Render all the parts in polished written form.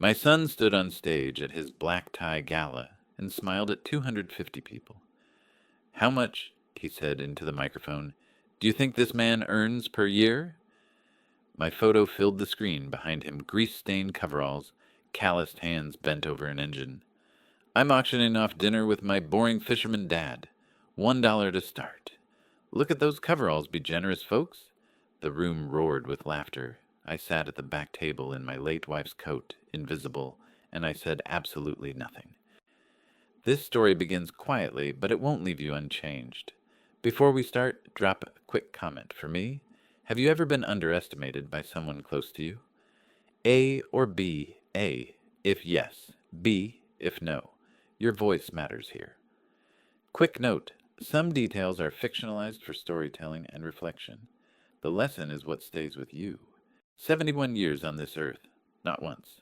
My son stood on stage at his black tie gala and smiled at 250 people. "How much," he said into the microphone, "do you think this man earns per year?" My photo filled the screen behind him, grease-stained coveralls, calloused hands bent over an engine. "I'm auctioning off dinner with my boring fisherman dad. $1 to start. Look at those coveralls, be generous, folks." The room roared with laughter. I sat at the back table in my late wife's coat, invisible, and I said absolutely nothing. This story begins quietly, but it won't leave you unchanged. Before we start, drop a quick comment for me. Have you ever been underestimated by someone close to you? A or B? A, if yes. B, if no. Your voice matters here. Quick note, some details are fictionalized for storytelling and reflection. The lesson is what stays with you. 71 years on this earth, not once.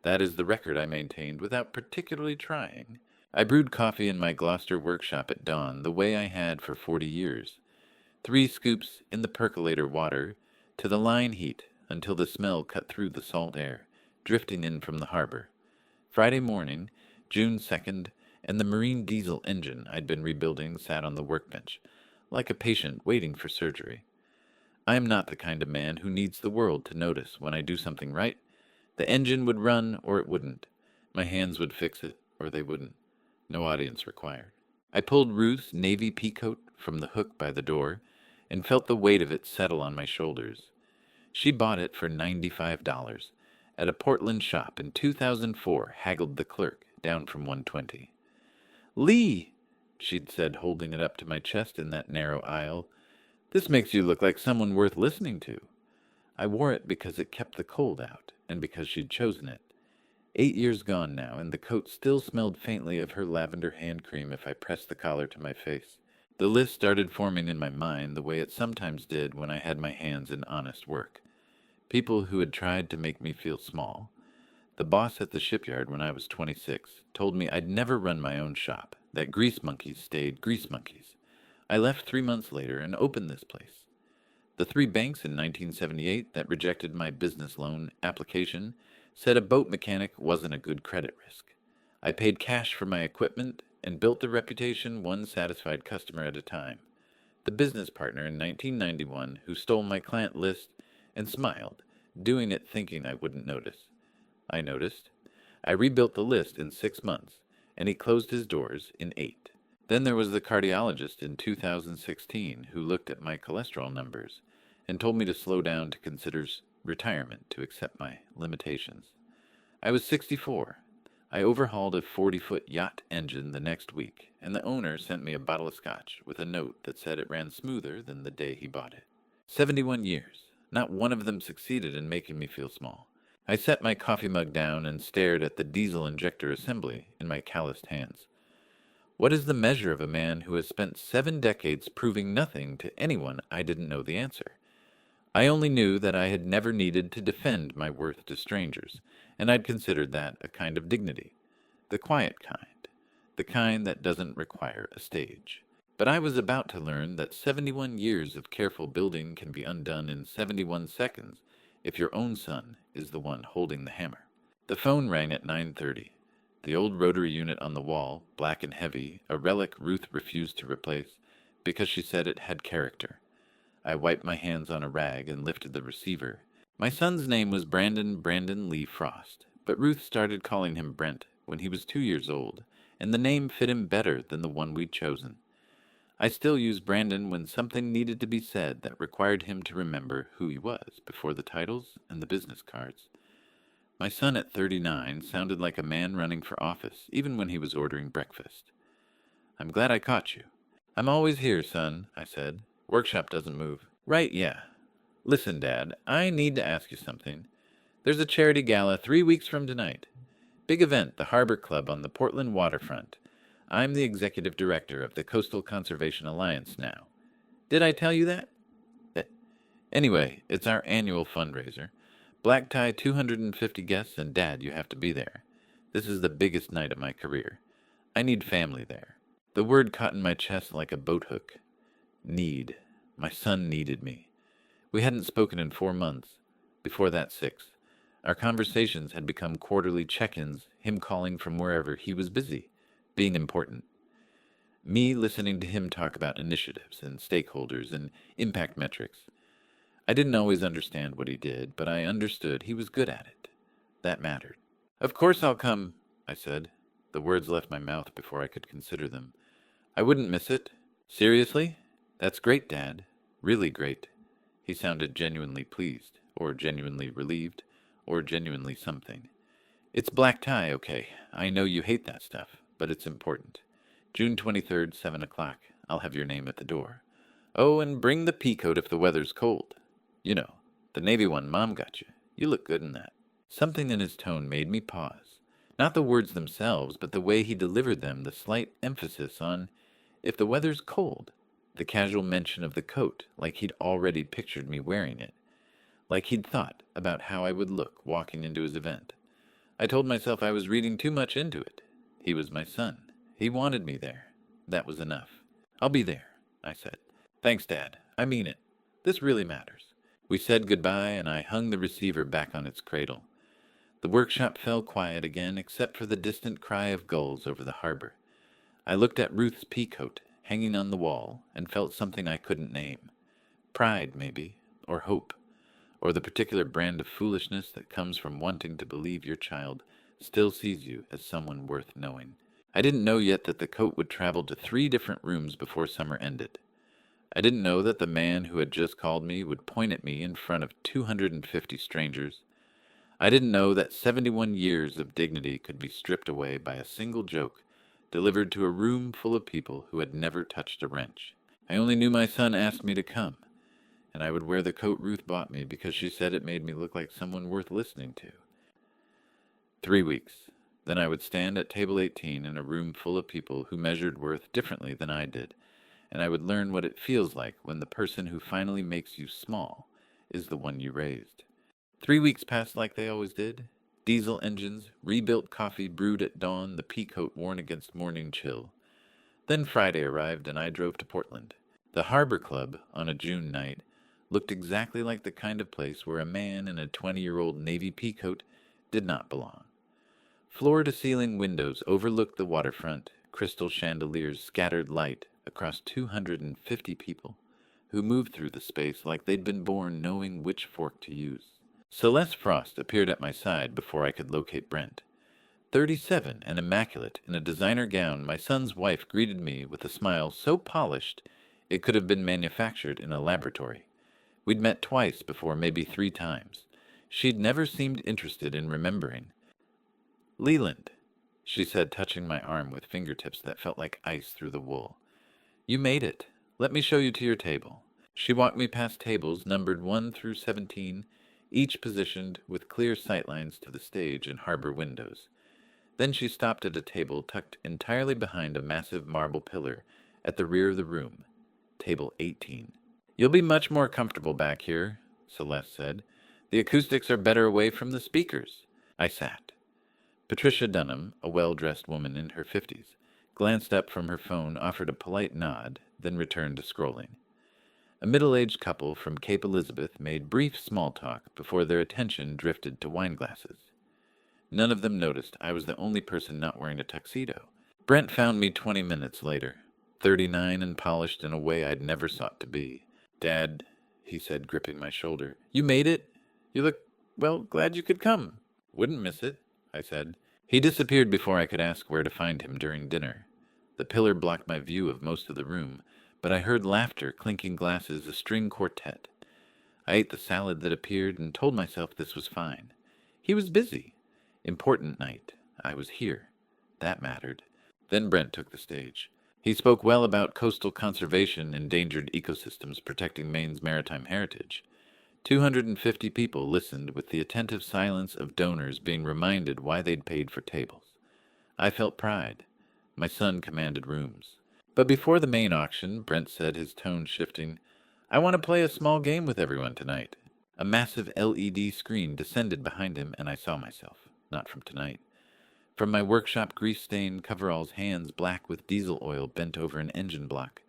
That is the record I maintained without particularly trying. I brewed coffee in my Gloucester workshop at dawn the way I had for 40 years. 3 scoops in the percolator water to the line heat until the smell cut through the salt air, drifting in from the harbor. Friday morning, June 2nd, and the marine diesel engine I'd been rebuilding sat on the workbench, like a patient waiting for surgery. I am not the kind of man who needs the world to notice when I do something right. The engine would run or it wouldn't. My hands would fix it or they wouldn't. No audience required. I pulled Ruth's navy peacoat from the hook by the door and felt the weight of it settle on my shoulders. She bought it for $95. At a Portland shop in 2004, haggled the clerk down from $120. "Lee," she'd said, holding it up to my chest in that narrow aisle, "this makes you look like someone worth listening to." I wore it because it kept the cold out, and because she'd chosen it. 8 years gone now, and the coat still smelled faintly of her lavender hand cream if I pressed the collar to my face. The list started forming in my mind the way it sometimes did when I had my hands in honest work. People who had tried to make me feel small. The boss at the shipyard when I was 26 told me I'd never run my own shop, that grease monkeys stayed grease monkeys. I left 3 months later and opened this place. The 3 banks in 1978 that rejected my business loan application said a boat mechanic wasn't a good credit risk. I paid cash for my equipment and built the reputation one satisfied customer at a time. The business partner in 1991 who stole my client list and smiled, doing it thinking I wouldn't notice. I noticed. I rebuilt the list in 6 months, and he closed his doors in 8. Then there was the cardiologist in 2016 who looked at my cholesterol numbers and told me to slow down to consider retirement to accept my limitations. I was 64. I overhauled a 40-foot yacht engine the next week, and the owner sent me a bottle of scotch with a note that said it ran smoother than the day he bought it. 71 years. Not one of them succeeded in making me feel small. I set my coffee mug down and stared at the diesel injector assembly in my calloused hands. What is the measure of a man who has spent 7 decades proving nothing to anyone I didn't know the answer? I only knew that I had never needed to defend my worth to strangers, and I'd considered that a kind of dignity. The quiet kind. The kind that doesn't require a stage. But I was about to learn that 71 years of careful building can be undone in 71 seconds if your own son is the one holding the hammer. The phone rang at 9:30. The old rotary unit on the wall, black and heavy, a relic Ruth refused to replace because she said it had character. I wiped my hands on a rag and lifted the receiver. My son's name was Brandon Lee Frost, but Ruth started calling him Brent when he was 2 years old, and the name fit him better than the one we'd chosen. I still use Brandon when something needed to be said that required him to remember who he was before the titles and the business cards. My son at 39 sounded like a man running for office, even when he was ordering breakfast. "I'm glad I caught you." "I'm always here, son," I said. "Workshop doesn't move." "Right, yeah. Listen, Dad, I need to ask you something. There's a charity gala 3 weeks from tonight. Big event, the Harbor Club on the Portland waterfront. I'm the executive director of the Coastal Conservation Alliance now. Did I tell you that? Anyway, it's our annual fundraiser. Black tie, 250 guests, and Dad, you have to be there. This is the biggest night of my career. I need family there." The word caught in my chest like a boat hook. Need. My son needed me. We hadn't spoken in 4 months. Before that, 6. Our conversations had become quarterly check-ins, him calling from wherever he was busy, being important. Me listening to him talk about initiatives and stakeholders and impact metrics. I didn't always understand what he did, but I understood he was good at it. That mattered. "Of course I'll come," I said. The words left my mouth before I could consider them. "I wouldn't miss it." "Seriously? That's great, Dad. Really great." He sounded genuinely pleased, or genuinely relieved, or genuinely something. "It's black tie, okay. I know you hate that stuff, but it's important. June 23rd, 7 o'clock. I'll have your name at the door. Oh, and bring the pea coat if the weather's cold. You know, the navy one Mom got you. You look good in that." Something in his tone made me pause. Not the words themselves, but the way he delivered them, the slight emphasis on, "if the weather's cold," the casual mention of the coat, like he'd already pictured me wearing it, like he'd thought about how I would look walking into his event. I told myself I was reading too much into it. He was my son. He wanted me there. That was enough. "I'll be there," I said. "Thanks, Dad. I mean it. This really matters." We said goodbye, and I hung the receiver back on its cradle. The workshop fell quiet again, except for the distant cry of gulls over the harbor. I looked at Ruth's peacoat, hanging on the wall, and felt something I couldn't name. Pride, maybe, or hope, or the particular brand of foolishness that comes from wanting to believe your child still sees you as someone worth knowing. I didn't know yet that the coat would travel to 3 different rooms before summer ended. I didn't know that the man who had just called me would point at me in front of 250 strangers. I didn't know that 71 years of dignity could be stripped away by a single joke delivered to a room full of people who had never touched a wrench. I only knew my son asked me to come, and I would wear the coat Ruth bought me because she said it made me look like someone worth listening to. 3 weeks. Then I would stand at table 18 in a room full of people who measured worth differently than I did, and I would learn what it feels like when the person who finally makes you small is the one you raised. 3 weeks passed like they always did. Diesel engines, rebuilt coffee brewed at dawn, the peacoat worn against morning chill. Then Friday arrived and I drove to Portland. The Harbor Club, on a June night, looked exactly like the kind of place where a man in a 20-year-old navy peacoat did not belong. Floor-to-ceiling windows overlooked the waterfront, crystal chandeliers scattered light across 250 people who moved through the space like they'd been born knowing which fork to use. Celeste Frost appeared at my side before I could locate Brent. 37 and immaculate in a designer gown, my son's wife greeted me with a smile so polished it could have been manufactured in a laboratory. We'd met twice before, maybe 3 times. She'd never seemed interested in remembering. "Leland," she said, touching my arm with fingertips that felt like ice through the wool. "You made it. Let me show you to your table." She walked me past tables numbered 1 through 17, each positioned with clear sightlines to the stage and harbor windows. Then she stopped at a table tucked entirely behind a massive marble pillar at the rear of the room, table 18. "You'll be much more comfortable back here," Celeste said. "The acoustics are better away from the speakers." I sat. Patricia Dunham, a well-dressed woman in her 50s, glanced up from her phone, offered a polite nod, then returned to scrolling. A middle-aged couple from Cape Elizabeth made brief small talk before their attention drifted to wine glasses. None of them noticed I was the only person not wearing a tuxedo. Brent found me 20 minutes later, 39 and polished in a way I'd never sought to be. "Dad," he said, gripping my shoulder, "you made it? You look, well, glad you could come." "Wouldn't miss it," I said. He disappeared before I could ask where to find him during dinner. The pillar blocked my view of most of the room, but I heard laughter, clinking glasses, a string quartet. I ate the salad that appeared and told myself this was fine. He was busy. Important night. I was here. That mattered. Then Brent took the stage. He spoke well about coastal conservation, endangered ecosystems, protecting Maine's maritime heritage. 250 people listened with the attentive silence of donors being reminded why they'd paid for tables. I felt pride. My son commanded rooms. But before the main auction, Brent said, his tone shifting, "I want to play a small game with everyone tonight." A massive LED screen descended behind him, and I saw myself. Not from tonight. From my workshop grease-stained coveralls, hands black with diesel oil bent over an engine block.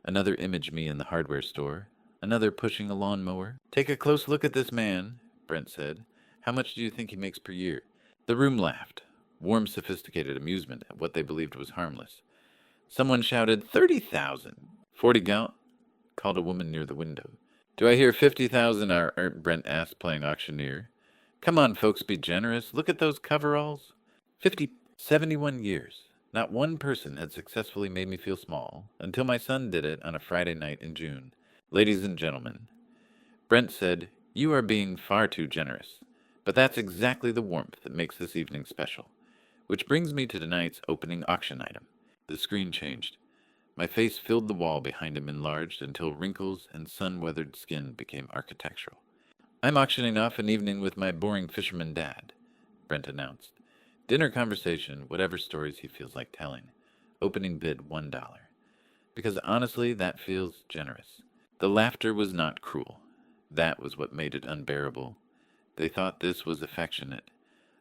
Another image me in the hardware store. Another pushing a lawnmower. "Take a close look at this man," Brent said. How much do you think he makes per year? The room laughed, warm, sophisticated amusement at what they believed was harmless. Someone shouted, 30,000. 40 gal, called a woman near the window. Do I hear 50,000? Brent asked, playing auctioneer. Come on, folks, be generous. Look at those coveralls. 71 years. Not one person had successfully made me feel small until my son did it on a Friday night in June. Ladies and gentlemen, Brent said, you are being far too generous. But that's exactly the warmth that makes this evening special. Which brings me to tonight's opening auction item. The screen changed. My face filled the wall behind him, enlarged until wrinkles and sun-weathered skin became architectural. I'm auctioning off an evening with my boring fisherman dad, Brent announced. Dinner conversation, whatever stories he feels like telling. Opening bid $1. Because honestly, that feels generous. The laughter was not cruel. That was what made it unbearable. They thought this was affectionate.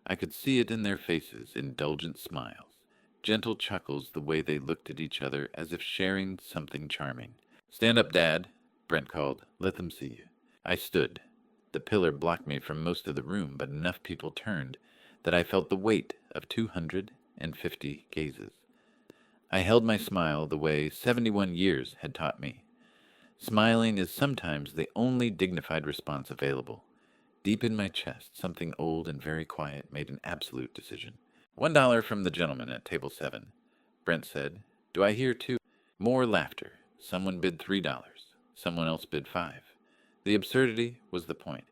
I could see it in their faces, indulgent smiles, gentle chuckles the way they looked at each other as if sharing something charming. Stand up, Dad, Brent called. Let them see you. I stood. The pillar blocked me from most of the room, but enough people turned that I felt the weight of 250 gazes. I held my smile the way 71 years had taught me. Smiling is sometimes the only dignified response available. Deep in my chest, something old and very quiet made an absolute decision. $1 from the gentleman at table 7. Brent said, do I hear 2? More laughter. Someone bid $3. Someone else bid 5. The absurdity was the point.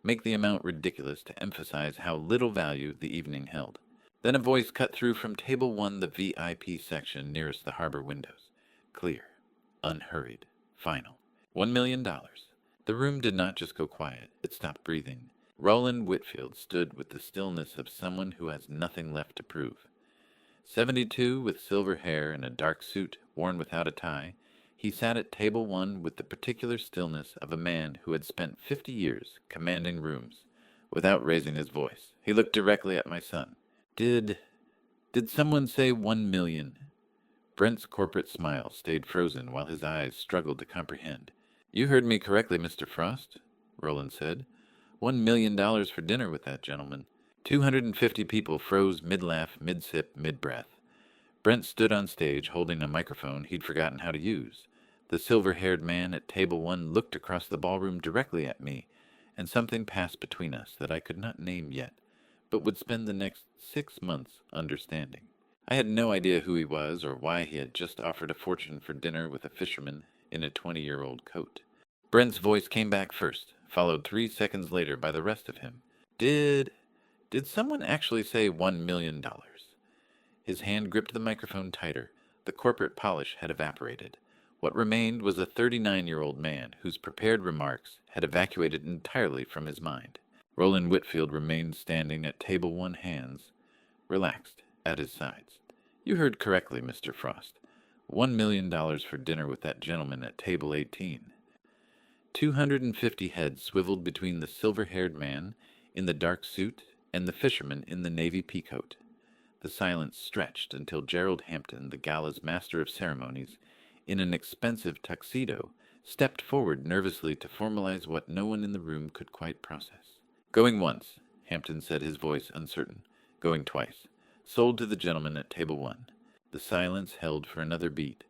Make the amount ridiculous to emphasize how little value the evening held. Then a voice cut through from table 1, the VIP section nearest the harbor windows. Clear, unhurried, final. $1 million. The room did not just go quiet, it stopped breathing. Roland Whitfield stood with the stillness of someone who has nothing left to prove. 72, with silver hair and a dark suit worn without a tie, he sat at table 1 with the particular stillness of a man who had spent 50 years commanding rooms. Without raising his voice, he looked directly at my son. Did someone say 1 million? Brent's corporate smile stayed frozen while his eyes struggled to comprehend. You heard me correctly, Mr. Frost, Roland said. $1 million for dinner with that gentleman. 250 people froze mid-laugh, mid-sip, mid-breath. Brent stood on stage holding a microphone he'd forgotten how to use. The silver-haired man at table 1 looked across the ballroom directly at me, and something passed between us that I could not name yet, but would spend the next 6 months understanding. I had no idea who he was or why he had just offered a fortune for dinner with a fisherman in a 20-year-old coat. Brent's voice came back first, followed 3 seconds later by the rest of him. Did someone actually say $1 million? His hand gripped the microphone tighter. The corporate polish had evaporated. What remained was a 39-year-old man whose prepared remarks had evacuated entirely from his mind. Roland Whitfield remained standing at table 1, hands relaxed at his sides. You heard correctly, Mr. Frost. $1 million for dinner with that gentleman at table 18. 250 heads swiveled between the silver-haired man in the dark suit and the fisherman in the navy peacoat. The silence stretched until Gerald Hampton, the Gala's master of ceremonies, in an expensive tuxedo, stepped forward nervously to formalize what no one in the room could quite process. Going once, Hampton said, his voice uncertain. Going twice. Sold to the gentleman at table 1. The silence held for another beat.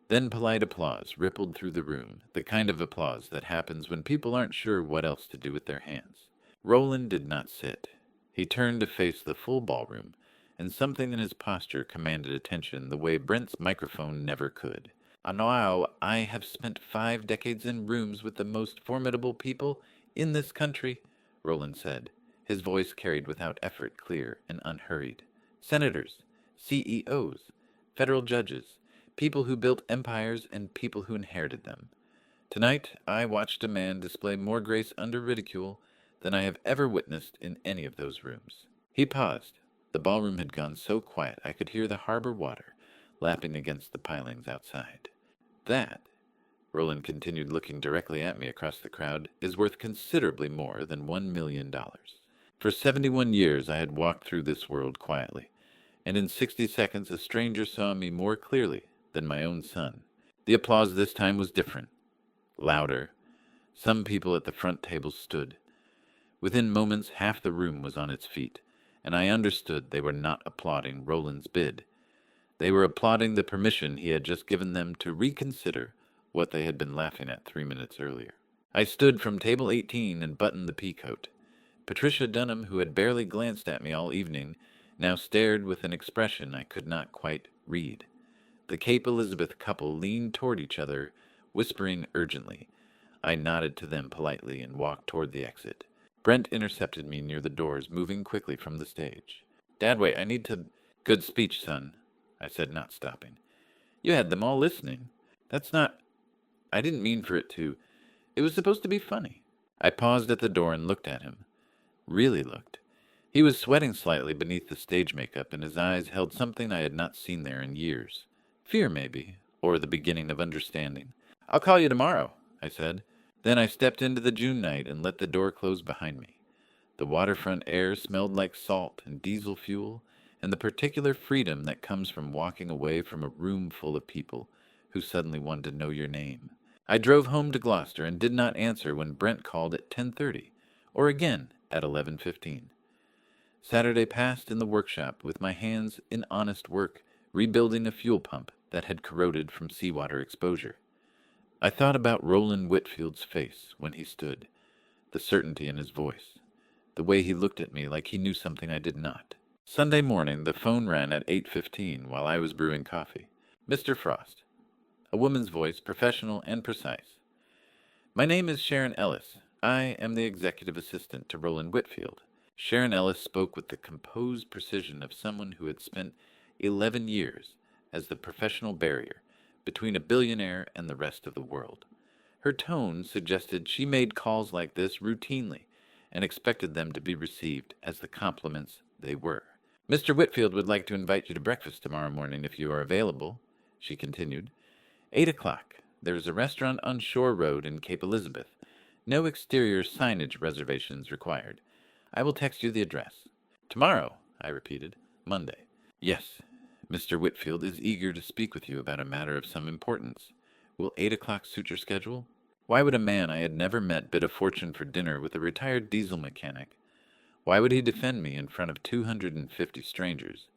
Then polite applause rippled through the room, the kind of applause that happens when people aren't sure what else to do with their hands. Roland did not sit. He turned to face the full ballroom, and something in his posture commanded attention the way Brent's microphone never could. Now, I have spent 5 decades in rooms with the most formidable people in this country, Roland said, his voice carried without effort, clear and unhurried. Senators, CEOs, federal judges, people who built empires and people who inherited them. Tonight, I watched a man display more grace under ridicule than I have ever witnessed in any of those rooms. He paused. The ballroom had gone so quiet I could hear the harbor water lapping against the pilings outside. That, Roland continued, looking directly at me across the crowd, is worth considerably more than $1 million. For 71 years I had walked through this world quietly, and in 60 seconds a stranger saw me more clearly than my own son. The applause this time was different, louder. Some people at the front tables stood. Within moments, half the room was on its feet, and I understood they were not applauding Roland's bid. They were applauding the permission he had just given them to reconsider what they had been laughing at 3 minutes earlier. I stood from table 18 and buttoned the peacoat. Patricia Dunham, who had barely glanced at me all evening, now stared with an expression I could not quite read. The Cape Elizabeth couple leaned toward each other, whispering urgently. I nodded to them politely and walked toward the exit. Brent intercepted me near the doors, moving quickly from the stage. "Dad, wait, I need to—" "Good speech, son," I said, not stopping. "You had them all listening. That's not— I didn't mean for it to— It was supposed to be funny." I paused at the door and looked at him. Really looked. He was sweating slightly beneath the stage makeup, and his eyes held something I had not seen there in years. Fear, maybe, or the beginning of understanding. "I'll call you tomorrow," I said. Then I stepped into the June night and let the door close behind me. The waterfront air smelled like salt and diesel fuel, and the particular freedom that comes from walking away from a room full of people who suddenly wanted to know your name. I drove home to Gloucester and did not answer when Brent called at 10:30, or again at 11:15. Saturday passed in the workshop with my hands in honest work, rebuilding a fuel pump that had corroded from seawater exposure. I thought about Roland Whitfield's face when he stood, the certainty in his voice, the way he looked at me like he knew something I did not. Sunday morning, the phone rang at 8:15 while I was brewing coffee. "Mr. Frost." A woman's voice, professional and precise. "My name is Sharon Ellis. I am the executive assistant to Roland Whitfield." Sharon Ellis spoke with the composed precision of someone who had spent 11 years as the professional barrier between a billionaire and the rest of the world. Her tone suggested she made calls like this routinely and expected them to be received as the compliments they were. "Mr. Whitfield would like to invite you to breakfast tomorrow morning if you are available," she continued. 8 o'clock. There is a restaurant on Shore Road in Cape Elizabeth. No exterior signage reservations required. I will text you the address." "Tomorrow," I repeated. "Monday." "Yes. Mr. Whitfield is eager to speak with you about a matter of some importance. Will 8 o'clock suit your schedule?" Why would a man I had never met bid a fortune for dinner with a retired diesel mechanic? Why would he defend me in front of 250 strangers?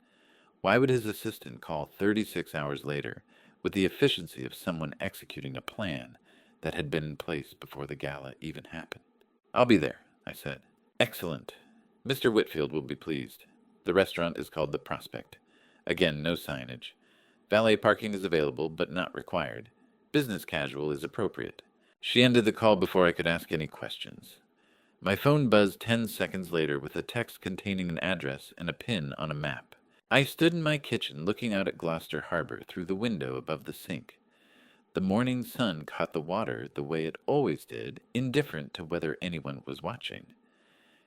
Why would his assistant call 36 hours later with the efficiency of someone executing a plan that had been in place before the gala even happened? "I'll be there," I said. "Excellent. Mr. Whitfield will be pleased. The restaurant is called The Prospect. Again, no signage. Valet parking is available, but not required. Business casual is appropriate." She ended the call before I could ask any questions. My phone buzzed 10 seconds later with a text containing an address and a pin on a map. I stood in my kitchen looking out at Gloucester Harbor through the window above the sink. The morning sun caught the water the way it always did, indifferent to whether anyone was watching.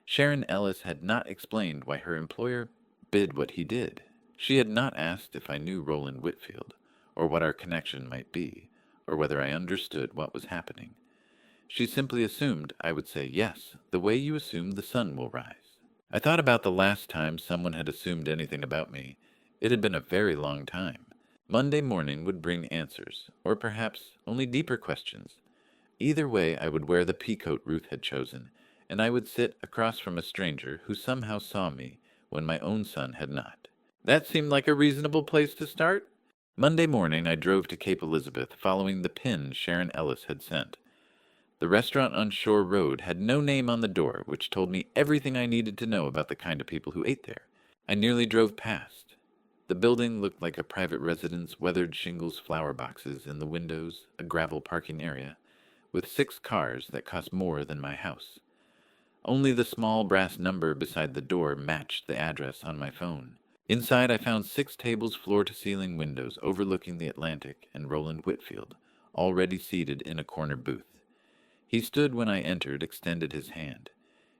Sharon Ellis had not explained why her employer bid what he did. She had not asked if I knew Roland Whitfield, or what our connection might be, or whether I understood what was happening. She simply assumed I would say yes, the way you assume the sun will rise. I thought about the last time someone had assumed anything about me. It had been a very long time. Monday morning would bring answers, or perhaps only deeper questions. Either way, I would wear the peacoat Ruth had chosen, and I would sit across from a stranger who somehow saw me when my own son had not. That seemed like a reasonable place to start. Monday morning, I drove to Cape Elizabeth, following the pin Sharon Ellis had sent. The restaurant on Shore Road had no name on the door, which told me everything I needed to know about the kind of people who ate there. I nearly drove past. The building looked like a private residence, weathered shingles, flower boxes in the windows, a gravel parking area, with 6 cars that cost more than my house. Only the small brass number beside the door matched the address on my phone. Inside, I found 6 tables, floor-to-ceiling windows overlooking the Atlantic and Roland Whitfield, already seated in a corner booth. He stood when I entered, extended his hand.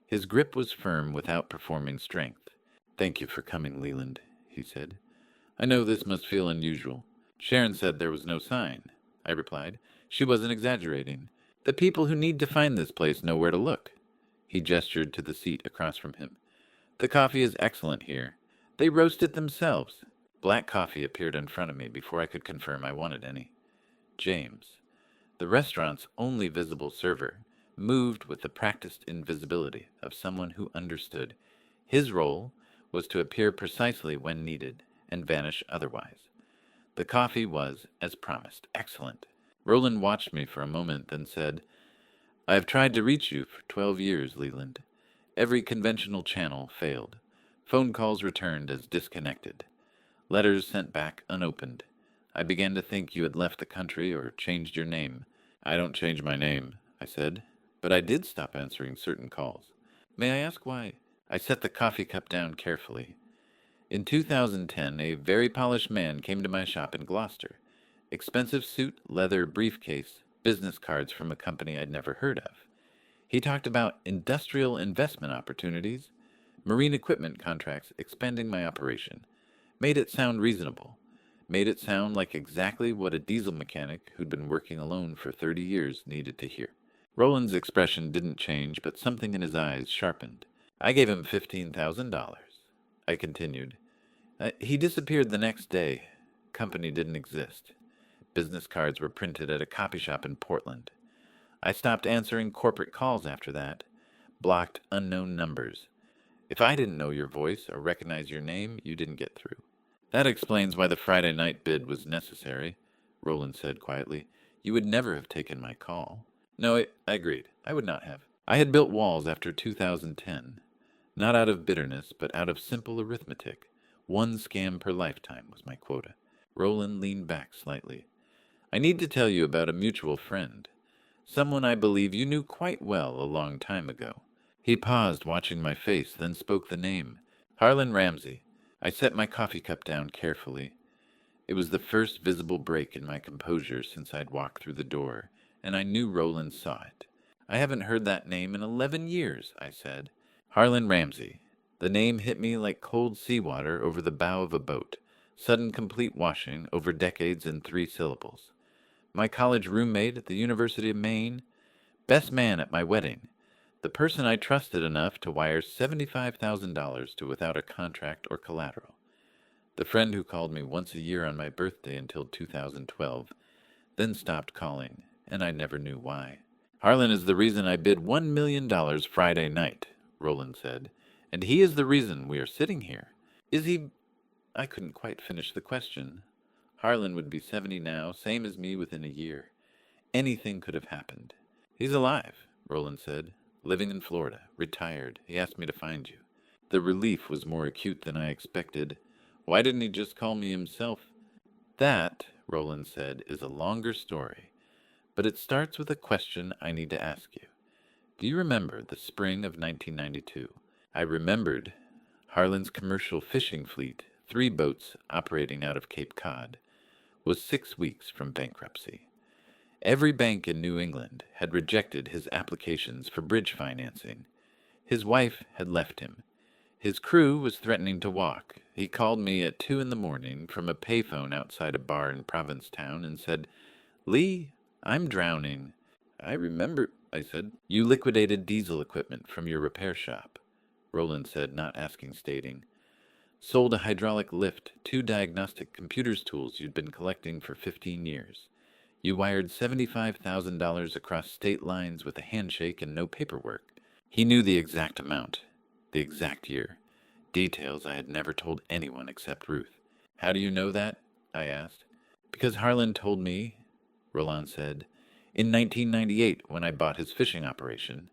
His grip was firm without performing strength. "Thank you for coming, Leland," he said. "I know this must feel unusual." "Sharon said there was no sign," I replied. She wasn't exaggerating. "The people who need to find this place know where to look." He gestured to the seat across from him. "The coffee is excellent here. They roast it themselves." Black coffee appeared in front of me before I could confirm I wanted any. James, the restaurant's only visible server, moved with the practiced invisibility of someone who understood. His role was to appear precisely when needed and vanish otherwise. The coffee was, as promised, excellent. Roland watched me for a moment, then said, "I have tried to reach you for 12 years, Leland. Every conventional channel failed. Phone calls returned as disconnected. Letters sent back unopened. I began to think you had left the country or changed your name." "I don't change my name," I said, "but I did stop answering certain calls. May I ask why?" I set the coffee cup down carefully. "In 2010, a very polished man came to my shop in Gloucester. Expensive suit, leather briefcase, business cards from a company I'd never heard of. He talked about industrial investment opportunities, marine equipment contracts, expanding my operation. Made it sound reasonable. Made it sound like exactly what a diesel mechanic who'd been working alone for 30 years needed to hear." Roland's expression didn't change, but something in his eyes sharpened. "I gave him $15,000. I continued. He disappeared the next day. Company didn't exist. Business cards were printed at a copy shop in Portland. I stopped answering corporate calls after that. Blocked unknown numbers. If I didn't know your voice or recognize your name, you didn't get through." "That explains why the Friday night bid was necessary," Roland said quietly. "You would never have taken my call." "No, I agreed. I would not have. I had built walls after 2010. Not out of bitterness, but out of simple arithmetic. One scam per lifetime was my quota." Roland leaned back slightly. "I need to tell you about a mutual friend. Someone I believe you knew quite well a long time ago." He paused, watching my face, then spoke the name. "Harlan Ramsey." I set my coffee cup down carefully. It was the first visible break in my composure since I'd walked through the door, and I knew Roland saw it. "I haven't heard that name in 11 years, I said. "Harlan Ramsey." The name hit me like cold seawater over the bow of a boat, sudden complete washing over decades in 3 syllables. My college roommate at the University of Maine, best man at my wedding, the person I trusted enough to wire $75,000 to without a contract or collateral. The friend who called me once a year on my birthday until 2012, then stopped calling, and I never knew why. "Harlan is the reason I bid $1 million Friday night," Roland said, "and he is the reason we are sitting here." "Is he—" I couldn't quite finish the question. Harlan would be 70 now, same as me within a year. Anything could have happened. "He's alive," Roland said. "Living in Florida. Retired. He asked me to find you." The relief was more acute than I expected. "Why didn't he just call me himself?" "That," Roland said, "is a longer story. But it starts with a question I need to ask you. Do you remember the spring of 1992? I remembered. Harlan's commercial fishing fleet, 3 boats operating out of Cape Cod, was 6 weeks from bankruptcy. Every bank in New England had rejected his applications for bridge financing. His wife had left him. His crew was threatening to walk. He called me at 2 in the morning from a payphone outside a bar in Provincetown and said, "Lee, I'm drowning." "I remember," I said. "You liquidated diesel equipment from your repair shop," Roland said, not asking stating. "Sold a hydraulic lift, 2 diagnostic computers tools you'd been collecting for 15 years. You wired $75,000 across state lines with a handshake and no paperwork." He knew the exact amount, the exact year. Details I had never told anyone except Ruth. "How do you know that?" I asked. "Because Harlan told me," Roland said. "In 1998, when I bought his fishing operation,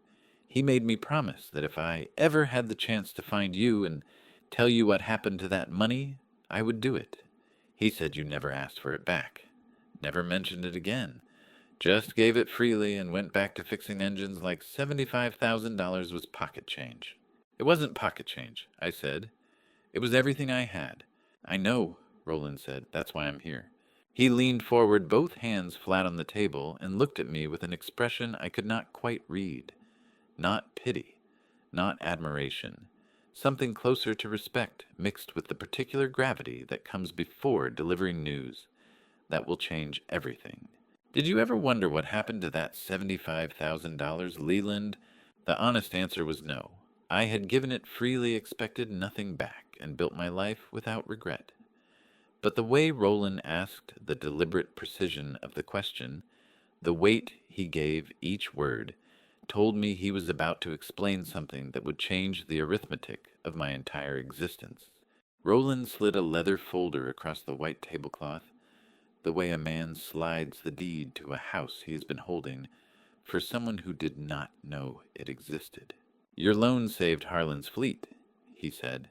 he made me promise that if I ever had the chance to find you and tell you what happened to that money, I would do it. He said you never asked for it back. Never mentioned it again. Just gave it freely and went back to fixing engines like $75,000 was pocket change." "It wasn't pocket change," I said. "It was everything I had." "I know," Roland said. "That's why I'm here." He leaned forward, both hands flat on the table, and looked at me with an expression I could not quite read. Not pity, not admiration. Something closer to respect, mixed with the particular gravity that comes before delivering news that will change everything. "Did you ever wonder what happened to that $75,000, Leland?" The honest answer was no. I had given it freely, expected nothing back, and built my life without regret. But the way Roland asked, the deliberate precision of the question, the weight he gave each word, told me he was about to explain something that would change the arithmetic of my entire existence. Roland slid a leather folder across the white tablecloth, the way a man slides the deed to a house he has been holding for someone who did not know it existed. Your loan saved Harlan's fleet, he said.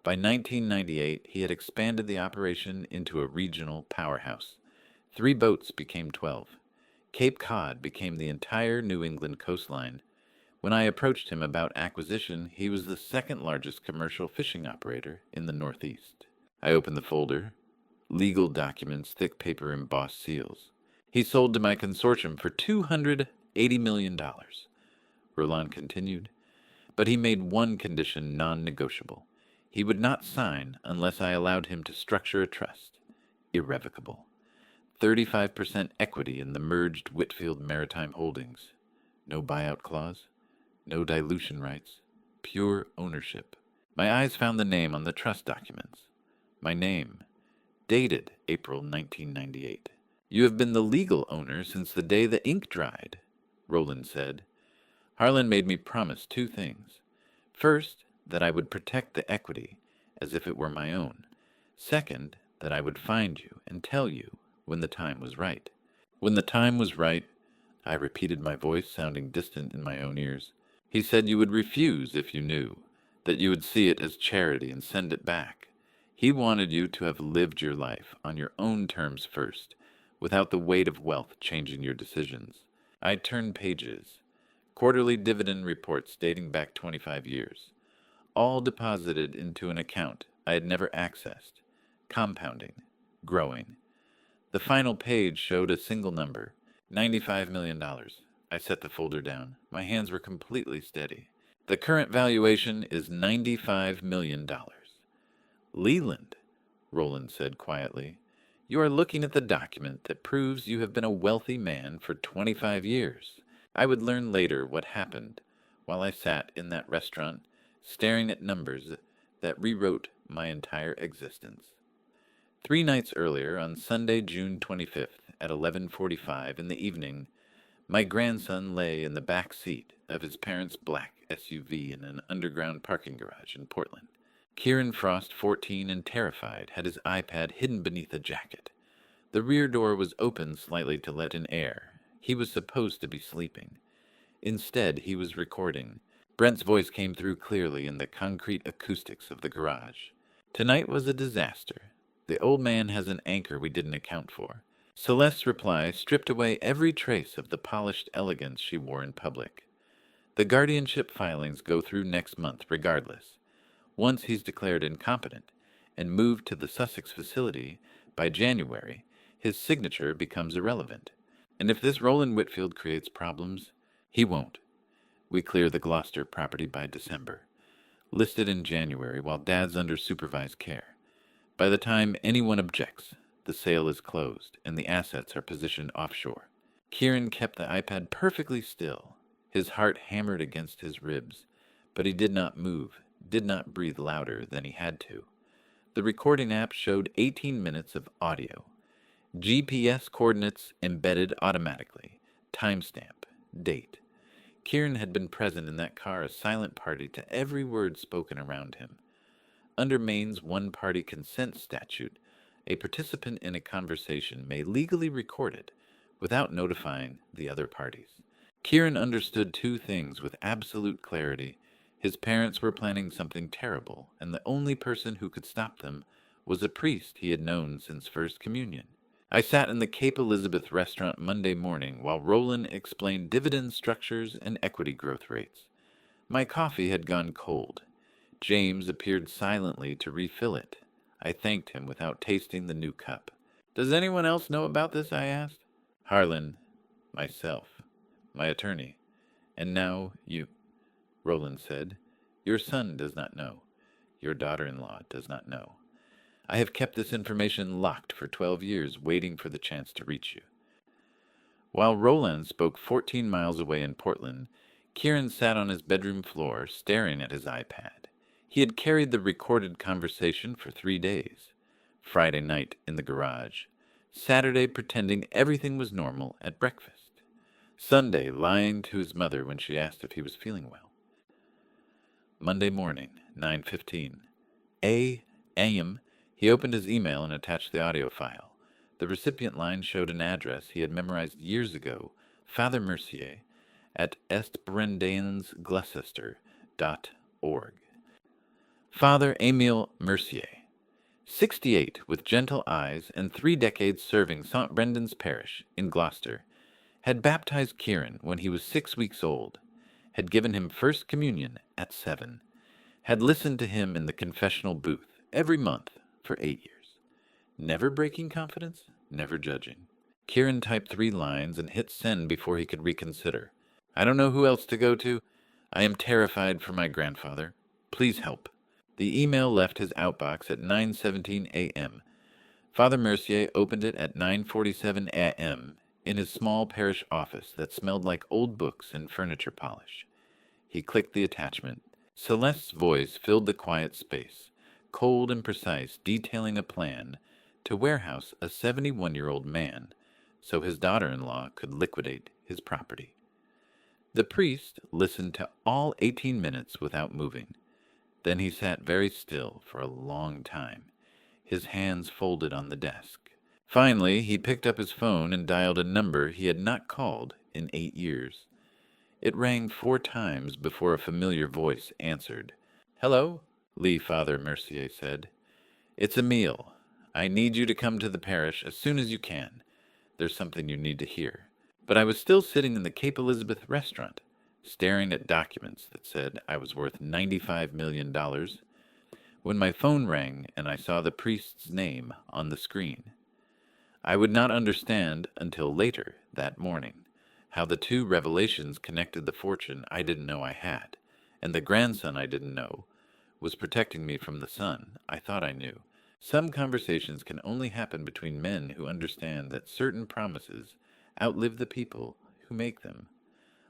By 1998, he had expanded the operation into a regional powerhouse. 3 boats became 12. Cape Cod became the entire New England coastline. When I approached him about acquisition, he was the second largest commercial fishing operator in the Northeast. I opened the folder. Legal documents, thick paper, embossed seals. He sold to my consortium for $280 million. Roland continued. But he made one condition non-negotiable. He would not sign unless I allowed him to structure a trust. Irrevocable. 35% equity in the merged Whitfield Maritime Holdings. No buyout clause. No dilution rights. Pure ownership. My eyes found the name on the trust documents. My name. Dated April 1998. You have been the legal owner since the day the ink dried, Roland said. Harlan made me promise 2 things. First, that I would protect the equity as if it were my own. Second, that I would find you and tell you when the time was right. When the time was right, I repeated, my voice sounding distant in my own ears. He said you would refuse if you knew, that you would see it as charity and send it back. He wanted you to have lived your life on your own terms first, without the weight of wealth changing your decisions. I turned pages. Quarterly dividend reports dating back 25 years. All deposited into an account I had never accessed. Compounding. Growing. The final page showed a single number. $95 million. I set the folder down. My hands were completely steady. The current valuation is $95 million. Leland, Roland said quietly, you are looking at the document that proves you have been a wealthy man for 25 years. I would learn later what happened while I sat in that restaurant, staring at numbers that rewrote my entire existence. 3 nights earlier, on Sunday, June 25th, at 11:45 in the evening, my grandson lay in the back seat of his parents' black SUV in an underground parking garage in Portland. Kieran Frost, 14 and terrified, had his iPad hidden beneath a jacket. The rear door was open slightly to let in air. He was supposed to be sleeping. Instead, he was recording. Brent's voice came through clearly in the concrete acoustics of the garage. Tonight was a disaster. The old man has an anchor we didn't account for. Celeste's reply stripped away every trace of the polished elegance she wore in public. The guardianship filings go through next month regardless. Once he's declared incompetent and moved to the Sussex facility, by January, his signature becomes irrelevant. And if this Roland Whitfield creates problems, he won't. We clear the Gloucester property by December. Listed in January while Dad's under supervised care. By the time anyone objects, the sale is closed and the assets are positioned offshore. Kieran kept the iPad perfectly still. His heart hammered against his ribs, but he did not move, did not breathe louder than he had to. The recording app showed 18 minutes of audio. GPS coordinates embedded automatically. Timestamp. Date. Kieran had been present in that car, a silent party to every word spoken around him. Under Maine's one-party consent statute, a participant in a conversation may legally record it without notifying the other parties. Kieran understood 2 things with absolute clarity. His parents were planning something terrible, and the only person who could stop them was a priest he had known since First Communion. I sat in the Cape Elizabeth restaurant Monday morning while Roland explained dividend structures and equity growth rates. My coffee had gone cold. James appeared silently to refill it. I thanked him without tasting the new cup. Does anyone else know about this? I asked. Harlan, myself, my attorney, and now you, Roland said. Your son does not know. Your daughter-in-law does not know. I have kept this information locked for 12 years, waiting for the chance to reach you. While Roland spoke 14 miles away in Portland, Kieran sat on his bedroom floor, staring at his iPad. He had carried the recorded conversation for 3 days. Friday night in the garage. Saturday pretending everything was normal at breakfast. Sunday, lying to his mother when she asked if he was feeling well. Monday morning, 9:15 a.m. He opened his email and attached the audio file. The recipient line showed an address he had memorized years ago, Father Mercier, at estbrendansgloucester.org. Father Emile Mercier, 68, with gentle eyes and 3 decades serving St. Brendan's Parish in Gloucester, had baptized Kieran when he was 6 weeks old, had given him First Communion at 7, had listened to him in the confessional booth every month for 8 years, never breaking confidence, never judging. Kieran typed 3 lines and hit send before he could reconsider. I don't know who else to go to. I am terrified for my grandfather. Please help. The email left his outbox at 9:17 a.m. Father Mercier opened it at 9:47 a.m. in his small parish office that smelled like old books and furniture polish. He clicked the attachment. Celeste's voice filled the quiet space, cold and precise, detailing a plan to warehouse a 71-year-old man so his daughter-in-law could liquidate his property. The priest listened to all 18 minutes without moving. Then he sat very still for a long time, his hands folded on the desk. Finally, he picked up his phone and dialed a number he had not called in 8 years. It rang 4 times before a familiar voice answered. "Hello," Lee Father Mercier said. "It's Emile. I need you to come to the parish as soon as you can. There's something you need to hear." But I was still sitting in the Cape Elizabeth restaurant, staring at documents that said I was worth $95 million, when my phone rang and I saw the priest's name on the screen. I would not understand until later that morning how the 2 revelations connected the fortune I didn't know I had, and the grandson I didn't know was protecting me from the son I thought I knew. Some conversations can only happen between men who understand that certain promises outlive the people who make them.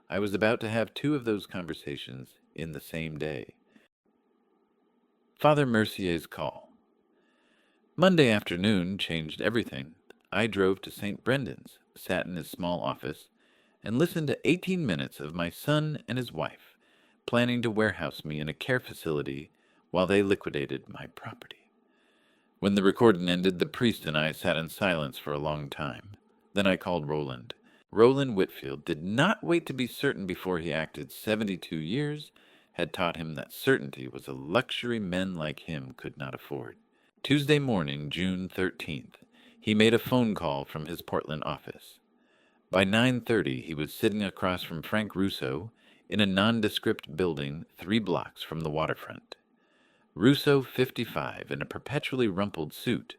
I was about to have 2 of those conversations in the same day. Father Mercier's call. Monday afternoon changed everything. I drove to St. Brendan's, sat in his small office, and listened to 18 minutes of my son and his wife planning to warehouse me in a care facility while they liquidated my property. When the recording ended, the priest and I sat in silence for a long time. Then I called Roland. Roland Whitfield did not wait to be certain before he acted. 72 years had taught him that certainty was a luxury men like him could not afford. Tuesday morning, June 13th, he made a phone call from his Portland office. By 9:30, he was sitting across from Frank Russo in a nondescript building 3 blocks from the waterfront. Russo, 55, in a perpetually rumpled suit,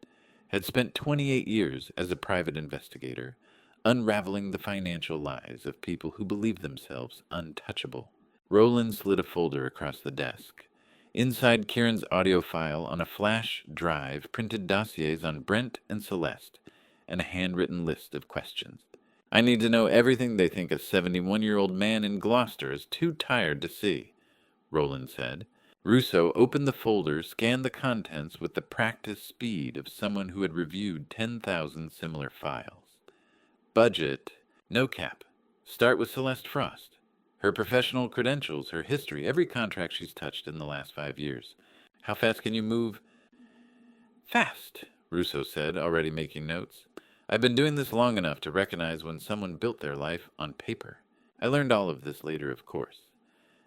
had spent 28 years as a private investigator, unraveling the financial lies of people who believe themselves untouchable. Roland slid a folder across the desk. Inside Kieran's audio file on a flash drive printed dossiers on Brent and Celeste, and a handwritten list of questions. "I need to know everything they think a 71-year-old man in Gloucester is too tired to see," Roland said. Russo opened the folder, scanned the contents with the practiced speed of someone who had reviewed 10,000 similar files. Budget, no cap. Start with Celeste Frost. Her professional credentials, her history, every contract she's touched in the last 5 years. How fast can you move? "Fast," Russo said, already making notes. "I've been doing this long enough to recognize when someone built their life on paper. I learned all of this later, of course.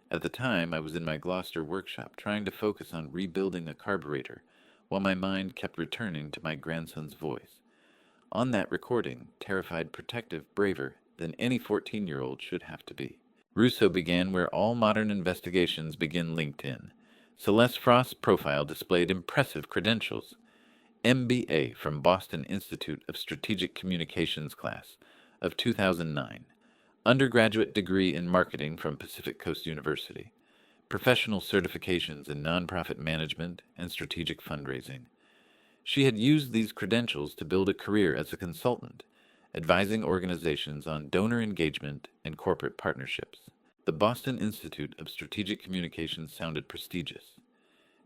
At the time, I was in my Gloucester workshop trying to focus on rebuilding a carburetor, while my mind kept returning to my grandson's voice. On that recording, terrified, protective, braver than any 14-year-old should have to be. Russo began where all modern investigations begin LinkedIn. Celeste Frost's profile displayed impressive credentials. MBA from Boston Institute of Strategic Communications class of 2009. Undergraduate degree in marketing from Pacific Coast University. Professional certifications in nonprofit management and strategic fundraising. She had used these credentials to build a career as a consultant, advising organizations on donor engagement and corporate partnerships. The Boston Institute of Strategic Communications sounded prestigious.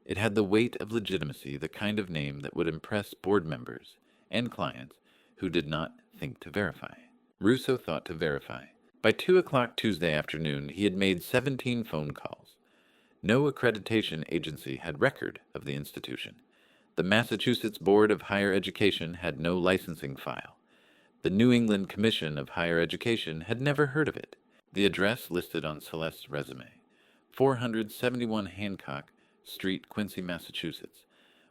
It had the weight of legitimacy, the kind of name that would impress board members and clients who did not think to verify. Russo thought to verify. By 2 o'clock Tuesday afternoon, he had made 17 phone calls. No accreditation agency had record of the institution. The Massachusetts Board of Higher Education had no licensing file. The New England Commission of Higher Education had never heard of it. The address listed on Celeste's resume, 471 Hancock Street, Quincy, Massachusetts,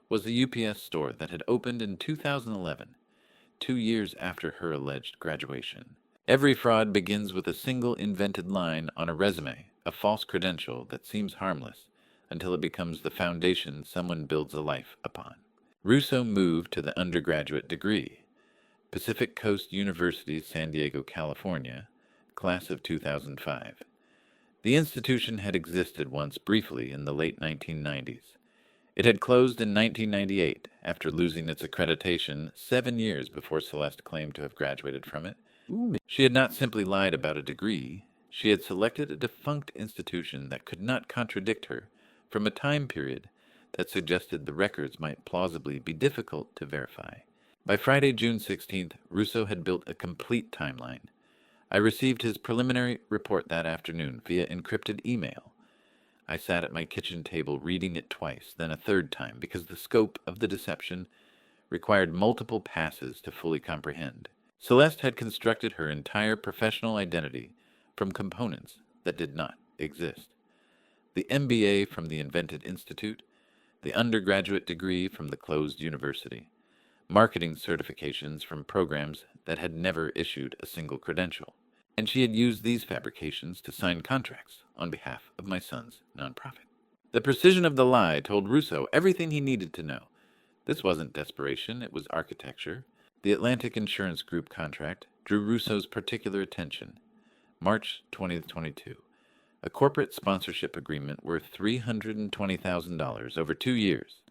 was a UPS store that had opened in 2011, 2 years after her alleged graduation. Every fraud begins with a single invented line on a resume, a false credential that seems harmless, until it becomes the foundation someone builds a life upon. Russo moved to the undergraduate degree. Pacific Coast University, San Diego, California, class of 2005. The institution had existed once briefly in the late 1990s. It had closed in 1998 after losing its accreditation 7 years before Celeste claimed to have graduated from it. She had not simply lied about a degree. She had selected a defunct institution that could not contradict her from a time period that suggested the records might plausibly be difficult to verify. By Friday, June 16th, Russo had built a complete timeline. I received his preliminary report that afternoon via encrypted email. I sat at my kitchen table reading it twice, then a third time, because the scope of the deception required multiple passes to fully comprehend. Celeste had constructed her entire professional identity from components that did not exist. The MBA from the invented institute, the undergraduate degree from the closed university, marketing certifications from programs that had never issued a single credential. And she had used these fabrications to sign contracts on behalf of my son's nonprofit. The precision of the lie told Russo everything he needed to know. This wasn't desperation, it was architecture. The Atlantic Insurance Group contract drew Russo's particular attention. March 2022. A corporate sponsorship agreement worth $320,000 over 2 years.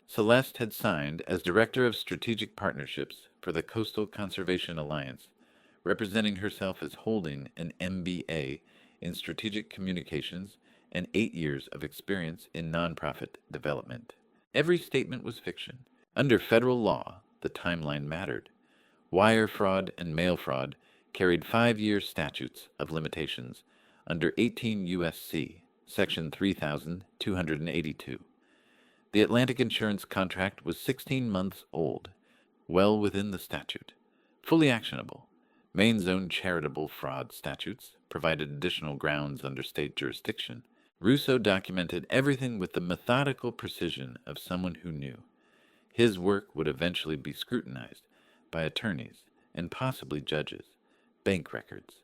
Celeste had signed as Director of Strategic Partnerships for the Coastal Conservation Alliance, representing herself as holding an MBA in Strategic Communications and 8 years of experience in nonprofit development. Every statement was fiction. Under federal law, the timeline mattered. Wire fraud and mail fraud carried 5-year statutes of limitations under 18 U.S.C., Section 3282. The Atlantic Insurance contract was 16 months old, well within the statute, fully actionable. Maine's own charitable fraud statutes provided additional grounds under state jurisdiction. Russo documented everything with the methodical precision of someone who knew. His work would eventually be scrutinized by attorneys and possibly judges. Bank records,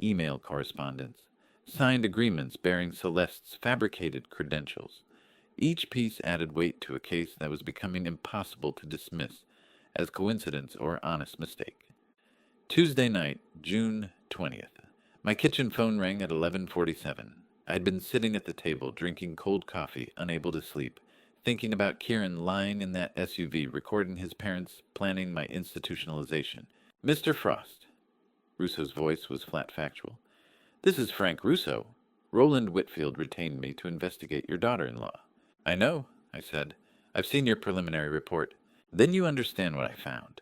email correspondence, signed agreements bearing Celeste's fabricated credentials. Each piece added weight to a case that was becoming impossible to dismiss as coincidence or honest mistake. Tuesday night, June 20th. My kitchen phone rang at 11:47. I had been sitting at the table, drinking cold coffee, unable to sleep, thinking about Kieran lying in that SUV, recording his parents planning my institutionalization. Mr. Frost. Russo's voice was flat factual. This is Frank Russo. Roland Whitfield retained me to investigate your daughter-in-law. I know, I said. I've seen your preliminary report. Then you understand what I found.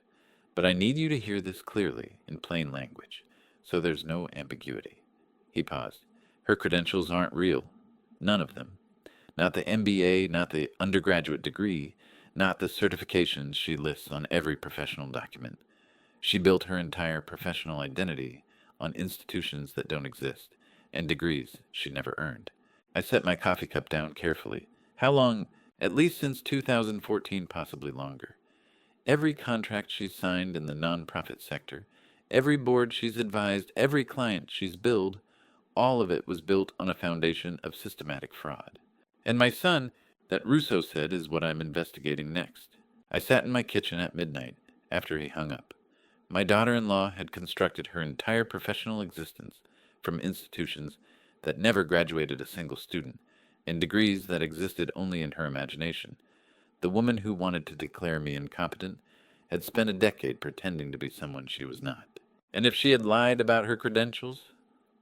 But I need you to hear this clearly, in plain language, so there's no ambiguity. He paused. Her credentials aren't real. None of them. Not the MBA, not the undergraduate degree, not the certifications she lists on every professional document. She built her entire professional identity on institutions that don't exist, and degrees she never earned. I set my coffee cup down carefully. How long? At least since 2014, possibly longer. Every contract she's signed in the nonprofit sector, every board she's advised, every client she's billed, all of it was built on a foundation of systematic fraud. And my son, that Russo said, is what I'm investigating next. I sat in my kitchen at midnight, after he hung up. My daughter-in-law had constructed her entire professional existence from institutions that never graduated a single student, and degrees that existed only in her imagination. The woman who wanted to declare me incompetent had spent a decade pretending to be someone she was not. And if she had lied about her credentials,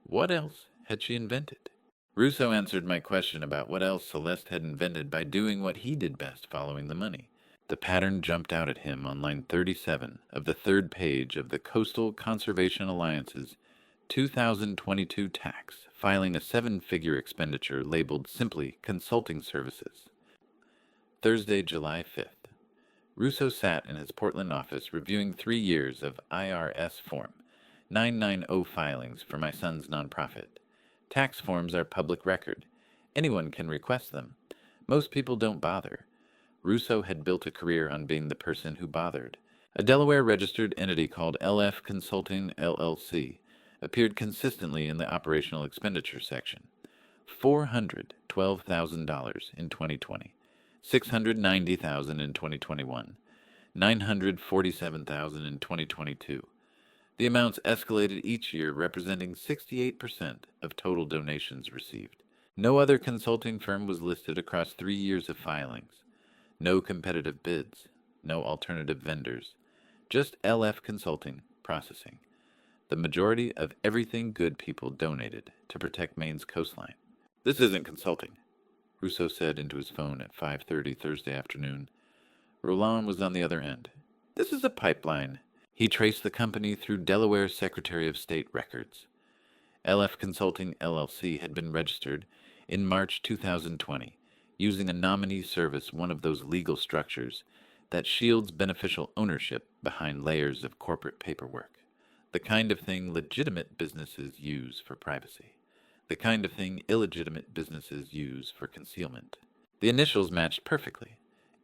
what else had she invented? Russo answered my question about what else Celeste had invented by doing what he did best, following the money. The pattern jumped out at him on line 37 of the third page of the Coastal Conservation Alliance's 2022 tax, filing a seven-figure expenditure labeled simply consulting services. Thursday, July 5th. Russo sat in his Portland office reviewing 3 years of IRS Form 990 filings for my son's nonprofit. Tax forms are public record. Anyone can request them. Most people don't bother. Russo had built a career on being the person who bothered. A Delaware-registered entity called LF Consulting LLC appeared consistently in the operational expenditure section. $412,000 in 2020, $690,000 in 2021, $947,000 in 2022. The amounts escalated each year, representing 68% of total donations received. No other consulting firm was listed across 3 years of filings. No competitive bids, no alternative vendors, just LF Consulting processing. The majority of everything good people donated to protect Maine's coastline. "This isn't consulting," Russo said into his phone at 5:30 Thursday afternoon. Roland was on the other end. "This is a pipeline." He traced the company through Delaware Secretary of State records. LF Consulting LLC had been registered in March 2020, using a nominee service, one of those legal structures that shields beneficial ownership behind layers of corporate paperwork. The kind of thing legitimate businesses use for privacy. The kind of thing illegitimate businesses use for concealment. The initials matched perfectly.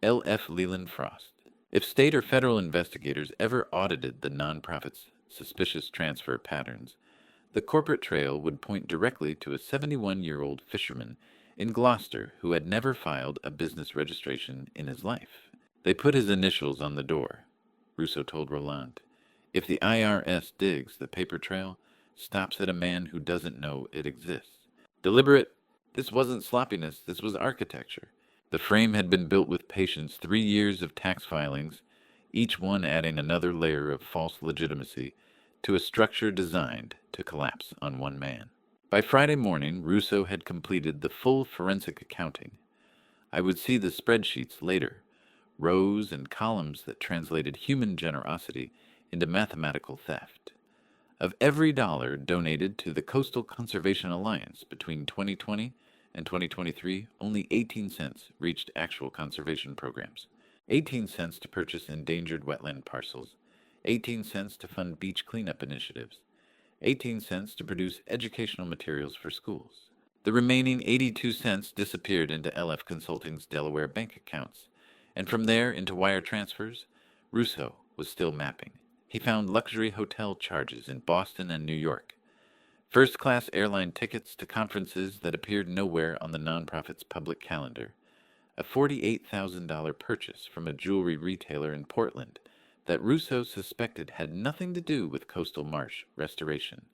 L.F. Leland Frost. If state or federal investigators ever audited the nonprofit's suspicious transfer patterns, the corporate trail would point directly to a 71-year-old fisherman in Gloucester who had never filed a business registration in his life. "They put his initials on the door," Russo told Roland. "If the IRS digs, the paper trail stops at a man who doesn't know it exists. Deliberate. This wasn't sloppiness, this was architecture." The frame had been built with patience, 3 years of tax filings, each one adding another layer of false legitimacy to a structure designed to collapse on one man. By Friday morning, Russo had completed the full forensic accounting. I would see the spreadsheets later, rows and columns that translated human generosity into mathematical theft. Of every dollar donated to the Coastal Conservation Alliance between 2020 and 2023, only 18 cents reached actual conservation programs. 18 cents to purchase endangered wetland parcels. 18 cents to fund beach cleanup initiatives. 18 cents to produce educational materials for schools. The remaining 82 cents disappeared into LF Consulting's Delaware bank accounts, and from there into wire transfers. Russo was still mapping. He found luxury hotel charges in Boston and New York, first-class airline tickets to conferences that appeared nowhere on the nonprofit's public calendar, a $48,000 purchase from a jewelry retailer in Portland that Russo suspected had nothing to do with coastal marsh restoration,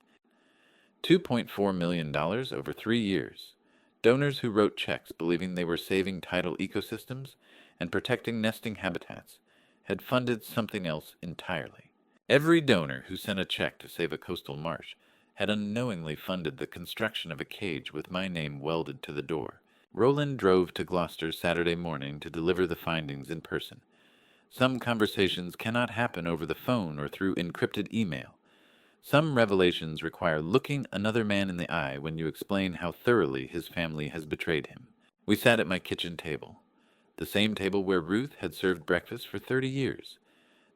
$2.4 million over 3 years. Donors who wrote checks believing they were saving tidal ecosystems and protecting nesting habitats had funded something else entirely. Every donor who sent a check to save a coastal marsh had unknowingly funded the construction of a cage with my name welded to the door. Roland drove to Gloucester Saturday morning to deliver the findings in person. Some conversations cannot happen over the phone or through encrypted email. Some revelations require looking another man in the eye when you explain how thoroughly his family has betrayed him. We sat at my kitchen table, the same table where Ruth had served breakfast for 30 years,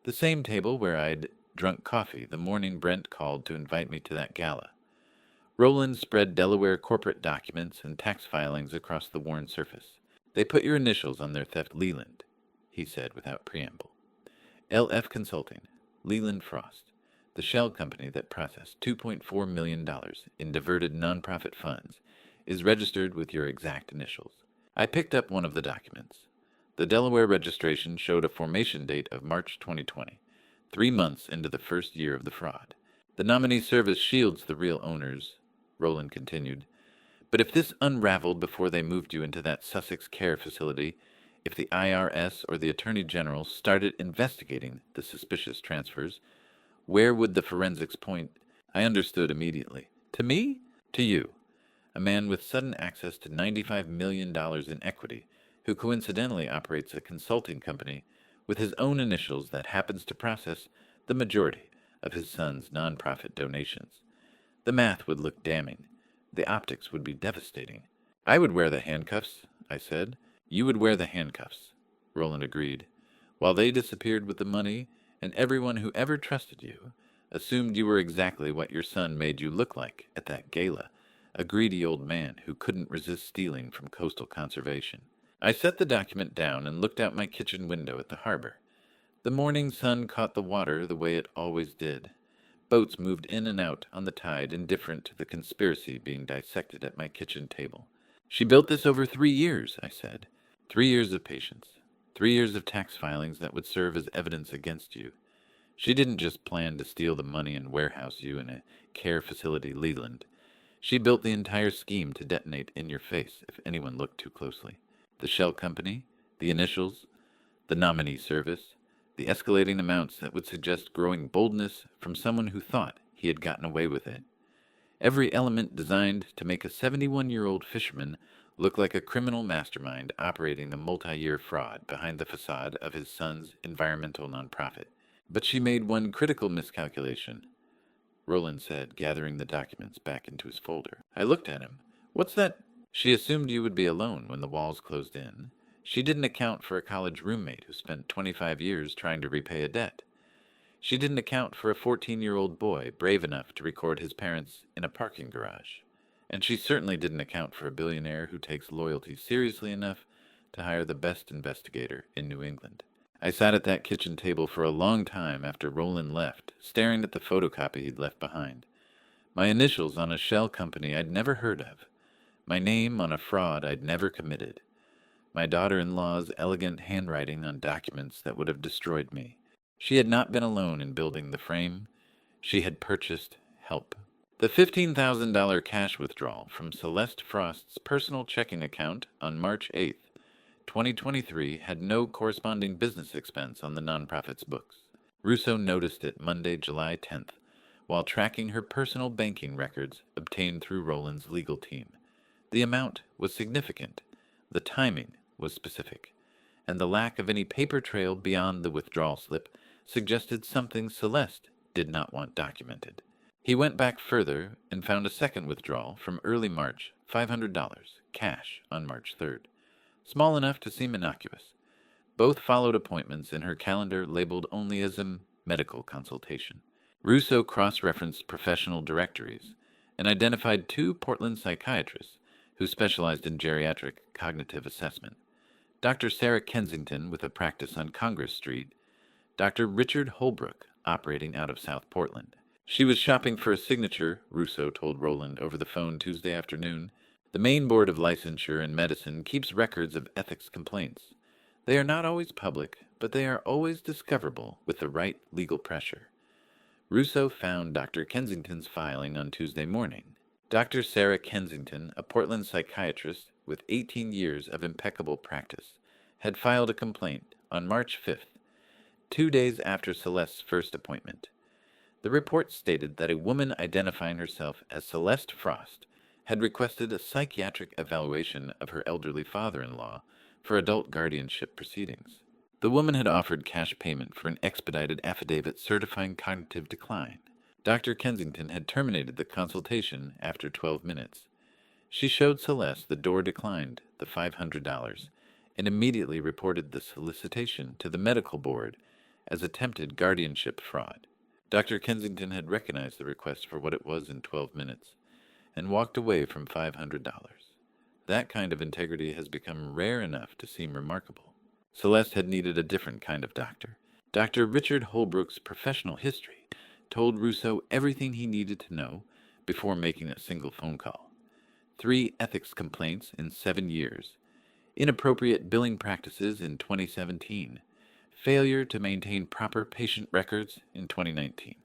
the same table where I'd drunk coffee the morning Brent called to invite me to that gala. Roland spread Delaware corporate documents and tax filings across the worn surface. "They put your initials on their theft, Leland," he said without preamble. "LF Consulting, Leland Frost, the shell company that processed $2.4 million in diverted nonprofit funds, is registered with your exact initials." I picked up one of the documents. The Delaware registration showed a formation date of March 2020, 3 months into the first year of the fraud. "The nominee service shields the real owners," Roland continued. "But if this unraveled before they moved you into that Sussex care facility, if the IRS or the Attorney General started investigating the suspicious transfers, where would the forensics point?" I understood immediately. "To me? To you. A man with sudden access to $95 million in equity, who coincidentally operates a consulting company with his own initials that happens to process the majority of his son's nonprofit donations. The math would look damning. The optics would be devastating. I would wear the handcuffs, I said. You would wear the handcuffs, Roland agreed. While they disappeared with the money, and everyone who ever trusted you assumed you were exactly what your son made you look like at that gala, a greedy old man who couldn't resist stealing from coastal conservation. I set the document down and looked out my kitchen window at the harbor. The morning sun caught the water the way it always did. Boats moved in and out on the tide, indifferent to the conspiracy being dissected at my kitchen table. She built this over 3 years, I said. 3 years of patience. 3 years of tax filings that would serve as evidence against you. She didn't just plan to steal the money and warehouse you in a care facility Leland. She built the entire scheme to detonate in your face if anyone looked too closely. The shell company, the initials, the nominee service, the escalating amounts that would suggest growing boldness from someone who thought he had gotten away with it. Every element designed to make a 71-year-old fisherman look like a criminal mastermind operating the multi-year fraud behind the facade of his son's environmental nonprofit. But she made one critical miscalculation, Roland said, gathering the documents back into his folder. I looked at him. What's that? She assumed you would be alone when the walls closed in. She didn't account for a college roommate who spent 25 years trying to repay a debt. She didn't account for a 14-year-old boy brave enough to record his parents in a parking garage. And she certainly didn't account for a billionaire who takes loyalty seriously enough to hire the best investigator in New England. I sat at that kitchen table for a long time after Roland left, staring at the photocopy he'd left behind. My initials on a shell company I'd never heard of. My name on a fraud I'd never committed. My daughter-in-law's elegant handwriting on documents that would have destroyed me. She had not been alone in building the frame. She had purchased help. The $15,000 cash withdrawal from Celeste Frost's personal checking account on March 8th, 2023 had no corresponding business expense on the nonprofit's books. Russo noticed it Monday, July 10th, while tracking her personal banking records obtained through Roland's legal team. The amount was significant, the timing was specific, and the lack of any paper trail beyond the withdrawal slip suggested something Celeste did not want documented. He went back further and found a second withdrawal from early March, $500, cash, on March 3rd. Small enough to seem innocuous. Both followed appointments in her calendar labeled only as a medical consultation. Russo cross-referenced professional directories and identified 2 Portland psychiatrists who specialized in geriatric cognitive assessment. Dr. Sarah Kensington with a practice on Congress Street, Dr. Richard Holbrook operating out of South Portland. She was shopping for a signature, Russo told Roland over the phone Tuesday afternoon. The Maine Board of Licensure in Medicine keeps records of ethics complaints. They are not always public, but they are always discoverable with the right legal pressure. Russo found Dr. Kensington's filing on Tuesday morning. Dr. Sarah Kensington, a Portland psychiatrist with 18 years of impeccable practice, had filed a complaint on March 5th, 2 days after Celeste's first appointment. The report stated that a woman identifying herself as Celeste Frost had requested a psychiatric evaluation of her elderly father-in-law for adult guardianship proceedings. The woman had offered cash payment for an expedited affidavit certifying cognitive decline. Dr. Kensington had terminated the consultation after 12 minutes. She showed Celeste the door declined the $500 and immediately reported the solicitation to the medical board as attempted guardianship fraud. Dr. Kensington had recognized the request for what it was in 12 minutes and walked away from $500. That kind of integrity has become rare enough to seem remarkable. Celeste had needed a different kind of doctor. Dr. Richard Holbrook's professional history told Russo everything he needed to know before making a single phone call. 3 ethics complaints in 7 years. Inappropriate billing practices in 2017. Failure to maintain proper patient records in 2019.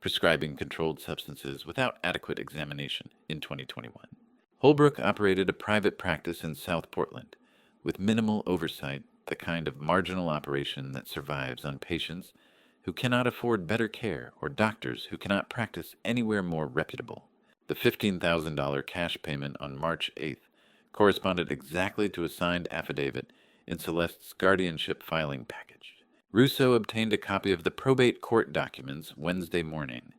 Prescribing controlled substances without adequate examination in 2021. Holbrook operated a private practice in South Portland with minimal oversight, the kind of marginal operation that survives on patients who cannot afford better care or doctors who cannot practice anywhere more reputable. The $15,000 cash payment on March 8th corresponded exactly to a signed affidavit in Celeste's guardianship filing package. Russo obtained a copy of the probate court documents Wednesday morning.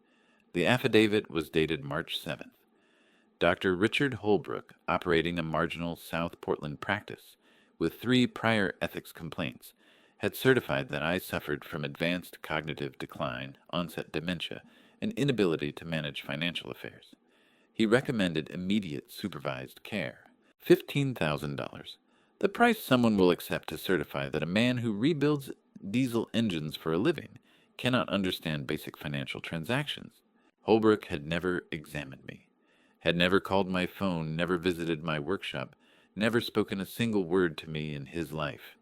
The affidavit was dated March 7th. Dr. Richard Holbrook, operating a marginal South Portland practice with 3 prior ethics complaints, had certified that I suffered from advanced cognitive decline, onset dementia, and inability to manage financial affairs. He recommended immediate supervised care. $15,000. The price someone will accept to certify that a man who rebuilds diesel engines for a living cannot understand basic financial transactions. Holbrook had never examined me, had never called my phone, never visited my workshop, never spoken a single word to me in his life.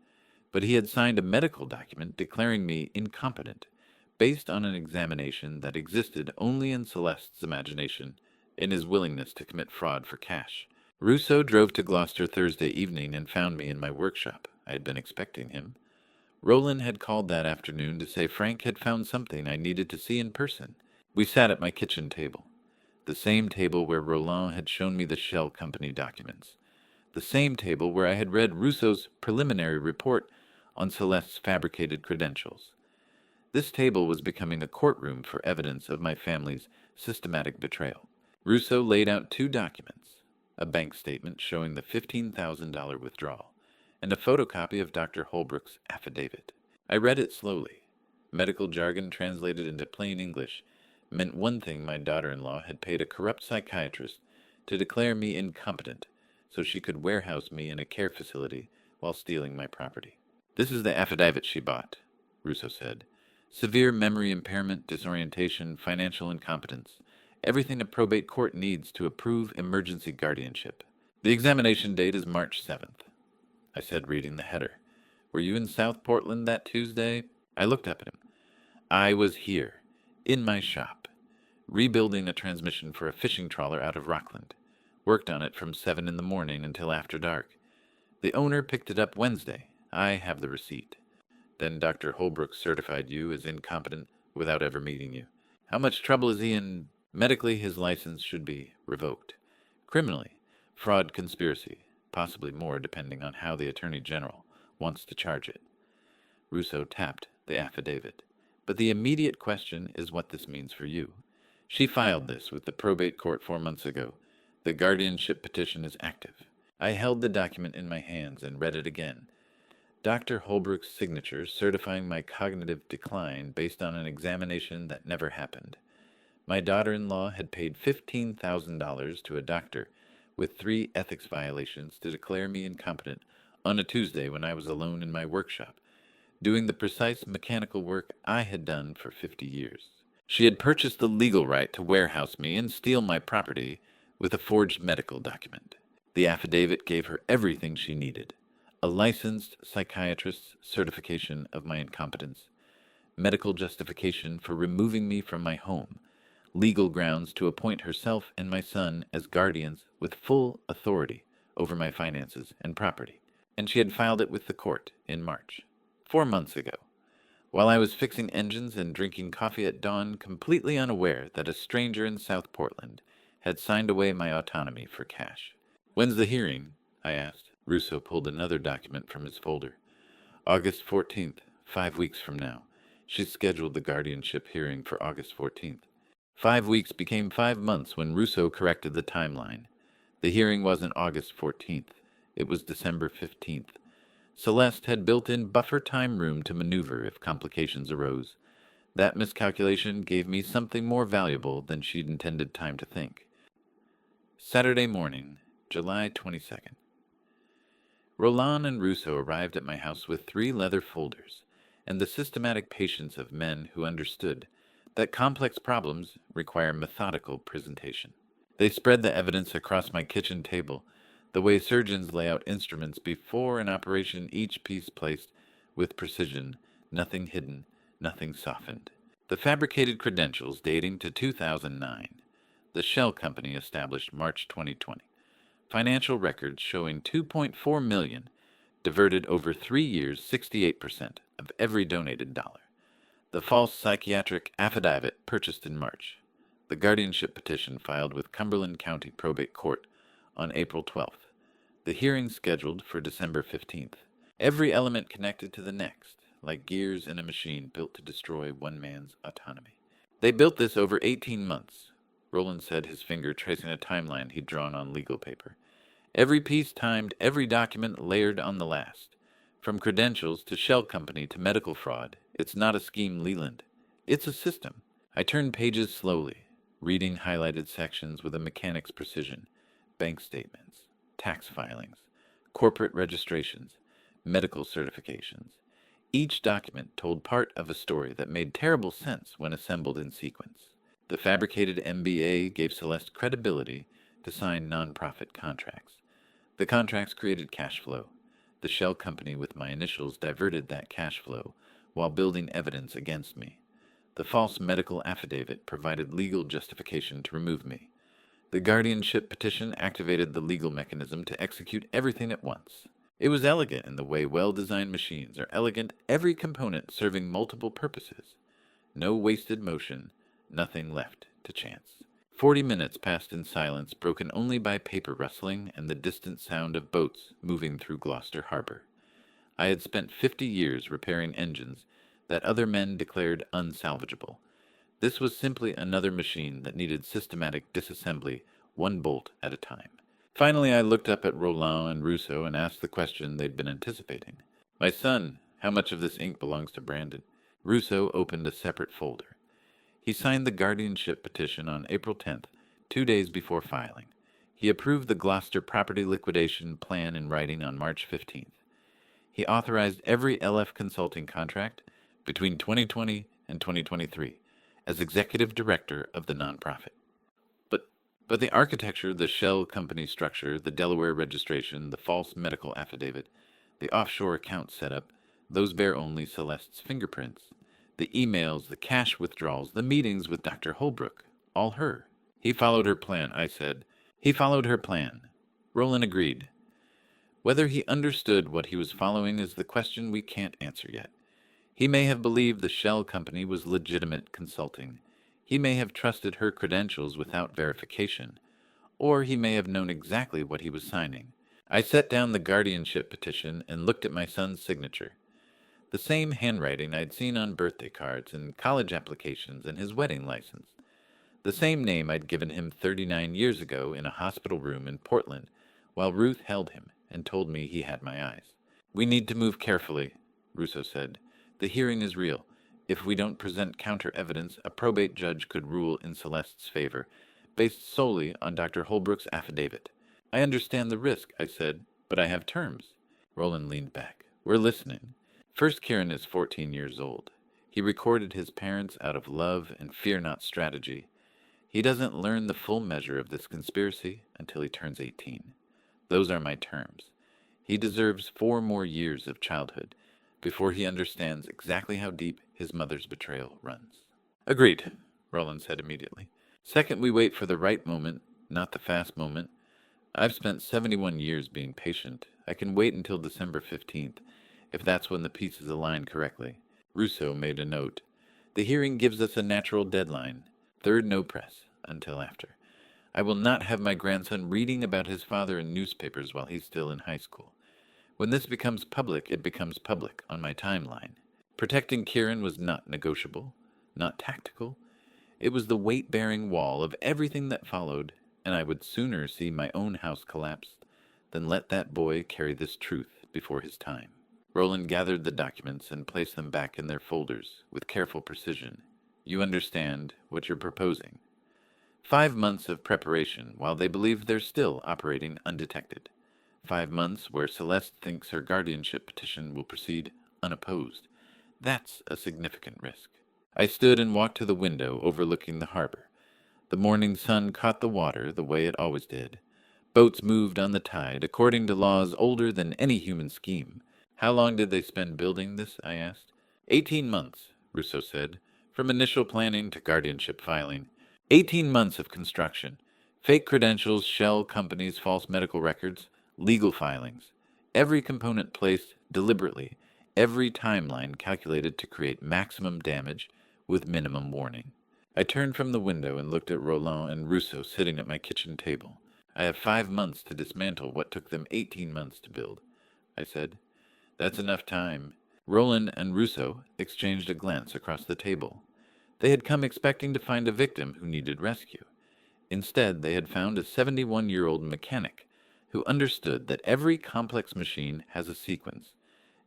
But he had signed a medical document declaring me incompetent, based on an examination that existed only in Celeste's imagination, in his willingness to commit fraud for cash. Rousseau drove to Gloucester Thursday evening and found me in my workshop. I had been expecting him. Roland had called that afternoon to say Frank had found something I needed to see in person. We sat at my kitchen table, the same table where Roland had shown me the shell company documents, the same table where I had read Rousseau's preliminary report on Celeste's fabricated credentials. This table was becoming a courtroom for evidence of my family's systematic betrayal. Rousseau laid out 2 documents, a bank statement showing the $15,000 withdrawal, and a photocopy of Dr. Holbrook's affidavit. I read it slowly. Medical jargon translated into plain English meant one thing: my daughter-in-law had paid a corrupt psychiatrist to declare me incompetent so she could warehouse me in a care facility while stealing my property. "This is the affidavit she bought," Rousseau said. "Severe memory impairment, disorientation, financial incompetence. Everything a probate court needs to approve emergency guardianship. The examination date is March 7th. I said, reading the header. "Were you in South Portland that Tuesday?" I looked up at him. "I was here, in my shop, rebuilding a transmission for a fishing trawler out of Rockland. Worked on it from 7 in the morning until after dark. The owner picked it up Wednesday. I have the receipt." "Then Dr. Holbrook certified you as incompetent without ever meeting you. How much trouble is he in?" "Medically, his license should be revoked. Criminally, fraud, conspiracy, possibly more depending on how the Attorney General wants to charge it." Rousseau tapped the affidavit. "But the immediate question is what this means for you. She filed this with the probate court 4 months ago. The guardianship petition is active." I held the document in my hands and read it again. Dr. Holbrook's signature certifying my cognitive decline based on an examination that never happened. My daughter-in-law had paid $15,000 to a doctor with 3 ethics violations to declare me incompetent on a Tuesday when I was alone in my workshop, doing the precise mechanical work I had done for 50 years. She had purchased the legal right to warehouse me and steal my property with a forged medical document. The affidavit gave her everything she needed: a licensed psychiatrist's certification of my incompetence, medical justification for removing me from my home, legal grounds to appoint herself and my son as guardians with full authority over my finances and property. And she had filed it with the court in March, 4 months ago, while I was fixing engines and drinking coffee at dawn, completely unaware that a stranger in South Portland had signed away my autonomy for cash. "When's the hearing?" I asked. Rousseau pulled another document from his folder. "August 14th, 5 weeks from now. She's scheduled the guardianship hearing for August 14th. 5 weeks became 5 months when Rousseau corrected the timeline. The hearing wasn't August 14th. It was December 15th. Celeste had built-in buffer time room to maneuver if complications arose. That miscalculation gave me something more valuable than she'd intended time to think. Saturday morning, July 22nd. Roland and Rousseau arrived at my house with 3 leather folders and the systematic patience of men who understood that complex problems require methodical presentation. They spread the evidence across my kitchen table, the way surgeons lay out instruments before an operation, each piece placed with precision, nothing hidden, nothing softened. The fabricated credentials dating to 2009. The Shell Company established March 2020. Financial records showing $2.4 million, diverted over 3 years, 68% of every donated dollar. The false psychiatric affidavit purchased in March. The guardianship petition filed with Cumberland County Probate Court on April 12th. The hearing scheduled for December 15th. Every element connected to the next, like gears in a machine built to destroy one man's autonomy. They built this over 18 months, Roland said, his finger tracing a timeline he'd drawn on legal paper. Every piece timed, every document layered on the last. From credentials to shell company to medical fraud, it's not a scheme, Leland. It's a system. I turned pages slowly, reading highlighted sections with a mechanic's precision. Bank statements, tax filings, corporate registrations, medical certifications. Each document told part of a story that made terrible sense when assembled in sequence. The fabricated MBA gave Celeste credibility to sign nonprofit contracts. The contracts created cash flow. The shell company with my initials diverted that cash flow while building evidence against me. The false medical affidavit provided legal justification to remove me. The guardianship petition activated the legal mechanism to execute everything at once. It was elegant in the way well-designed machines are elegant, every component serving multiple purposes. No wasted motion, nothing left to chance. 40 minutes passed in silence, broken only by paper rustling and the distant sound of boats moving through Gloucester Harbor. I had spent 50 years repairing engines that other men declared unsalvageable. This was simply another machine that needed systematic disassembly, one bolt at a time. Finally, I looked up at Roland and Rousseau and asked the question they'd been anticipating. "My son, how much of this ink belongs to Brandon?" Rousseau opened a separate folder. He signed the guardianship petition on April 10th, 2 days before filing. He approved the Gloucester property liquidation plan in writing on March 15th. He authorized every LF consulting contract between 2020 and 2023 as executive director of the nonprofit. But the architecture, the shell company structure, the Delaware registration, the false medical affidavit, the offshore account setup, those bear only Celeste's fingerprints. The emails, the cash withdrawals, the meetings with Dr. Holbrook, all her. He followed her plan, I said. He followed her plan. Roland agreed. Whether he understood what he was following is the question we can't answer yet. He may have believed the shell company was legitimate consulting. He may have trusted her credentials without verification. Or he may have known exactly what he was signing. I set down the guardianship petition and looked at my son's signature. The same handwriting I'd seen on birthday cards and college applications and his wedding license. The same name I'd given him 39 years ago in a hospital room in Portland, while Ruth held him and told me he had my eyes. "We need to move carefully," Rousseau said. "The hearing is real. If we don't present counter-evidence, a probate judge could rule in Celeste's favor, based solely on Dr. Holbrook's affidavit." "I understand the risk," I said, "but I have terms." Roland leaned back. "We're listening. First, Kieran is 14 years old. He recorded his parents out of love and fear-not strategy. He doesn't learn the full measure of this conspiracy until he turns 18. Those are my terms. He deserves 4 more years of childhood before he understands exactly how deep his mother's betrayal runs." "Agreed," Roland said immediately. "Second, we wait for the right moment, not the fast moment. I've spent 71 years being patient. I can wait until December 15th, if that's when the pieces align correctly." Rousseau made a note. "The hearing gives us a natural deadline. Third, no press until after. I will not have my grandson reading about his father in newspapers while he's still in high school. When this becomes public, it becomes public on my timeline. Protecting Kieran was not negotiable, not tactical. It was the weight-bearing wall of everything that followed, and I would sooner see my own house collapse than let that boy carry this truth before his time." Roland gathered the documents and placed them back in their folders with careful precision. "You understand what you're proposing." 5 months of preparation while they believe they're still operating undetected. 5 months where Celeste thinks her guardianship petition will proceed unopposed. That's a significant risk. I stood and walked to the window overlooking the harbor. The morning sun caught the water the way it always did. Boats moved on the tide according to laws older than any human scheme. "How long did they spend building this?" I asked. 18 months, Rousseau said, "from initial planning to guardianship filing. 18 months of construction. Fake credentials, shell companies, false medical records, legal filings. Every component placed deliberately, every timeline calculated to create maximum damage with minimum warning." I turned from the window and looked at Roland and Rousseau sitting at my kitchen table. "I have 5 months to dismantle what took them 18 months to build," I said. "That's enough time." Roland and Rousseau exchanged a glance across the table. They had come expecting to find a victim who needed rescue. Instead, they had found a 71-year-old mechanic who understood that every complex machine has a sequence,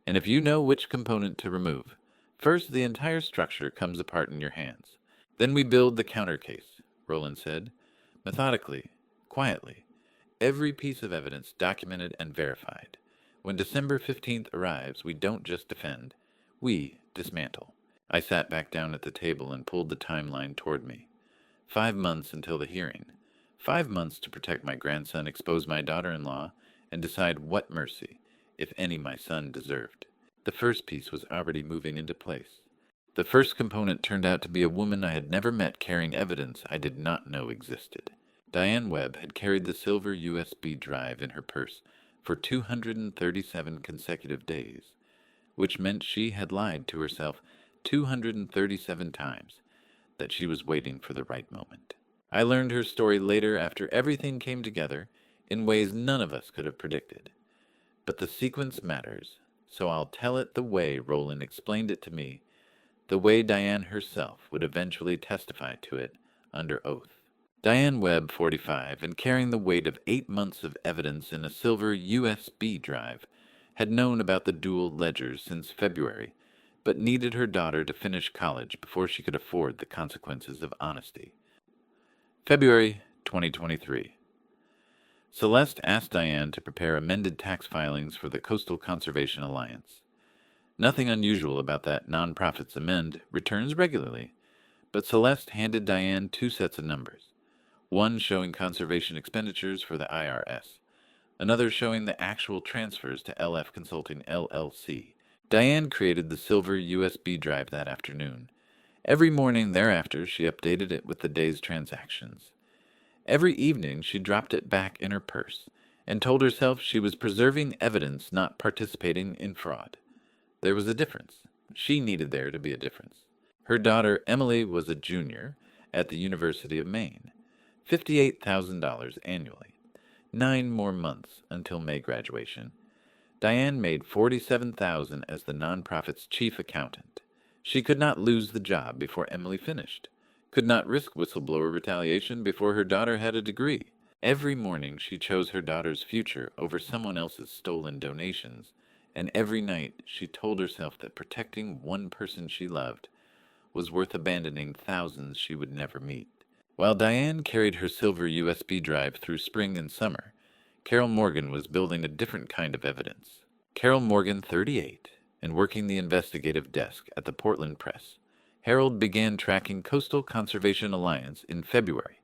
and if you know which component to remove, first the entire structure comes apart in your hands. Then we build the counter case, Roland said, methodically, quietly, every piece of evidence documented and verified. When December 15th arrives, we don't just defend, we dismantle. I sat back down at the table and pulled the timeline toward me. 5 months until the hearing. 5 months to protect my grandson, expose my daughter-in-law, and decide what mercy, if any, my son deserved. The first piece was already moving into place. The first component turned out to be a woman I had never met carrying evidence I did not know existed. Diane Webb had carried the silver USB drive in her purse for 237 consecutive days, which meant she had lied to herself 237 times, that she was waiting for the right moment. I learned her story later after everything came together in ways none of us could have predicted. But the sequence matters, so I'll tell it the way Roland explained it to me, the way Diane herself would eventually testify to it under oath. Diane Webb, 45, and carrying the weight of 8 months of evidence in a silver USB drive, had known about the dual ledgers since February, but needed her daughter to finish college before she could afford the consequences of honesty. February 2023. Celeste asked Diane to prepare amended tax filings for the Coastal Conservation Alliance. Nothing unusual about that nonprofit's amend returns regularly, but Celeste handed Diane 2 sets of numbers, one showing conservation expenditures for the IRS, another showing the actual transfers to LF Consulting LLC. Diane created the silver USB drive that afternoon. Every morning thereafter, she updated it with the day's transactions. Every evening, she dropped it back in her purse and told herself she was preserving evidence, not participating in fraud. There was a difference. She needed there to be a difference. Her daughter, Emily, was a junior at the University of Maine. $58,000 annually. 9 more months until May graduation. Diane made $47,000 as the nonprofit's chief accountant. She could not lose the job before Emily finished, could not risk whistleblower retaliation before her daughter had a degree. Every morning she chose her daughter's future over someone else's stolen donations, and every night she told herself that protecting one person she loved was worth abandoning thousands she would never meet. While Diane carried her silver USB drive through spring and summer, Carol Morgan was building a different kind of evidence. Carol Morgan, 38, and working the investigative desk at the Portland Press, Herald began tracking Coastal Conservation Alliance in February,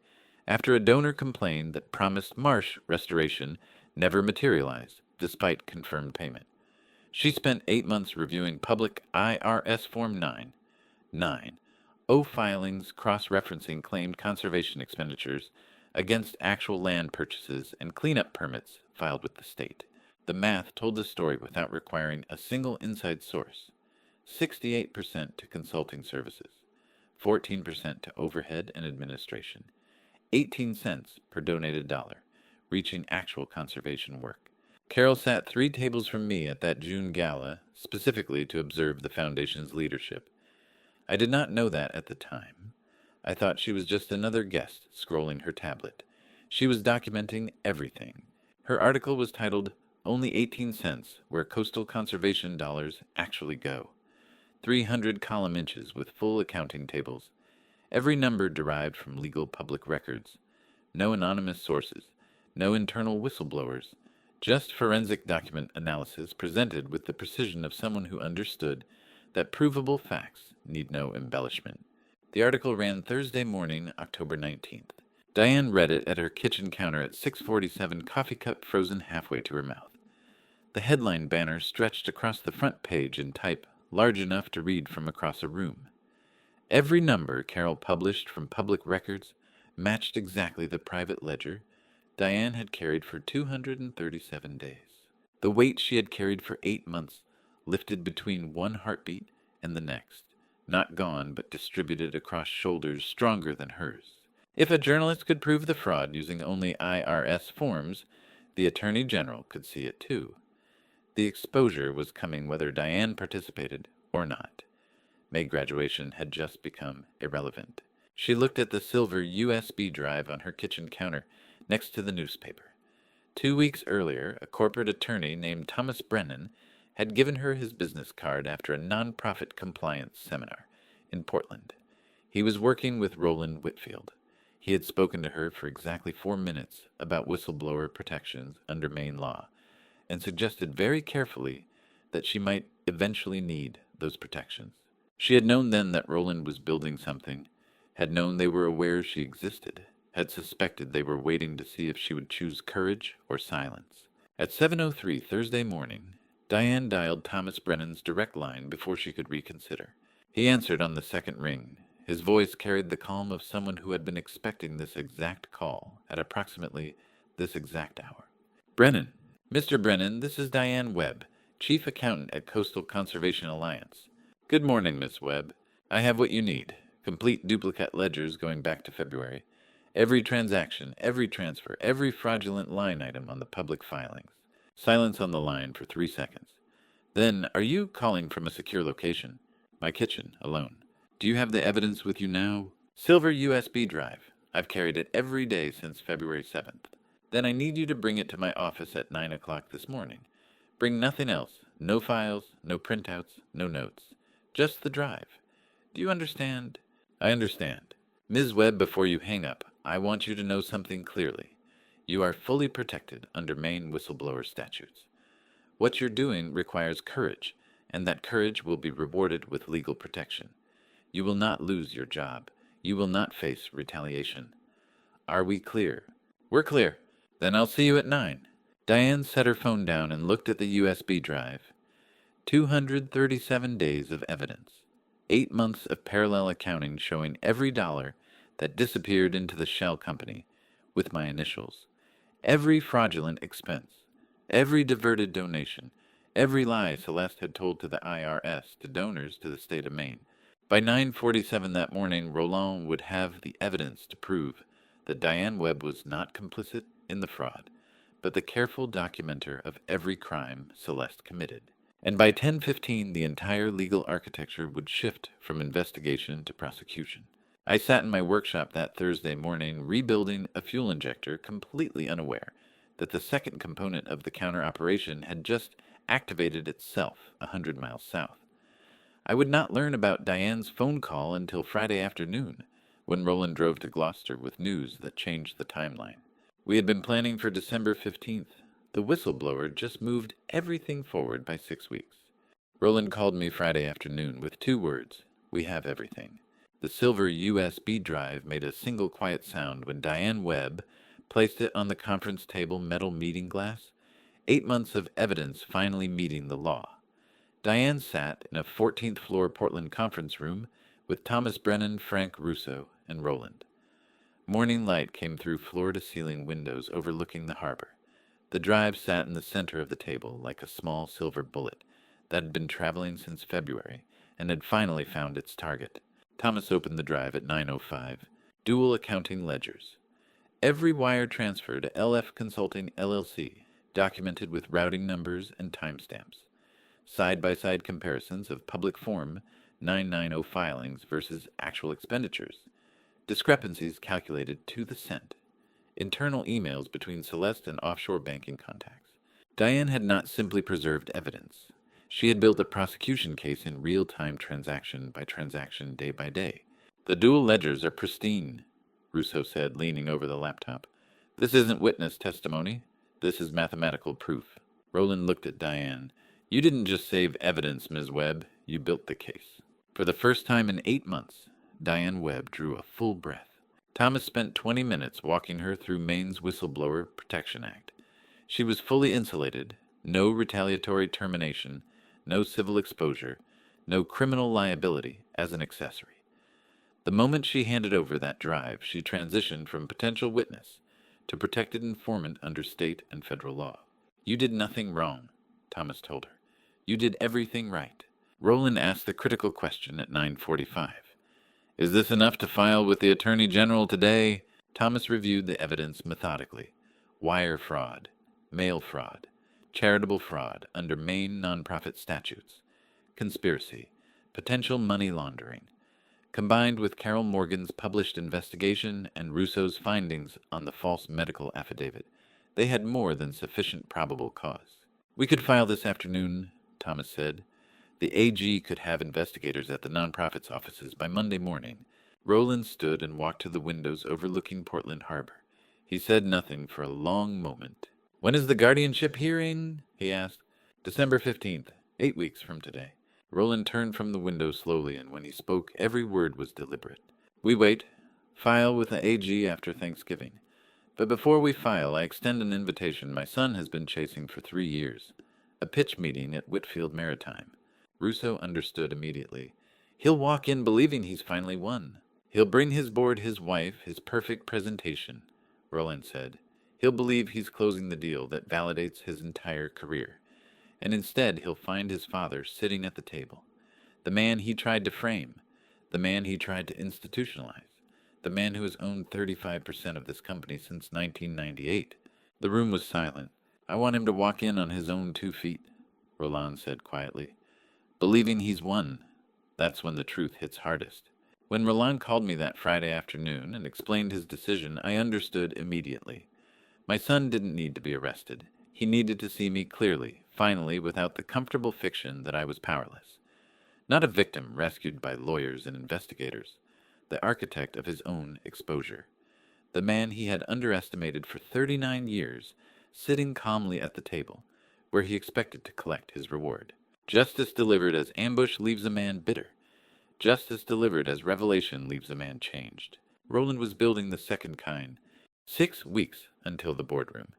after a donor complained that promised marsh restoration never materialized, despite confirmed payment. She spent 8 months reviewing public IRS Form 9, O filings cross-referencing claimed conservation expenditures against actual land purchases and cleanup permits filed with the state. The math told the story without requiring a single inside source. 68% to consulting services, 14% to overhead and administration, 18 cents per donated dollar, reaching actual conservation work. Carol sat 3 tables from me at that June gala, specifically to observe the foundation's leadership. I did not know that at the time. I thought she was just another guest scrolling her tablet. She was documenting everything. Her article was titled, "Only 18 cents Where Coastal Conservation Dollars Actually Go." 300 column inches with full accounting tables. Every number derived from legal public records. No anonymous sources. No internal whistleblowers. Just forensic document analysis presented with the precision of someone who understood that provable facts need no embellishment. The article ran Thursday morning, October 19th. Diane read it at her kitchen counter at 6:47, coffee cup frozen halfway to her mouth. The headline banner stretched across the front page in type large enough to read from across a room. Every number Carol published from public records matched exactly the private ledger Diane had carried for 237 days. The weight she had carried for 8 months lifted between one heartbeat and the next, not gone but distributed across shoulders stronger than hers. If a journalist could prove the fraud using only IRS forms, the Attorney General could see it too. The exposure was coming whether Diane participated or not. May graduation had just become irrelevant. She looked at the silver USB drive on her kitchen counter next to the newspaper. 2 weeks earlier, a corporate attorney named Thomas Brennan had given her his business card after a nonprofit compliance seminar in Portland. He was working with Roland Whitfield. He had spoken to her for exactly 4 minutes about whistleblower protections under Maine law, and suggested very carefully that she might eventually need those protections. She had known then that Roland was building something, had known they were aware she existed, had suspected they were waiting to see if she would choose courage or silence. At 7:03 Thursday morning, Diane dialed Thomas Brennan's direct line before she could reconsider. He answered on the second ring. His voice carried the calm of someone who had been expecting this exact call at approximately this exact hour. "Brennan, Mr. Brennan, this is Diane Webb, Chief Accountant at Coastal Conservation Alliance. Good morning, Miss Webb. I have what you need. Complete duplicate ledgers going back to February. Every transaction, every transfer, every fraudulent line item on the public filings." Silence on the line for 3 seconds. "Then, are you calling from a secure location?" "My kitchen, alone." "Do you have the evidence with you now?" "Silver USB drive. I've carried it every day since February 7th. Then I need you to bring it to my office at 9 o'clock this morning. Bring nothing else. No files, no printouts, no notes. Just the drive. Do you understand?" "I understand. Ms. Webb, before you hang up, I want you to know something clearly. You are fully protected under Maine whistleblower statutes. What you're doing requires courage, and that courage will be rewarded with legal protection. You will not lose your job. You will not face retaliation. Are we clear?" "We're clear." "Then I'll see you at 9. Diane set her phone down and looked at the USB drive. 237 days of evidence. 8 months of parallel accounting showing every dollar that disappeared into the shell company, with my initials. Every fraudulent expense. Every diverted donation. Every lie Celeste had told to the IRS to donors to the state of Maine. By 9:47 that morning, Roland would have the evidence to prove that Diane Webb was not complicit in the fraud, but the careful documenter of every crime Celeste committed. And by 10:15, the entire legal architecture would shift from investigation to prosecution. I sat in my workshop that Thursday morning rebuilding a fuel injector, completely unaware that the second component of the counter operation had just activated itself 100 miles south. I would not learn about Diane's phone call until Friday afternoon, when Roland drove to Gloucester with news that changed the timeline. We had been planning for December 15th. The whistleblower just moved everything forward by 6 weeks. Roland called me Friday afternoon with 2 words: "We have everything." The silver USB drive made a single quiet sound when Diane Webb placed it on the conference table metal meeting glass. 8 months of evidence finally meeting the law. Diane sat in a 14th floor Portland conference room with Thomas Brennan, Frank Russo, and Roland. Morning light came through floor-to-ceiling windows overlooking the harbor. The drive sat in the center of the table like a small silver bullet that had been traveling since February and had finally found its target. Thomas opened the drive at 9:05. Dual accounting ledgers. Every wire transfer to LF Consulting LLC, documented with routing numbers and timestamps. Side-by-side comparisons of public Form 990 filings versus actual expenditures. Discrepancies calculated to the cent. Internal emails between Celeste and offshore banking contacts. Diane had not simply preserved evidence. She had built a prosecution case in real-time, transaction by transaction, day by day. "The dual ledgers are pristine," Russo said, leaning over the laptop. "This isn't witness testimony. This is mathematical proof." Roland looked at Diane. "You didn't just save evidence, Ms. Webb. You built the case." For the first time in 8 months, Diane Webb drew a full breath. Thomas spent 20 minutes walking her through Maine's Whistleblower Protection Act. She was fully insulated, no retaliatory termination, no civil exposure, no criminal liability as an accessory. The moment she handed over that drive, she transitioned from potential witness to protected informant under state and federal law. "You did nothing wrong," Thomas told her. "You did everything right." Roland asked the critical question at 9:45. "Is this enough to file with the Attorney General today?" Thomas reviewed the evidence methodically. Wire fraud, mail fraud, charitable fraud under Maine nonprofit statutes, conspiracy, potential money laundering. Combined with Carol Morgan's published investigation and Russo's findings on the false medical affidavit, they had more than sufficient probable cause. "We could file this afternoon," Thomas said. "The AG could have investigators at the nonprofit's offices by Monday morning." Roland stood and walked to the windows overlooking Portland Harbor. He said nothing for a long moment. "When is the guardianship hearing?" he asked. "December 15th, 8 weeks from today." Roland turned from the window slowly, and when he spoke, every word was deliberate. "We wait. File with the AG after Thanksgiving. But before we file, I extend an invitation my son has been chasing for 3 years. A pitch meeting at Whitfield Maritime." Russo understood immediately. "He'll walk in believing he's finally won. He'll bring his board his wife, his perfect presentation," Roland said. "He'll believe he's closing the deal that validates his entire career. And instead he'll find his father sitting at the table. The man he tried to frame. The man he tried to institutionalize. The man who has owned 35% of this company since 1998. The room was silent. "I want him to walk in on his own 2 feet," Roland said quietly. "Believing he's won. That's when the truth hits hardest." When Roland called me that Friday afternoon and explained his decision, I understood immediately. My son didn't need to be arrested. He needed to see me clearly, finally, without the comfortable fiction that I was powerless. Not a victim rescued by lawyers and investigators. The architect of his own exposure. The man he had underestimated for 39 years, sitting calmly at the table, where he expected to collect his reward. Justice delivered as ambush leaves a man bitter. Justice delivered as revelation leaves a man changed. Roland was building the second kind. 6 weeks until the boardroom.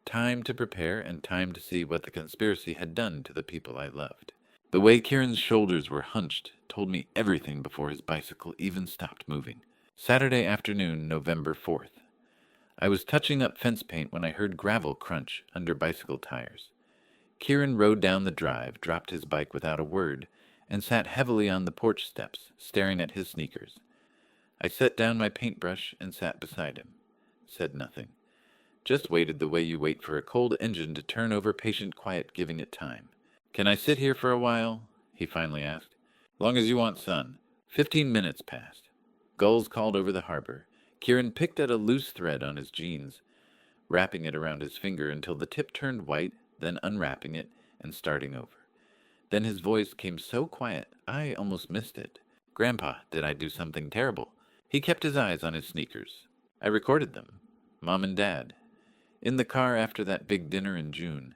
Time to prepare and time to see what the conspiracy had done to the people I loved. The way Kieran's shoulders were hunched told me everything before his bicycle even stopped moving. Saturday afternoon, November 4th. I was touching up fence paint when I heard gravel crunch under bicycle tires. Kieran rode down the drive, dropped his bike without a word, and sat heavily on the porch steps, staring at his sneakers. I set down my paintbrush and sat beside him. Said nothing. Just waited the way you wait for a cold engine to turn over patient quiet, giving it time. "Can I sit here for a while?" he finally asked. "Long as you want, son." 15 minutes passed. Gulls called over the harbor. Kieran picked at a loose thread on his jeans, wrapping it around his finger until the tip turned white, then unwrapping it and starting over. Then his voice came so quiet, I almost missed it. "Grandpa, did I do something terrible?" He kept his eyes on his sneakers. "I recorded them. Mom and Dad. In the car after that big dinner in June.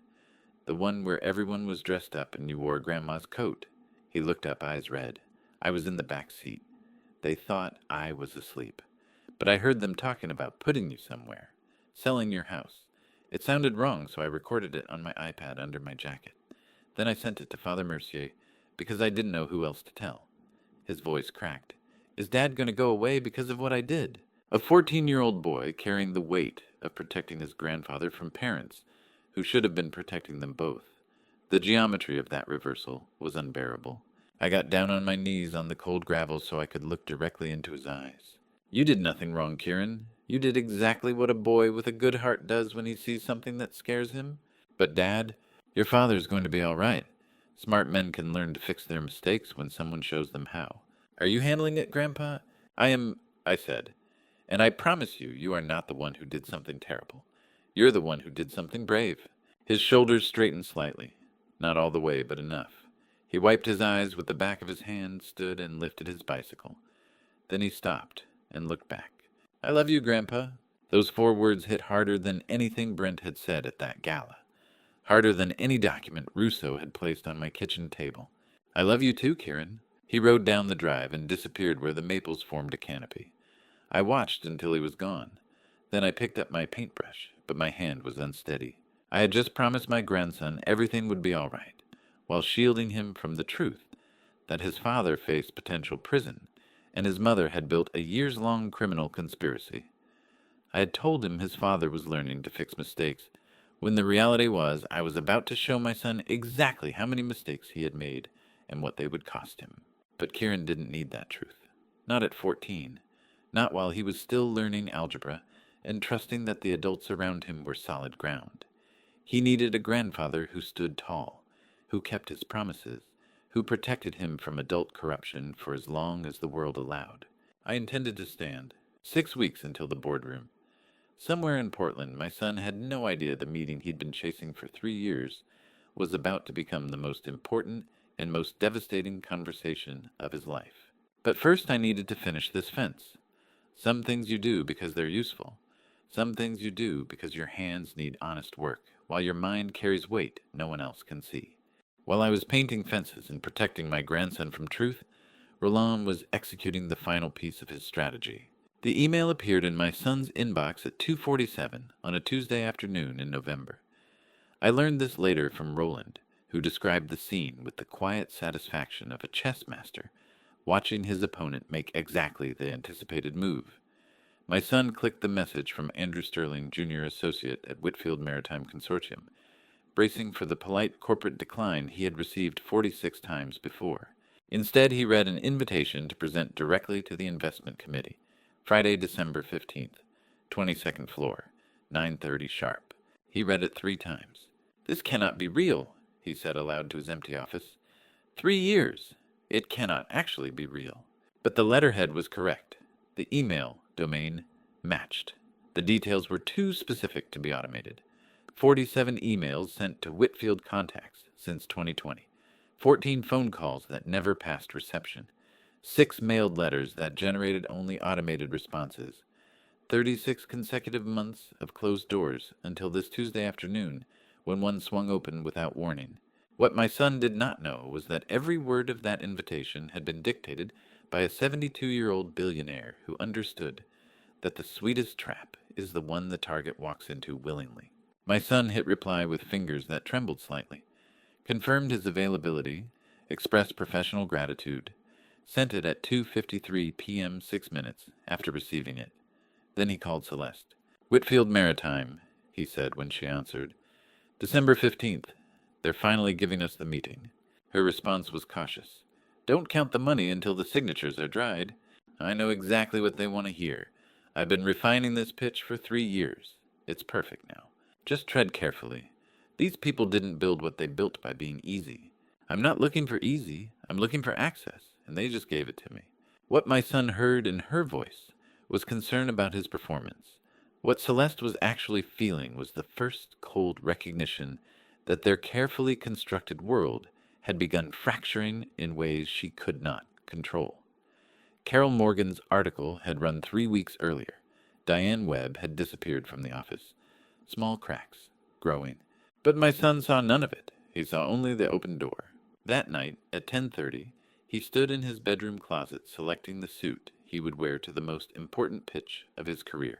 The one where everyone was dressed up and you wore Grandma's coat." He looked up, eyes red. "I was in the back seat. They thought I was asleep. But I heard them talking about putting you somewhere. Selling your house. It sounded wrong, so I recorded it on my iPad under my jacket. Then I sent it to Father Mercier, because I didn't know who else to tell." His voice cracked. "Is Dad going to go away because of what I did?" A 14-year-old boy carrying the weight of protecting his grandfather from parents who should have been protecting them both. The geometry of that reversal was unbearable. I got down on my knees on the cold gravel so I could look directly into his eyes. "You did nothing wrong, Kieran. You did exactly what a boy with a good heart does when he sees something that scares him. But Dad, your father's going to be all right. Smart men can learn to fix their mistakes when someone shows them how. Are you handling it, Grandpa?" "I am," I said. "And I promise you, you are not the one who did something terrible. You're the one who did something brave." His shoulders straightened slightly. Not all the way, but enough. He wiped his eyes with the back of his hand, stood and lifted his bicycle. Then he stopped and looked back. "I love you, Grandpa." Those 4 words hit harder than anything Brent had said at that gala. Harder than any document Russo had placed on my kitchen table. "I love you too, Kieran." He rode down the drive and disappeared where the maples formed a canopy. I watched until he was gone. Then I picked up my paintbrush, but my hand was unsteady. I had just promised my grandson everything would be all right, while shielding him from the truth that his father faced potential prison, and his mother had built a years-long criminal conspiracy. I had told him his father was learning to fix mistakes, when the reality was I was about to show my son exactly how many mistakes he had made and what they would cost him. But Kieran didn't need that truth. Not at 14. Not while he was still learning algebra and trusting that the adults around him were solid ground. He needed a grandfather who stood tall, who kept his promises, who protected him from adult corruption for as long as the world allowed. I intended to stand 6 weeks until the boardroom. Somewhere in Portland, my son had no idea the meeting he'd been chasing for 3 years was about to become the most important and most devastating conversation of his life. But first I needed to finish this fence. Some things you do because they're useful. Some things you do because your hands need honest work, while your mind carries weight no one else can see. While I was painting fences and protecting my grandson from truth, Roland was executing the final piece of his strategy. The email appeared in my son's inbox at 2:47 on a Tuesday afternoon in November. I learned this later from Roland, who described the scene with the quiet satisfaction of a chess master watching his opponent make exactly the anticipated move. My son clicked the message from Andrew Sterling, Junior Associate at Whitfield Maritime Consortium, bracing for the polite corporate decline he had received 46 times before. Instead, he read an invitation to present directly to the investment committee, Friday, December 15th, 22nd floor, 9:30 sharp. He read it 3 times. "This cannot be real," he said aloud to his empty office. 3 years. It cannot actually be real. But the letterhead was correct. The email domain matched. The details were too specific to be automated. 47 emails sent to Whitfield contacts since 2020. 14 phone calls that never passed reception. 6 mailed letters that generated only automated responses. 36 consecutive months of closed doors until this Tuesday afternoon, when one swung open without warning. What my son did not know was that every word of that invitation had been dictated by a 72-year-old billionaire who understood that the sweetest trap is the one the target walks into willingly. My son hit reply with fingers that trembled slightly, confirmed his availability, expressed professional gratitude, sent it at 2:53 p.m. 6 minutes after receiving it. Then he called Celeste. "Whitfield Maritime," he said when she answered. "December 15th. They're finally giving us the meeting." Her response was cautious. "Don't count the money until the signatures are dried. I know exactly what they want to hear. I've been refining this pitch for 3 years. It's perfect now. Just tread carefully. These people didn't build what they built by being easy. I'm not looking for easy. I'm looking for access, and they just gave it to me." What my son heard in her voice was concern about his performance. What Celeste was actually feeling was the first cold recognition that their carefully constructed world had begun fracturing in ways she could not control. Carol Morgan's article had run 3 weeks earlier. Diane Webb had disappeared from the office. Small cracks, growing. But my son saw none of it. He saw only the open door. That night, at 10:30, he stood in his bedroom closet selecting the suit he would wear to the most important pitch of his career.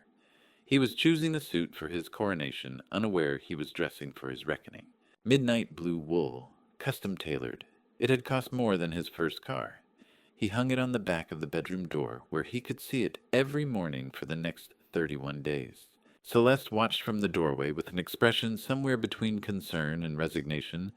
He was choosing a suit for his coronation, unaware he was dressing for his reckoning. Midnight blue wool, custom-tailored. It had cost more than his first car. He hung it on the back of the bedroom door, where he could see it every morning for the next 31 days. Celeste watched from the doorway with an expression somewhere between concern and resignation,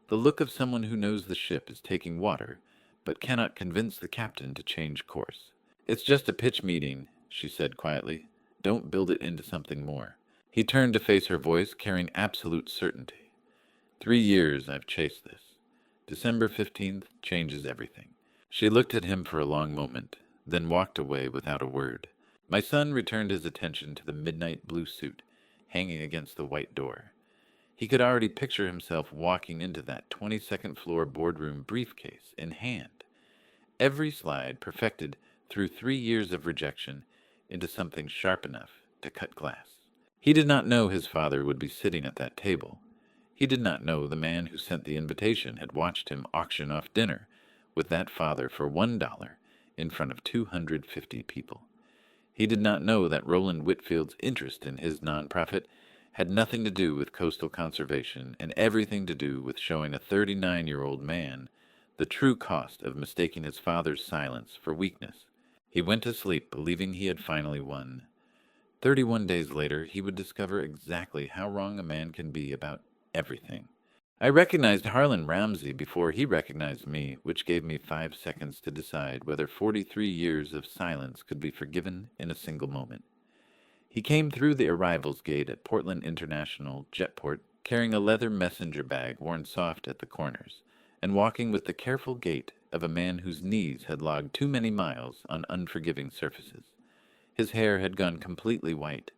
the look of someone who knows the ship is taking water, but cannot convince the captain to change course. "It's just a pitch meeting," she said quietly. "Don't build it into something more." He turned to face her voice, carrying absolute certainty. 3 years I've chased this. December 15th changes everything." She looked at him for a long moment, then walked away without a word. My son returned his attention to the midnight blue suit hanging against the white door. He could already picture himself walking into that 22nd floor boardroom briefcase in hand. Every slide perfected through 3 years of rejection into something sharp enough to cut glass. He did not know his father would be sitting at that table. He did not know the man who sent the invitation had watched him auction off dinner with that father for $1 in front of 250 people. He did not know that Roland Whitfield's interest in his nonprofit had nothing to do with coastal conservation and everything to do with showing a 39-year-old man the true cost of mistaking his father's silence for weakness. He went to sleep believing he had finally won. 31 days later, he would discover exactly how wrong a man can be about everything. I recognized Harlan Ramsey before he recognized me, which gave me 5 seconds to decide whether 43 years of silence could be forgiven in a single moment. He came through the arrivals gate at Portland International Jetport, carrying a leather messenger bag worn soft at the corners, and walking with the careful gait of a man whose knees had logged too many miles on unforgiving surfaces. His hair had gone completely white.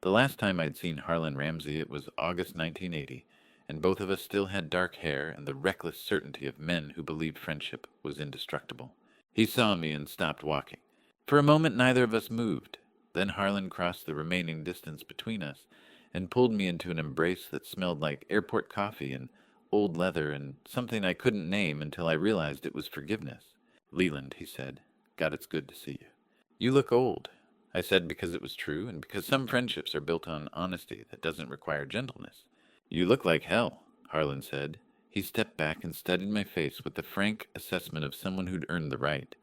The last time I'd seen Harlan Ramsey, it was August 1980, and both of us still had dark hair and the reckless certainty of men who believed friendship was indestructible. He saw me and stopped walking. For a moment neither of us moved. Then Harlan crossed the remaining distance between us and pulled me into an embrace that smelled like airport coffee and old leather and something I couldn't name until I realized it was forgiveness. "Leland," he said, "God, it's good to see you." "You look old," I said, because it was true and because some friendships are built on honesty that doesn't require gentleness. "You look like hell," Harlan said. He stepped back and studied my face with the frank assessment of someone who'd earned the right.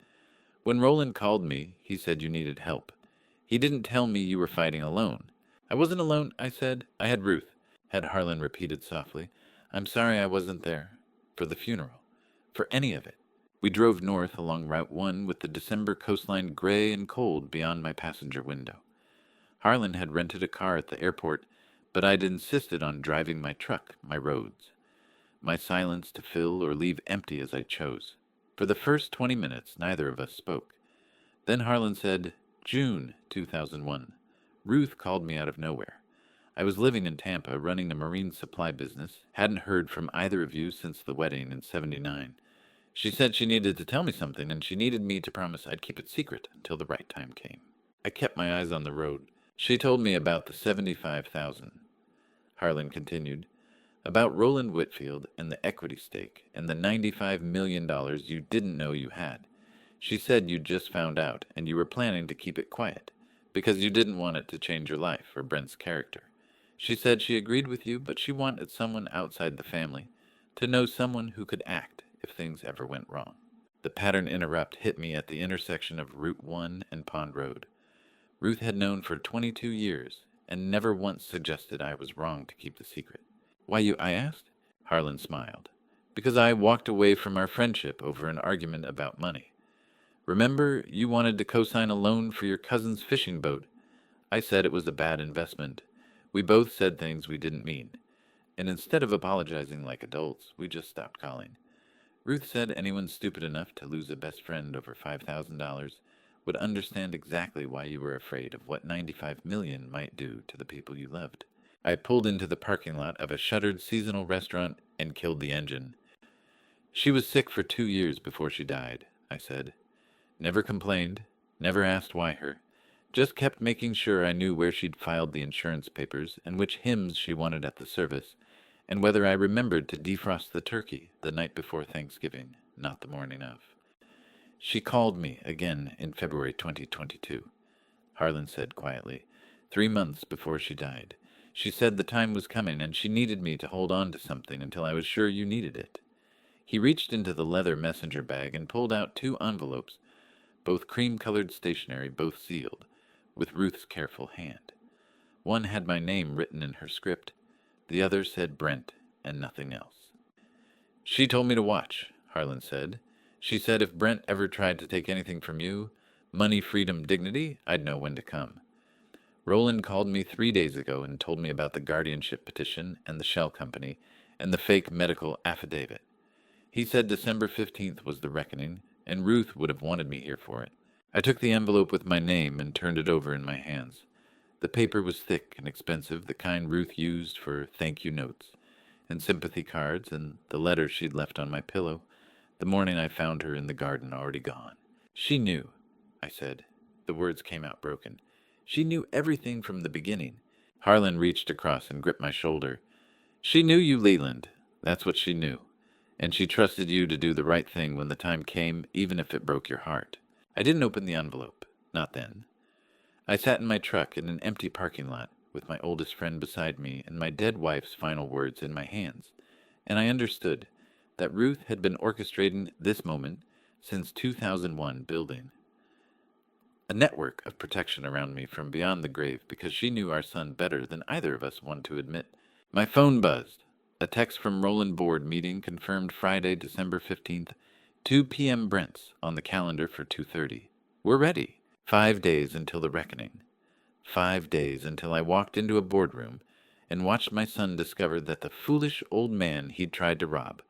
"When Roland called me, he said you needed help. He didn't tell me you were fighting alone." "I wasn't alone," I said. "I had Ruth," had Harlan repeated softly. "I'm sorry I wasn't there. For the funeral. For any of it." We drove north along Route 1 with the December coastline gray and cold beyond my passenger window. Harlan had rented a car at the airport, but I'd insisted on driving my truck, my roads. My silence to fill or leave empty as I chose. For the first 20 minutes, neither of us spoke. Then Harlan said, "June 2001. Ruth called me out of nowhere. I was living in Tampa, running a marine supply business. Hadn't heard from either of you since the wedding in '79. She said she needed to tell me something, and she needed me to promise I'd keep it secret until the right time came." I kept my eyes on the road. "She told me about the 75,000. Harlan continued, "about Roland Whitfield and the equity stake and the $95 million you didn't know you had. She said you'd just found out, and you were planning to keep it quiet, because you didn't want it to change your life or Brent's character. She said she agreed with you, but she wanted someone outside the family to know, someone who could act if things ever went wrong." The pattern interrupt hit me at the intersection of Route 1 and Pond Road. Ruth had known for 22 years and never once suggested I was wrong to keep the secret. "Why you?" I asked. Harlan smiled. "Because I walked away from our friendship over an argument about money. Remember, you wanted to co-sign a loan for your cousin's fishing boat. I said it was a bad investment. We both said things we didn't mean. And instead of apologizing like adults, we just stopped calling. Ruth said anyone stupid enough to lose a best friend over $5,000 would understand exactly why you were afraid of what 95 million might do to the people you loved." I pulled into the parking lot of a shuttered seasonal restaurant and killed the engine. "She was sick for 2 years before she died," I said. "Never complained, never asked why her. Just kept making sure I knew where she'd filed the insurance papers and which hymns she wanted at the service, and whether I remembered to defrost the turkey the night before Thanksgiving, not the morning of." "She called me again in February 2022, Harlan said quietly, 3 months before she died. "She said the time was coming and she needed me to hold on to something until I was sure you needed it." He reached into the leather messenger bag and pulled out 2 envelopes, both cream-colored stationery, both sealed, with Ruth's careful hand. One had my name written in her script. The other said Brent and nothing else. "She told me to watch," Harlan said. "She said if Brent ever tried to take anything from you, money, freedom, dignity, I'd know when to come. Roland called me 3 days ago and told me about the guardianship petition and the shell company and the fake medical affidavit. He said December 15th was the reckoning, and Ruth would have wanted me here for it." I took the envelope with my name and turned it over in my hands. The paper was thick and expensive, the kind Ruth used for thank you notes and sympathy cards, and the letter she'd left on my pillow the morning I found her in the garden, already gone. "She knew," I said. The words came out broken. "She knew everything from the beginning." Harlan reached across and gripped my shoulder. "She knew you, Leland. That's what she knew. And she trusted you to do the right thing when the time came, even if it broke your heart." I didn't open the envelope. Not then. I sat in my truck in an empty parking lot with my oldest friend beside me and my dead wife's final words in my hands, and I understood that Ruth had been orchestrating this moment since 2001, building a network of protection around me from beyond the grave, because she knew our son better than either of us wanted to admit. My phone buzzed. A text from Roland Board meeting confirmed Friday, December 15th, 2 p.m. Brent's on the calendar for 2:30. We're ready. 5 days until the reckoning. 5 days until I walked into a boardroom and watched my son discover that the foolish old man he'd tried to rob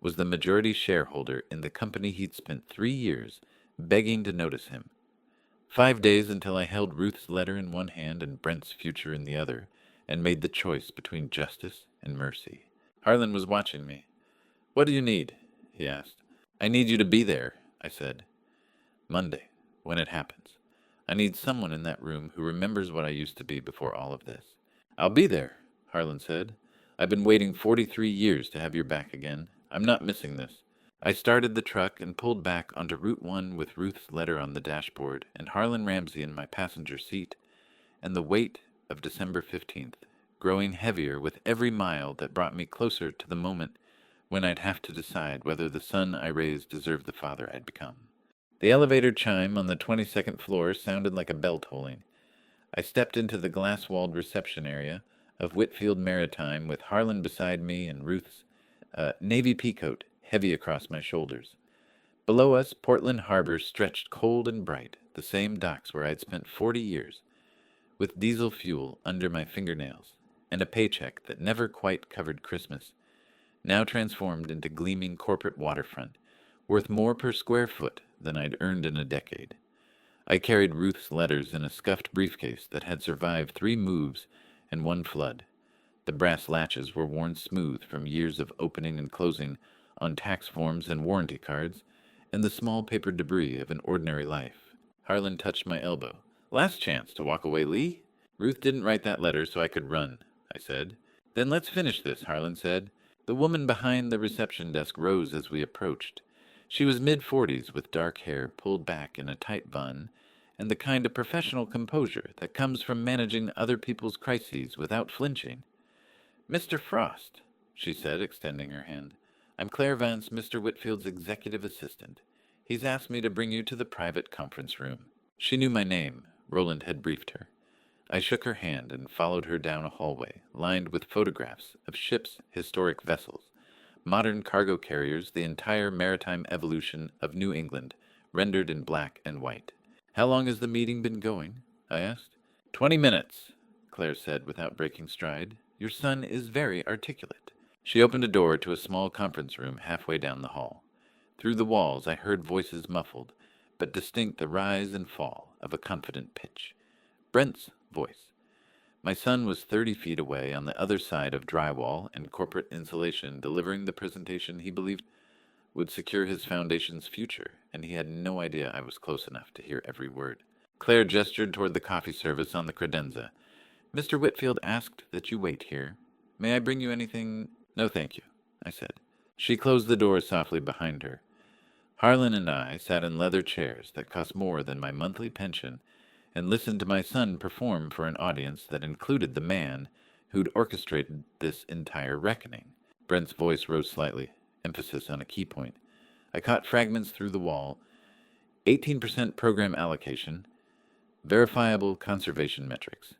was the majority shareholder in the company he'd spent 3 years begging to notice him. 5 days until I held Ruth's letter in one hand and Brent's future in the other, and made the choice between justice and mercy. Harlan was watching me. "What do you need?" he asked. "I need you to be there," I said. "Monday, when it happens. I need someone in that room who remembers what I used to be before all of this." "I'll be there," Harlan said. "I've been waiting 43 years to have your back again. I'm not missing this." I started the truck and pulled back onto Route 1 with Ruth's letter on the dashboard and Harlan Ramsey in my passenger seat, and the weight of December 15th growing heavier with every mile that brought me closer to the moment when I'd have to decide whether the son I raised deserved the father I'd become. The elevator chime on the 22nd floor sounded like a bell tolling. I stepped into the glass-walled reception area of Whitfield Maritime with Harlan beside me and Ruth's navy peacoat heavy across my shoulders. Below us, Portland Harbor stretched cold and bright, the same docks where I'd spent 40 years, with diesel fuel under my fingernails and a paycheck that never quite covered Christmas, now transformed into gleaming corporate waterfront, worth more per square foot than I'd earned in a decade. I carried Ruth's letters in a scuffed briefcase that had survived 3 moves and 1 flood. The brass latches were worn smooth from years of opening and closing on tax forms and warranty cards, and the small paper debris of an ordinary life. Harlan touched my elbow. "Last chance to walk away, Lee." "Ruth didn't write that letter so I could run," I said. "Then let's finish this," Harlan said. The woman behind the reception desk rose as we approached. She was mid-40s with dark hair pulled back in a tight bun, and the kind of professional composure that comes from managing other people's crises without flinching. "Mr. Frost," she said, extending her hand. "I'm Claire Vance, Mr. Whitfield's executive assistant. He's asked me to bring you to the private conference room." She knew my name. Roland had briefed her. I shook her hand and followed her down a hallway lined with photographs of ships, historic vessels, modern cargo carriers, the entire maritime evolution of New England, rendered in black and white. "How long has the meeting been going?" I asked. 20 minutes, Claire said without breaking stride. "Your son is very articulate." She opened a door to a small conference room halfway down the hall. Through the walls I heard voices muffled, but distinct the rise and fall of a confident pitch. Brent's voice. My son was 30 feet away on the other side of drywall and corporate insulation, delivering the presentation he believed would secure his foundation's future, and he had no idea I was close enough to hear every word. Claire gestured toward the coffee service on the credenza. "Mr. Whitfield asked that you wait here. May I bring you anything?" "No, thank you," I said. She closed the door softly behind her. Harlan and I sat in leather chairs that cost more than my monthly pension and listened to my son perform for an audience that included the man who'd orchestrated this entire reckoning. Brent's voice rose slightly, emphasis on a key point. I caught fragments through the wall. 18% program allocation, verifiable conservation metrics,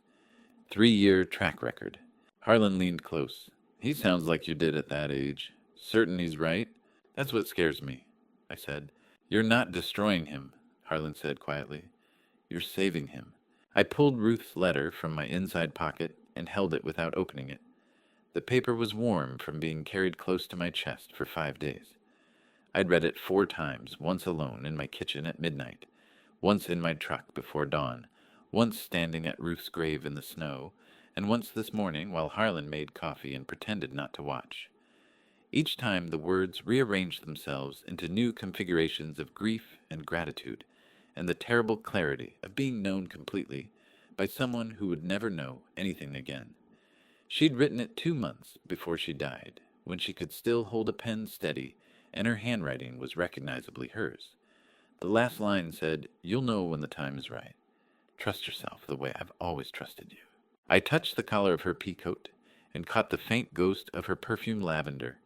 3-year track record. Harlan leaned close. "He sounds like you did at that age. Certain he's right?" "That's what scares me," I said. "You're not destroying him," Harlan said quietly. "You're saving him." I pulled Ruth's letter from my inside pocket and held it without opening it. The paper was warm from being carried close to my chest for 5 days. I'd read it 4 times, once alone in my kitchen at midnight, once in my truck before dawn, once standing at Ruth's grave in the snow, and once this morning while Harlan made coffee and pretended not to watch. Each time the words rearranged themselves into new configurations of grief and gratitude, and the terrible clarity of being known completely by someone who would never know anything again. She'd written it 2 months before she died, when she could still hold a pen steady, and her handwriting was recognizably hers. The last line said, "You'll know when the time is right. Trust yourself the way I've always trusted you." I touched the collar of her peacoat and caught the faint ghost of her perfumed lavender,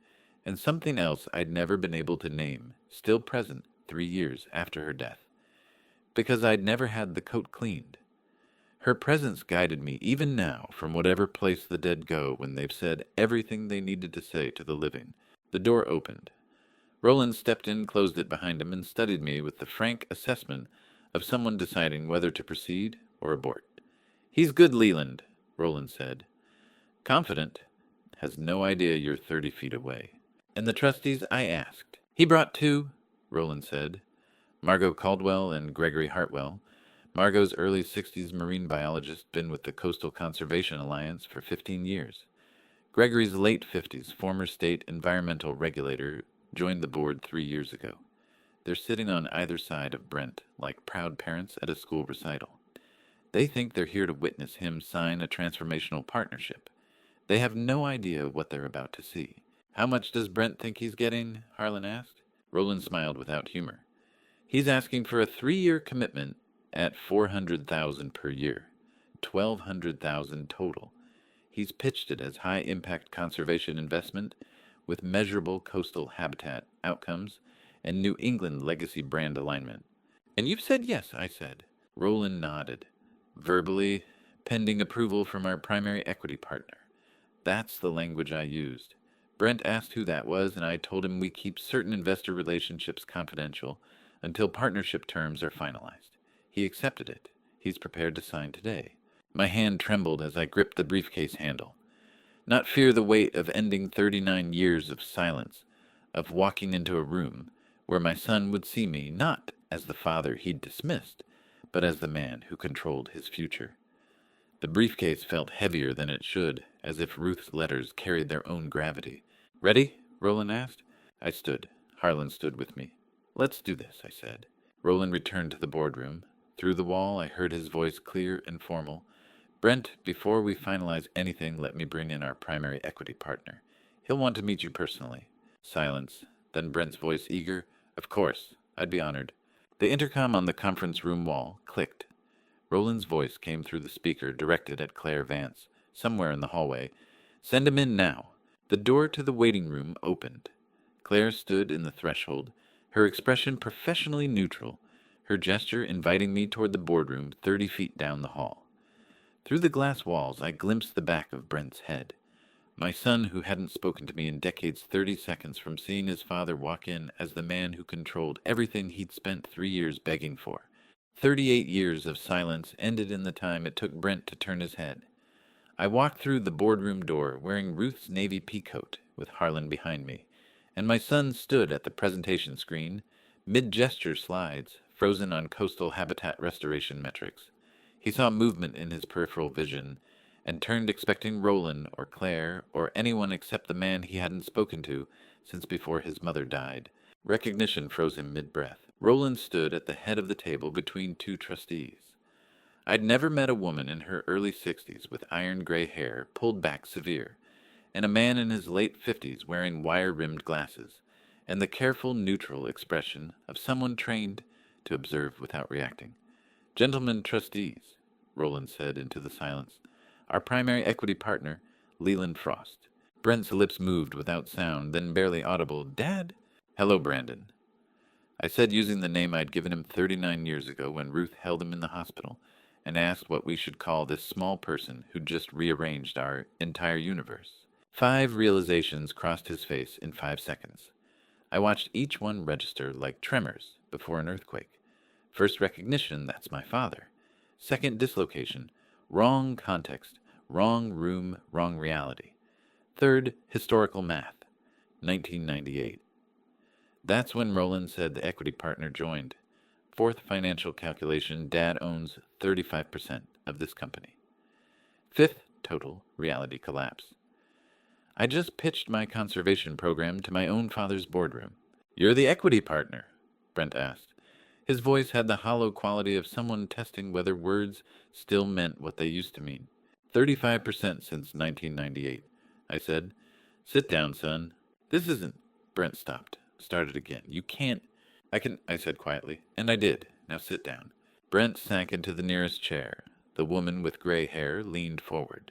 and something else I'd never been able to name, still present 3 years after her death, because I'd never had the coat cleaned. Her presence guided me even now from whatever place the dead go when they've said everything they needed to say to the living. The door opened. Roland stepped in, closed it behind him, and studied me with the frank assessment of someone deciding whether to proceed or abort. "He's good, Leland," Roland said. "Confident. Has no idea you're 30 feet away." And the trustees I asked. He brought two, Roland said. Margot Caldwell and Gregory Hartwell. Margot's early 60s marine biologist, been with the Coastal Conservation Alliance for 15 years. Gregory's late 50s, former state environmental regulator, joined the board 3 years ago. They're sitting on either side of Brent, like proud parents at a school recital. They think they're here to witness him sign a transformational partnership. They have no idea what they're about to see. How much does Brent think he's getting? Harlan asked. Roland smiled without humor. He's asking for a 3-year commitment at $400,000 per year, $1,200,000 total. He's pitched it as high-impact conservation investment with measurable coastal habitat outcomes and New England legacy brand alignment. And you've said yes, I said. Roland nodded. Verbally, pending approval from our primary equity partner. That's the language I used. Brent asked who that was, and I told him we keep certain investor relationships confidential until partnership terms are finalized. He accepted it. He's prepared to sign today. My hand trembled as I gripped the briefcase handle. Not fear the weight of ending 39 years of silence, of walking into a room where my son would see me not as the father he'd dismissed, but as the man who controlled his future. The briefcase felt heavier than it should, as if Ruth's letters carried their own gravity. Ready? Roland asked. I stood. Harlan stood with me. Let's do this, I said. Roland returned to the boardroom. Through the wall, I heard his voice clear and formal. Brent, before we finalize anything, let me bring in our primary equity partner. He'll want to meet you personally. Silence. Then Brent's voice eager. Of course. I'd be honored. The intercom on the conference room wall clicked. Roland's voice came through the speaker directed at Claire Vance, somewhere in the hallway. Send him in now. The door to the waiting room opened. Claire stood in the threshold, her expression professionally neutral, her gesture inviting me toward the boardroom 30 feet down the hall. Through the glass walls, I glimpsed the back of Brent's head. My son, who hadn't spoken to me in decades, 30 seconds from seeing his father walk in as the man who controlled everything he'd spent 3 years begging for. 38 years of silence ended in the time it took Brent to turn his head. I walked through the boardroom door wearing Ruth's navy peacoat with Harlan behind me, and my son stood at the presentation screen, mid-gesture slides, frozen on coastal habitat restoration metrics. He saw movement in his peripheral vision, and turned expecting Roland or Claire or anyone except the man he hadn't spoken to since before his mother died. Recognition froze him mid-breath. Roland stood at the head of the table between two trustees. I'd never met a woman in her early 60s with iron-gray hair pulled back severe, and a man in his late 50s wearing wire-rimmed glasses, and the careful, neutral expression of someone trained to observe without reacting. Gentlemen trustees, Roland said into the silence. Our primary equity partner, Leland Frost. Brent's lips moved without sound, then barely audible. Dad? Hello, Brandon. I said using the name I'd given him 39 years ago when Ruth held him in the hospital, and asked what we should call this small person who'd just rearranged our entire universe. 5 realizations crossed his face in 5 seconds. I watched each one register like tremors before an earthquake. First recognition, that's my father. Second dislocation, wrong context, wrong room, wrong reality. Third, historical math, 1998. That's when Roland said the equity partner joined. Fourth financial calculation, Dad owns 35% of this company. Fifth, total reality collapse. I just pitched my conservation program to my own father's boardroom. You're the equity partner, Brent asked. His voice had the hollow quality of someone testing whether words still meant what they used to mean. 35% since 1998, I said. Sit down, son. This isn't... Brent stopped. Started again. You can't... I said quietly, and I did. Now sit down. Brent sank into the nearest chair. The woman with gray hair leaned forward.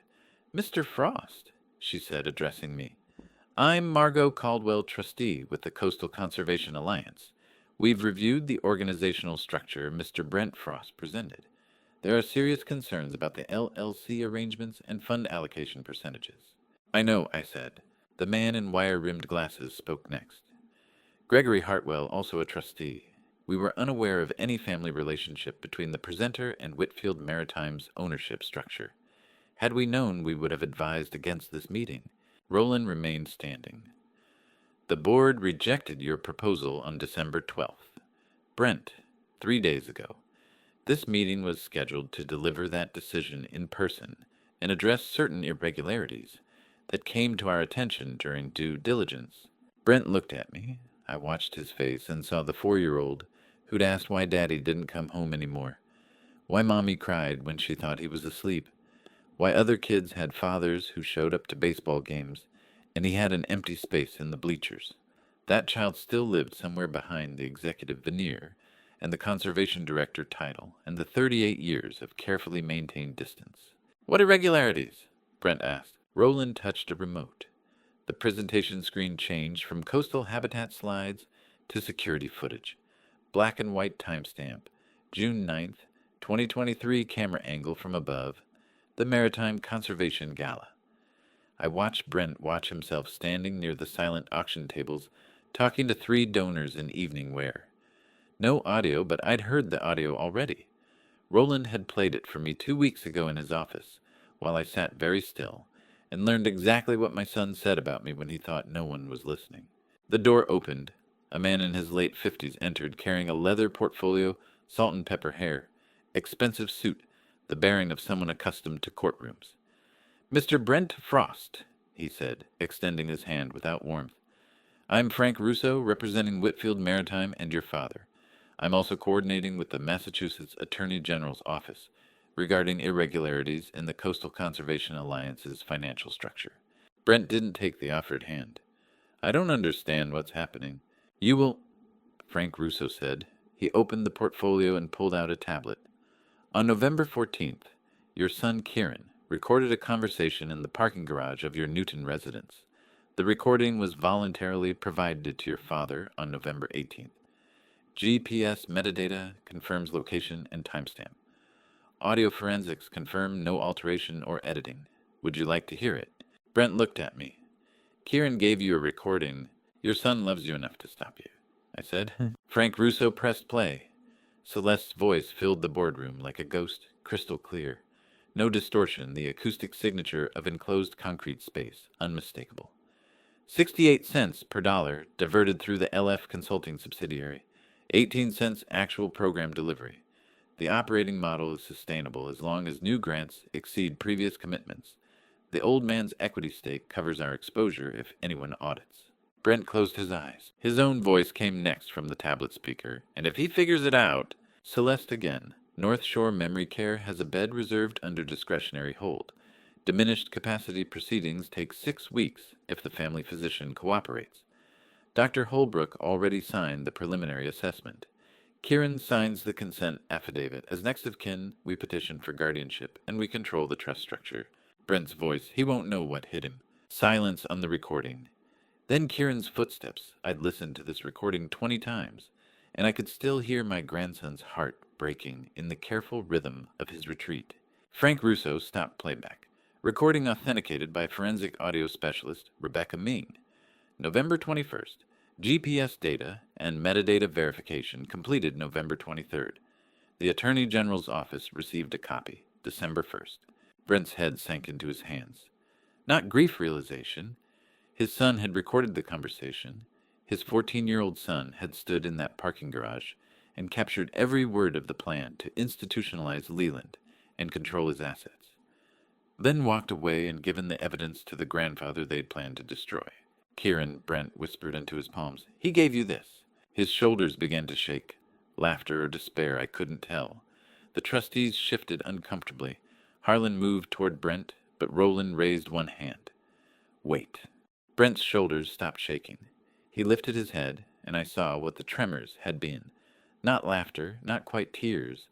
Mr. Frost, she said, addressing me. I'm Margot Caldwell, trustee with the Coastal Conservation Alliance. We've reviewed the organizational structure Mr. Brent Frost presented. There are serious concerns about the LLC arrangements and fund allocation percentages. I know, I said. The man in wire-rimmed glasses spoke next. Gregory Hartwell, also a trustee. We were unaware of any family relationship between the presenter and Whitfield Maritime's ownership structure. Had we known, we would have advised against this meeting. Roland remained standing. The board rejected your proposal on December 12th. Brent, 3 days ago. This meeting was scheduled to deliver that decision in person and address certain irregularities that came to our attention during due diligence. Brent looked at me. I watched his face and saw the 4-year-old who'd asked why Daddy didn't come home anymore, why Mommy cried when she thought he was asleep, why other kids had fathers who showed up to baseball games, and he had an empty space in the bleachers. That child still lived somewhere behind the executive veneer and the conservation director title and the 38 years of carefully maintained distance. What irregularities? Brent asked. Roland touched a remote. The presentation screen changed from coastal habitat slides to security footage. Black and white timestamp, June 9th, 2023 camera angle from above, the Maritime Conservation Gala. I watched Brent watch himself standing near the silent auction tables, talking to 3 donors in evening wear. No audio, but I'd heard the audio already. Roland had played it for me 2 weeks ago in his office, while I sat very still, and learned exactly what my son said about me when he thought no one was listening. The door opened. A man in his late 50s entered, carrying a leather portfolio, salt and pepper hair, expensive suit, the bearing of someone accustomed to courtrooms. Mr. Brent Frost, he said, extending his hand without warmth. I'm Frank Russo, representing Whitfield Maritime and your father. I'm also coordinating with the Massachusetts Attorney General's office regarding irregularities in the Coastal Conservation Alliance's financial structure. Brent didn't take the offered hand. I don't understand what's happening. You will, Frank Russo said. He opened the portfolio and pulled out a tablet. On November 14th, your son Kieran recorded a conversation in the parking garage of your Newton residence. The recording was voluntarily provided to your father on November 18th. GPS metadata confirms location and timestamp. Audio forensics confirm no alteration or editing. Would you like to hear it? Brent looked at me. Kieran gave you a recording. Your son loves you enough to stop you, I said. Frank Russo pressed play. Celeste's voice filled the boardroom like a ghost, crystal clear. No distortion, the acoustic signature of enclosed concrete space, unmistakable. 68 cents per dollar diverted through the LF Consulting subsidiary. 18 cents actual program delivery. The operating model is sustainable as long as new grants exceed previous commitments. The old man's equity stake covers our exposure if anyone audits. Brent closed his eyes. His own voice came next from the tablet speaker, and if he figures it out... Celeste again. North Shore Memory Care has a bed reserved under discretionary hold. Diminished capacity proceedings take 6 weeks if the family physician cooperates. Dr. Holbrook already signed the preliminary assessment. Kieran signs the consent affidavit. As next of kin, we petition for guardianship, and we control the trust structure. Brent's voice, he won't know what hit him. Silence on the recording. Then Kieran's footsteps. I'd listened to this recording 20 times, and I could still hear my grandson's heart breaking in the careful rhythm of his retreat. Frank Russo stopped playback. Recording authenticated by forensic audio specialist Rebecca Ming. November 21st. GPS data and metadata verification completed November 23rd. The Attorney General's office received a copy, December 1st. Brent's head sank into his hands. Not grief realization. His son had recorded the conversation. His 14-year-old son had stood in that parking garage and captured every word of the plan to institutionalize Leland and control his assets. Then walked away and given the evidence to the grandfather they'd planned to destroy. Kieran, Brent whispered into his palms, he gave you this. His shoulders began to shake. Laughter or despair, I couldn't tell. The trustees shifted uncomfortably. Harlan moved toward Brent, but Roland raised one hand. Wait. Brent's shoulders stopped shaking. He lifted his head, and I saw what the tremors had been. Not laughter, not quite tears,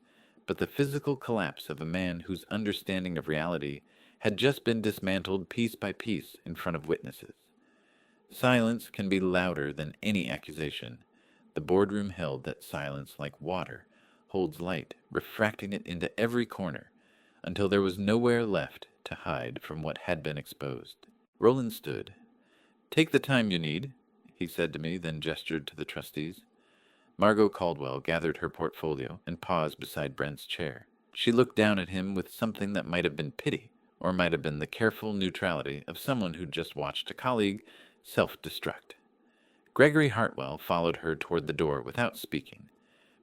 but the physical collapse of a man whose understanding of reality had just been dismantled piece by piece in front of witnesses. Silence can be louder than any accusation. The boardroom held that silence, like water, holds light, refracting it into every corner, until there was nowhere left to hide from what had been exposed. Roland stood. Take the time you need, he said to me, then gestured to the trustees. Margot Caldwell gathered her portfolio and paused beside Brent's chair. She looked down at him with something that might have been pity, or might have been the careful neutrality of someone who'd just watched a colleague self-destruct. Gregory Hartwell followed her toward the door without speaking.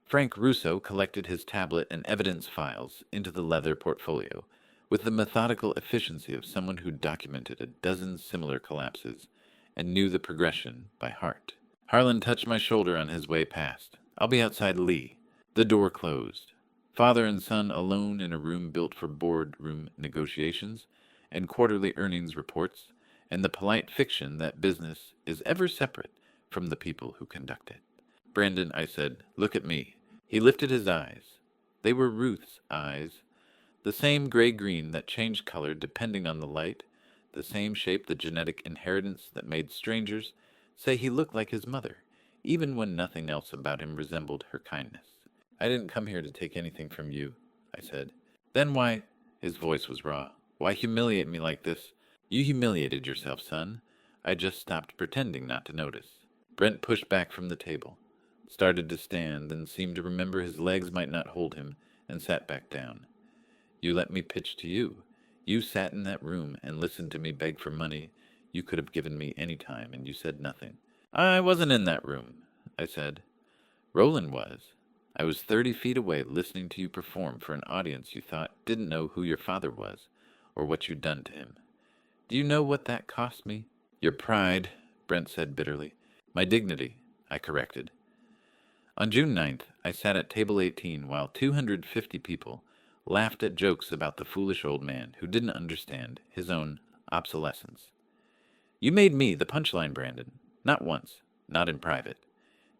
Frank Russo collected his tablet and evidence files into the leather portfolio with the methodical efficiency of someone who documented a dozen similar collapses and knew the progression by heart. Harlan touched my shoulder on his way past. "I'll be outside Lee." The door closed. Father and son alone in a room built for boardroom negotiations and quarterly earnings reports and the polite fiction that business is ever separate from the people who conduct it. "Brandon," I said, "look at me." He lifted his eyes. They were Ruth's eyes, the same gray-green that changed color depending on the light, the same shape, the genetic inheritance that made strangers say he looked like his mother, even when nothing else about him resembled her kindness. "I didn't come here to take anything from you," I said. "Then why—" His voice was raw. "Why humiliate me like this? You humiliated yourself, son." I just stopped pretending not to notice. Brent pushed back from the table, started to stand, then seemed to remember his legs might not hold him, and sat back down. "You let me pitch to you. You sat in that room and listened to me beg for money you could have given me any time, and you said nothing." "I wasn't in that room," I said. "Roland was. I was 30 feet away listening to you perform for an audience you thought didn't know who your father was or what you'd done to him. Do you know what that cost me?" "Your pride," Brent said bitterly. "My dignity," I corrected. On June 9th, I sat at table 18 while 250 people laughed at jokes about the foolish old man who didn't understand his own obsolescence. "You made me the punchline, Brandon. Not once, not in private.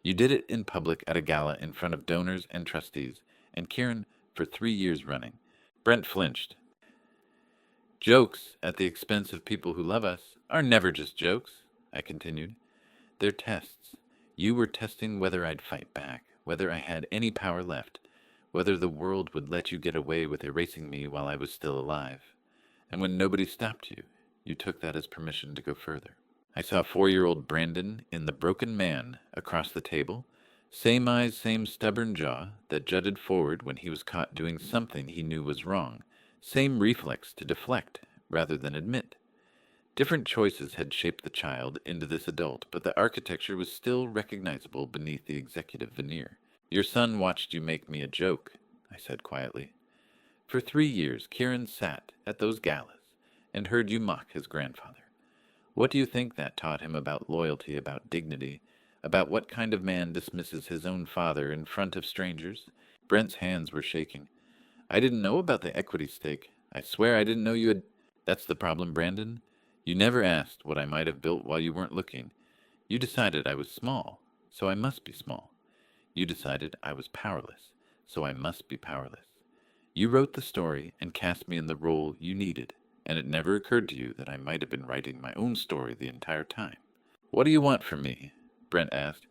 You did it in public at a gala in front of donors and trustees, and Kieran for 3 years running." Brent flinched. "Jokes at the expense of people who love us are never just jokes," I continued. "They're tests. You were testing whether I'd fight back, whether I had any power left, whether the world would let you get away with erasing me while I was still alive. And when nobody stopped you, you took that as permission to go further." I saw 4-year-old Brandon in The Broken Man across the table, same eyes, same stubborn jaw that jutted forward when he was caught doing something he knew was wrong, same reflex to deflect rather than admit. Different choices had shaped the child into this adult, but the architecture was still recognizable beneath the executive veneer. "Your son watched you make me a joke," I said quietly. "For 3 years, Kieran sat at those galas and heard you mock his grandfather. What do you think that taught him about loyalty, about dignity, about what kind of man dismisses his own father in front of strangers?" Brent's hands were shaking. "I didn't know about the equity stake. I swear I didn't know you had—" "That's the problem, Brandon. You never asked what I might have built while you weren't looking. You decided I was small, so I must be small. You decided I was powerless, so I must be powerless. You wrote the story and cast me in the role you needed, and it never occurred to you that I might have been writing my own story the entire time." "What do you want from me?" Brent asked.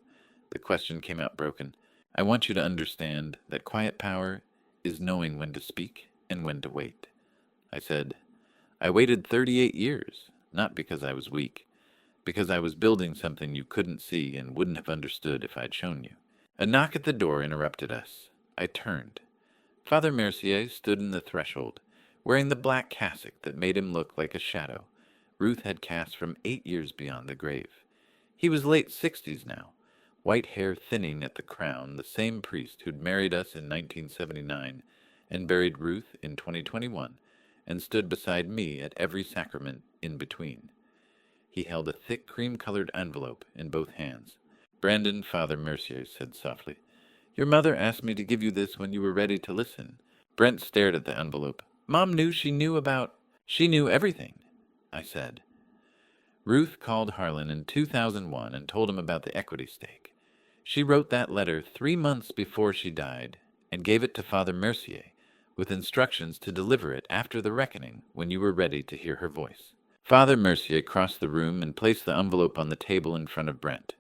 The question came out broken. "I want you to understand that quiet power is knowing when to speak and when to wait." I said, "I waited 38 years, not because I was weak, because I was building something you couldn't see and wouldn't have understood if I'd shown you." A knock at the door interrupted us. I turned. Father Mercier stood in the threshold, wearing the black cassock that made him look like a shadow Ruth had cast from 8 years beyond the grave. He was late 60s now, white hair thinning at the crown, the same priest who'd married us in 1979 and buried Ruth in 2021 and stood beside me at every sacrament in between. He held a thick cream-colored envelope in both hands. "Brandon," Father Mercier said softly, "your mother asked me to give you this when you were ready to listen." Brent stared at the envelope. "Mom knew she knew everything," I said. "Ruth called Harlan in 2001 and told him about the equity stake. She wrote that letter 3 months before she died and gave it to Father Mercier with instructions to deliver it after the reckoning when you were ready to hear her voice." Father Mercier crossed the room and placed the envelope on the table in front of Brent.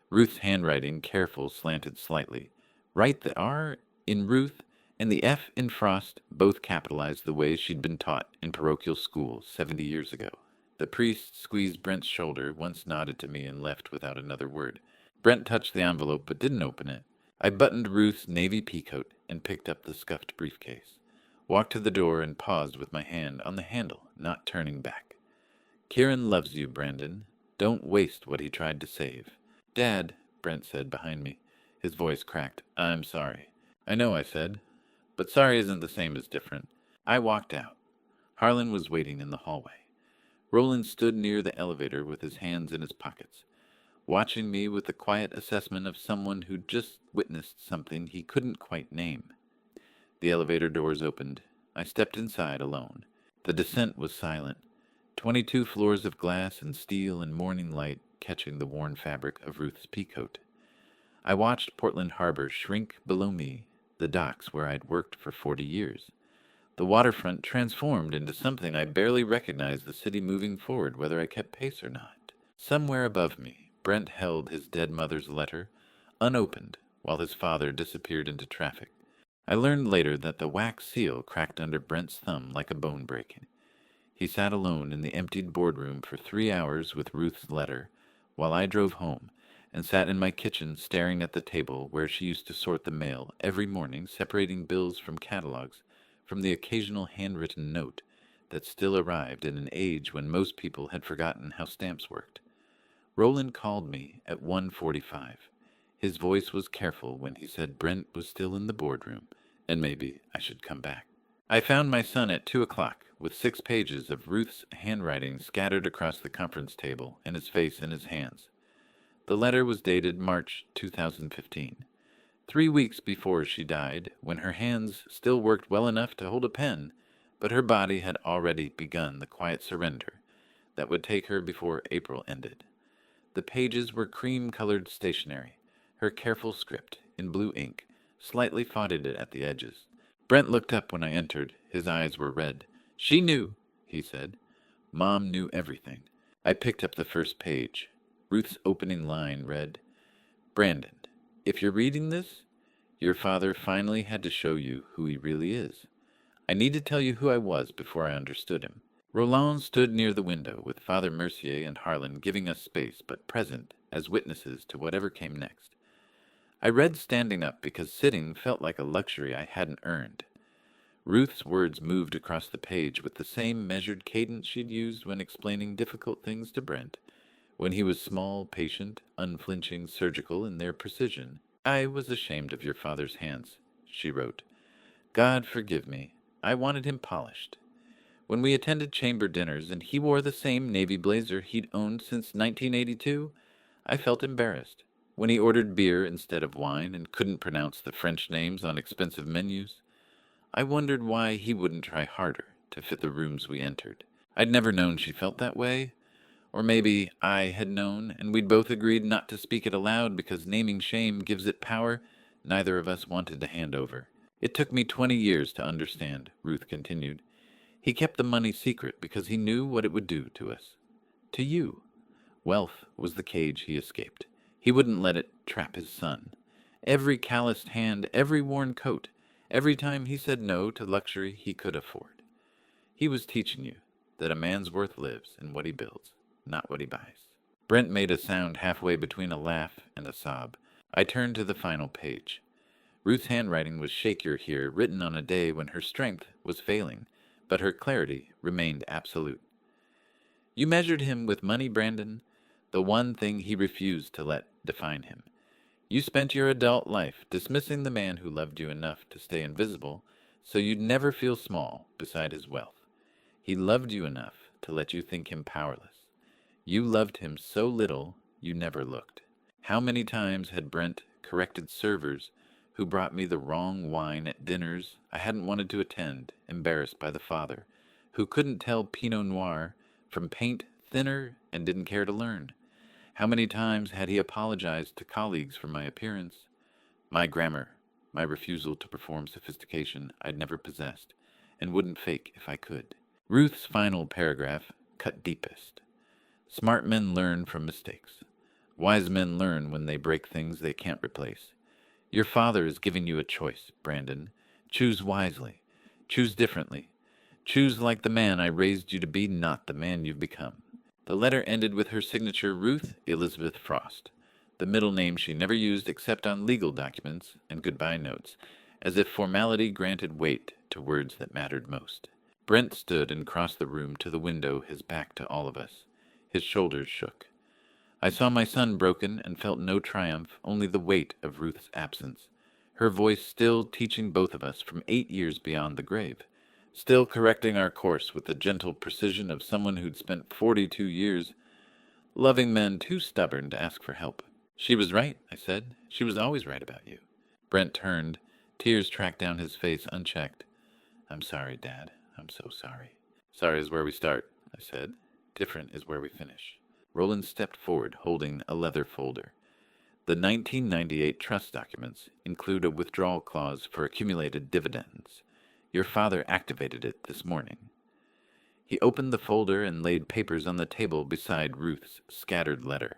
Ruth's handwriting, careful, slanted slightly. Write the R in Ruth and the F in Frost, both capitalized the way she'd been taught in parochial school 70 years ago. The priest squeezed Brent's shoulder, once nodded to me, and left without another word. Brent touched the envelope but didn't open it. I buttoned Ruth's navy peacoat and picked up the scuffed briefcase, walked to the door and paused with my hand on the handle, not turning back. "Kieran loves you, Brandon. Don't waste what he tried to save. Dad, Brent said behind me. His voice cracked. I'm sorry. I know, I said. But sorry isn't the same as different. I walked out. Harlan was waiting in the hallway. Roland stood near the elevator with his hands in his pockets, watching me with the quiet assessment of someone who just witnessed something he couldn't quite name. The elevator doors opened. I stepped inside alone. The descent was silent. 22 floors of glass and steel and morning light catching the worn fabric of Ruth's peacoat. I watched Portland Harbor shrink below me, the docks where I'd worked for 40 years. The waterfront transformed into something I barely recognized, the city moving forward whether I kept pace or not. Somewhere above me, Brent held his dead mother's letter, unopened, while his father disappeared into traffic. I learned later that the wax seal cracked under Brent's thumb like a bone breaking. He sat alone in the emptied boardroom for 3 hours with Ruth's letter, while I drove home, and sat in my kitchen staring at the table where she used to sort the mail every morning, separating bills from catalogs, from the occasional handwritten note that still arrived in an age when most people had forgotten how stamps worked. Roland called me at 1:45. His voice was careful when he said Brent was still in the boardroom, and maybe I should come back. I found my son at 2 o'clock, with 6 pages of Ruth's handwriting scattered across the conference table and his face in his hands. The letter was dated March 2015, 3 weeks before she died, when her hands still worked well enough to hold a pen, but her body had already begun the quiet surrender that would take her before April ended. The pages were cream-colored stationery, her careful script, in blue ink, slightly faded at the edges. Brent looked up when I entered. His eyes were red. She knew, he said. Mom knew everything. I picked up the first page. Ruth's opening line read, Brandon, if you're reading this, your father finally had to show you who he really is. I need to tell you who I was before I understood him. Roland stood near the window, with Father Mercier and Harlan giving us space, but present as witnesses to whatever came next. I read standing up because sitting felt like a luxury I hadn't earned. Ruth's words moved across the page with the same measured cadence she'd used when explaining difficult things to Brent, when he was small, patient, unflinching, surgical in their precision. I was ashamed of your father's hands, she wrote. God forgive me. I wanted him polished. When we attended chamber dinners and he wore the same navy blazer he'd owned since 1982, I felt embarrassed. When he ordered beer instead of wine and couldn't pronounce the French names on expensive menus, I wondered why he wouldn't try harder to fit the rooms we entered. I'd never known she felt that way. Or maybe I had known, and we'd both agreed not to speak it aloud because naming shame gives it power neither of us wanted to hand over. It took me 20 years to understand, Ruth continued. He kept the money secret because he knew what it would do to us. To you. Wealth was the cage he escaped. He wouldn't let it trap his son. Every calloused hand, every worn coat, every time he said no to luxury he could afford. He was teaching you that a man's worth lives in what he builds, not what he buys. Brent made a sound halfway between a laugh and a sob. I turned to the final page. Ruth's handwriting was shakier here, written on a day when her strength was failing, but her clarity remained absolute. You measured him with money, Brandon, the one thing he refused to let define him. You spent your adult life dismissing the man who loved you enough to stay invisible so you'd never feel small beside his wealth. He loved you enough to let you think him powerless. You loved him so little you never looked. How many times had Brent corrected servers who brought me the wrong wine at dinners I hadn't wanted to attend, embarrassed by the father, who couldn't tell Pinot Noir from paint thinner and didn't care to learn? How many times had he apologized to colleagues for my appearance, my grammar, my refusal to perform sophistication I'd never possessed, and wouldn't fake if I could? Ruth's final paragraph cut deepest. Smart men learn from mistakes. Wise men learn when they break things they can't replace. Your father is giving you a choice, Brandon. Choose wisely. Choose differently. Choose like the man I raised you to be, not the man you've become. The letter ended with her signature, Ruth Elizabeth Frost, the middle name she never used except on legal documents and goodbye notes, as if formality granted weight to words that mattered most. Brent stood and crossed the room to the window, his back to all of us. His shoulders shook. I saw my son broken and felt no triumph, only the weight of Ruth's absence. Her voice still teaching both of us from 8 years beyond the grave, still correcting our course with the gentle precision of someone who'd spent 42 years loving men too stubborn to ask for help. She was right, I said. She was always right about you. Brent turned. Tears tracked down his face unchecked. I'm sorry, Dad. I'm so sorry. Sorry is where we start, I said. Different is where we finish. Roland stepped forward, holding a leather folder. The 1998 trust documents include a withdrawal clause for accumulated dividends. Your father activated it this morning. He opened the folder and laid papers on the table beside Ruth's scattered letter.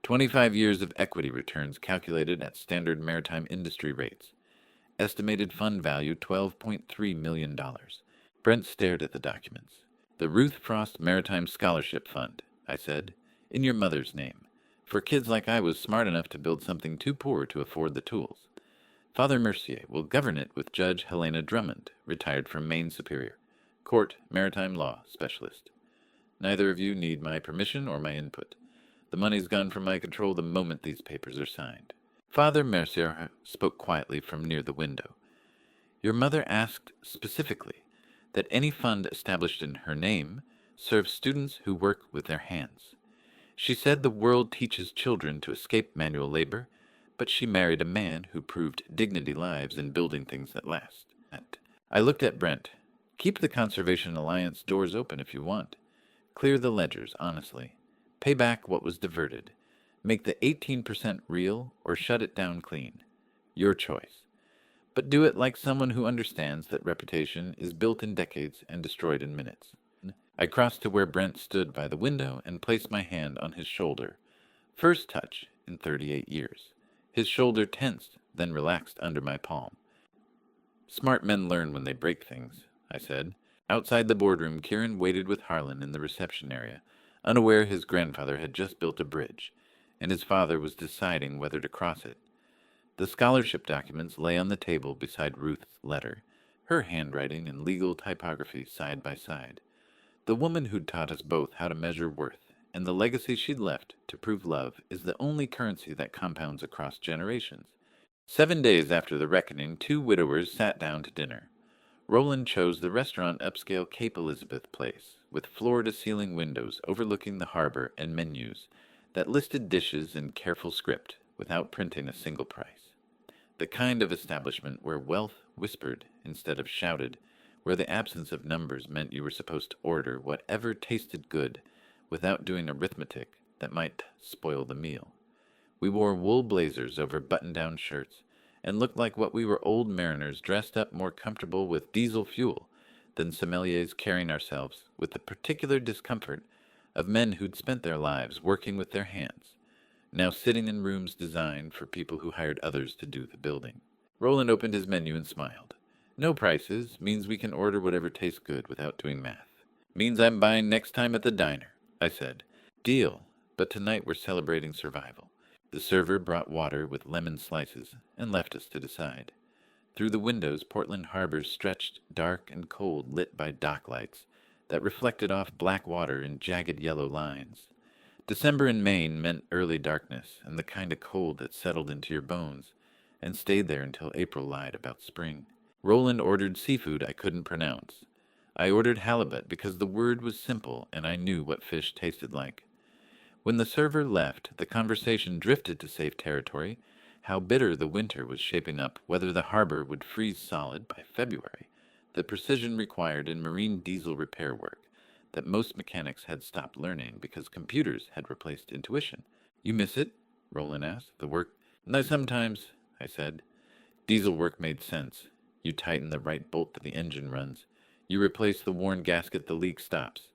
25 years of equity returns calculated at standard maritime industry rates. Estimated fund value $12.3 million. Brent stared at the documents. The Ruth Frost Maritime Scholarship Fund, I said, in your mother's name, for kids like I was smart enough to build something too poor to afford the tools. Father Mercier will govern it with Judge Helena Drummond, retired from Maine Superior, Court Maritime Law Specialist. Neither of you need my permission or my input. The money's gone from my control the moment these papers are signed. Father Mercier spoke quietly from near the window. Your mother asked specifically that any fund established in her name serve students who work with their hands. She said the world teaches children to escape manual labor, but she married a man who proved dignity lives in building things that last. I looked at Brent. Keep the Conservation Alliance doors open if you want. Clear the ledgers, honestly. Pay back what was diverted. Make the 18% real or shut it down clean. Your choice. But do it like someone who understands that reputation is built in decades and destroyed in minutes. I crossed to where Brent stood by the window and placed my hand on his shoulder. First touch in 38 years. His shoulder tensed, then relaxed under my palm. Smart men learn when they break things, I said. Outside the boardroom, Kieran waited with Harlan in the reception area, unaware his grandfather had just built a bridge, and his father was deciding whether to cross it. The scholarship documents lay on the table beside Ruth's letter, her handwriting and legal typography side by side. The woman who'd taught us both how to measure worth, and the legacy she'd left to prove love, is the only currency that compounds across generations. 7 days after the reckoning, 2 widowers sat down to dinner. Roland chose the restaurant upscale Cape Elizabeth Place, with floor-to-ceiling windows overlooking the harbor and menus that listed dishes in careful script without printing a single price. The kind of establishment where wealth whispered instead of shouted, where the absence of numbers meant you were supposed to order whatever tasted good without doing arithmetic that might spoil the meal. We wore wool blazers over button-down shirts and looked like what we were old mariners dressed up more comfortable with diesel fuel than sommeliers carrying ourselves with the particular discomfort of men who'd spent their lives working with their hands, now sitting in rooms designed for people who hired others to do the building. Roland opened his menu and smiled. No prices means we can order whatever tastes good without doing math. Means I'm buying next time at the diner, I said. Deal, but tonight we're celebrating survival. The server brought water with lemon slices and left us to decide. Through the windows, Portland Harbor stretched dark and cold, lit by dock lights that reflected off black water in jagged yellow lines. December in Maine meant early darkness and the kind of cold that settled into your bones and stayed there until April lied about spring. Roland ordered seafood I couldn't pronounce. I ordered halibut because the word was simple and I knew what fish tasted like. When the server left, the conversation drifted to safe territory, how bitter the winter was shaping up, whether the harbor would freeze solid by February, the precision required in marine diesel repair work that most mechanics had stopped learning because computers had replaced intuition. You miss it? Roland asked. The work? No, sometimes, I said. Diesel work made sense. You tighten the right bolt that the engine runs. You replace the worn gasket the leak stops.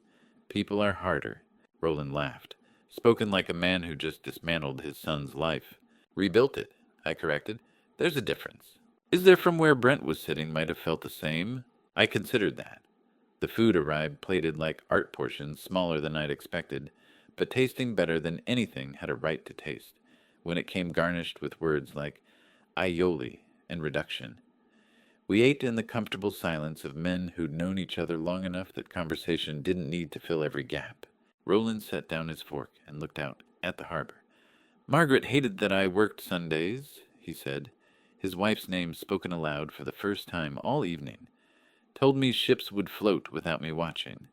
People are harder. Roland laughed, spoken like a man who just dismantled his son's life. Rebuilt it, I corrected. There's a difference. Is there from where Brent was sitting might have felt the same? I considered that. The food arrived plated like art portions, smaller than I'd expected, but tasting better than anything had a right to taste, when it came garnished with words like aioli and reduction. We ate in the comfortable silence of men who'd known each other long enough that conversation didn't need to fill every gap. Roland set down his fork and looked out. At the harbor. Margaret hated that I worked Sundays, he said, his wife's name spoken aloud for the first time all evening. Told me ships would float without me watching.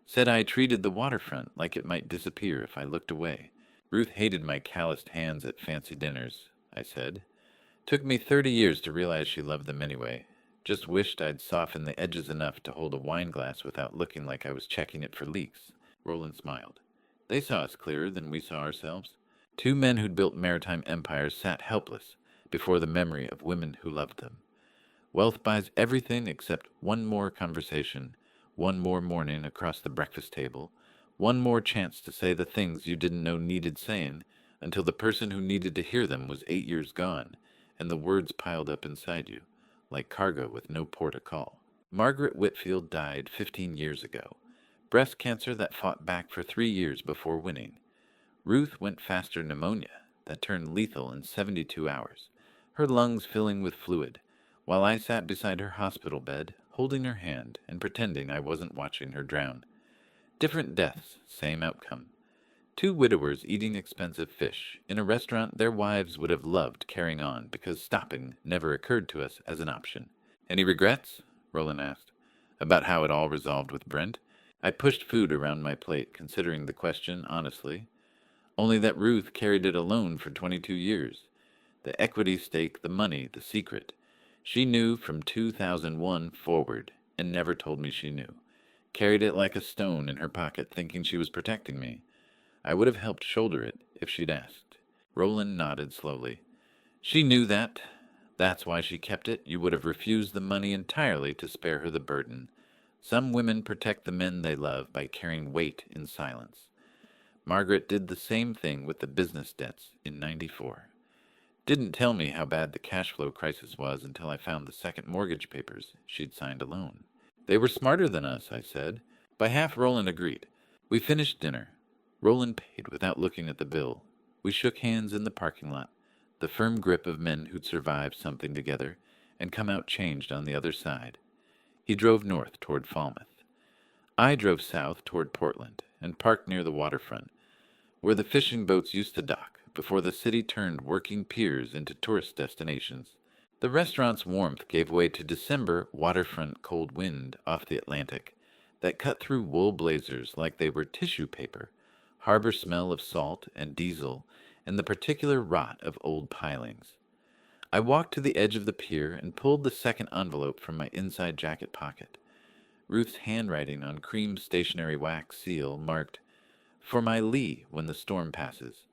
Said I treated the waterfront like it might disappear if I looked away. Ruth hated my calloused hands at fancy dinners, I said. Took me 30 years to realize she loved them anyway. Just wished I'd softened the edges enough to hold a wine glass without looking like I was checking it for leaks. Roland smiled. They saw us clearer than we saw ourselves. Two men who'd built maritime empires sat helpless before the memory of women who loved them. Wealth buys everything except one more conversation, one more morning across the breakfast table, one more chance to say the things you didn't know needed saying until the person who needed to hear them was 8 years gone, and the words piled up inside you, like cargo with no port to call. Margaret Whitfield died 15 years ago. Breast cancer that fought back for 3 years before winning. Ruth went faster pneumonia that turned lethal in 72 hours, her lungs filling with fluid, while I sat beside her hospital bed, holding her hand and pretending I wasn't watching her drown. Different deaths, same outcome. Two widowers eating expensive fish in a restaurant their wives would have loved carrying on because stopping never occurred to us as an option. Any regrets? Roland asked. About how it all resolved with Brent? I pushed food around my plate, considering the question honestly. Only that Ruth carried it alone for 22 years. The equity stake, the money, the secret. She knew from 2001 forward, and never told me she knew. Carried it like a stone in her pocket, thinking she was protecting me. I would have helped shoulder it if she'd asked. Roland nodded slowly. She knew that. That's why she kept it. You would have refused the money entirely to spare her the burden. Some women protect the men they love by carrying weight in silence. Margaret did the same thing with the business debts in '94. Didn't tell me how bad the cash flow crisis was until I found the second mortgage papers she'd signed alone. They were smarter than us, I said. By half, Roland agreed. We finished dinner. Roland paid without looking at the bill. We shook hands in the parking lot, the firm grip of men who'd survived something together and come out changed on the other side. He drove north toward Falmouth. I drove south toward Portland and parked near the waterfront, where the fishing boats used to dock before the city turned working piers into tourist destinations. The restaurant's warmth gave way to December waterfront cold wind off the Atlantic that cut through wool blazers like they were tissue paper, harbor smell of salt and diesel, and the particular rot of old pilings. I walked to the edge of the pier and pulled the second envelope from my inside jacket pocket. Ruth's handwriting on cream stationery wax seal marked, "For my Lee when the storm passes."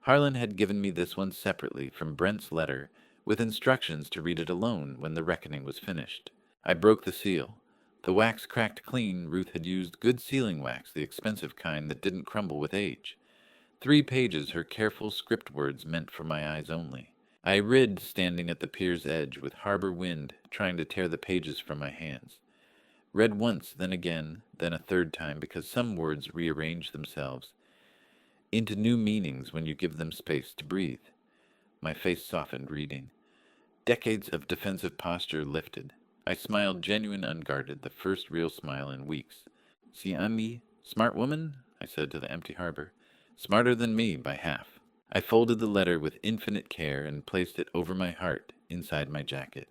Harlan had given me this one separately from Brent's letter, with instructions to read it alone when the reckoning was finished. I broke the seal. The wax cracked clean. Ruth had used good sealing wax, the expensive kind that didn't crumble with age. 3 pages her careful script words meant for my eyes only. I read standing at the pier's edge with harbor wind trying to tear the pages from my hands. Read once, then again, then a third time, because some words rearrange themselves into new meanings when you give them space to breathe. My face softened reading. Decades of defensive posture lifted. I smiled genuine unguarded, the first real smile in weeks. "Si ami, smart woman?" I said to the empty harbor. "Smarter than me by half." I folded the letter with infinite care and placed it over my heart inside my jacket.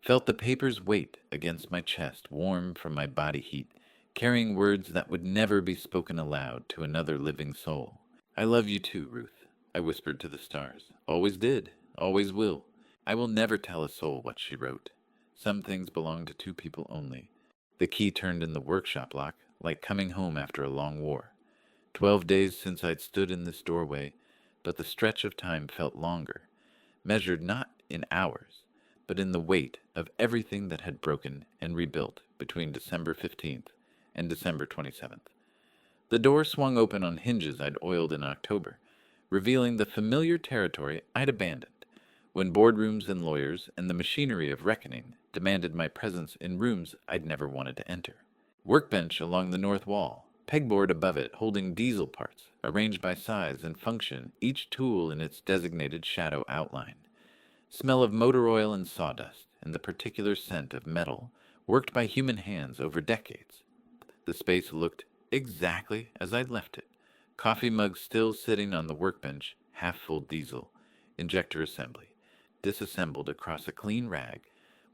Felt the paper's weight against my chest, warm from my body heat, carrying words that would never be spoken aloud to another living soul. "I love you too, Ruth," I whispered to the stars. "Always did, always will. I will never tell a soul what she wrote. Some things belong to 2 people only." The key turned in the workshop lock, like coming home after a long war. 12 days since I'd stood in this doorway, but the stretch of time felt longer, measured not in hours, but in the weight of everything that had broken and rebuilt between December 15th and December 27th. The door swung open on hinges I'd oiled in October, revealing the familiar territory I'd abandoned when boardrooms and lawyers and the machinery of reckoning demanded my presence in rooms I'd never wanted to enter. Workbench along the north wall, pegboard above it holding diesel parts, arranged by size and function, each tool in its designated shadow outline. Smell of motor oil and sawdust, and the particular scent of metal worked by human hands over decades. The space looked exactly as I'd left it, Coffee mug still sitting on the workbench, half-full diesel, injector assembly, disassembled across a clean rag,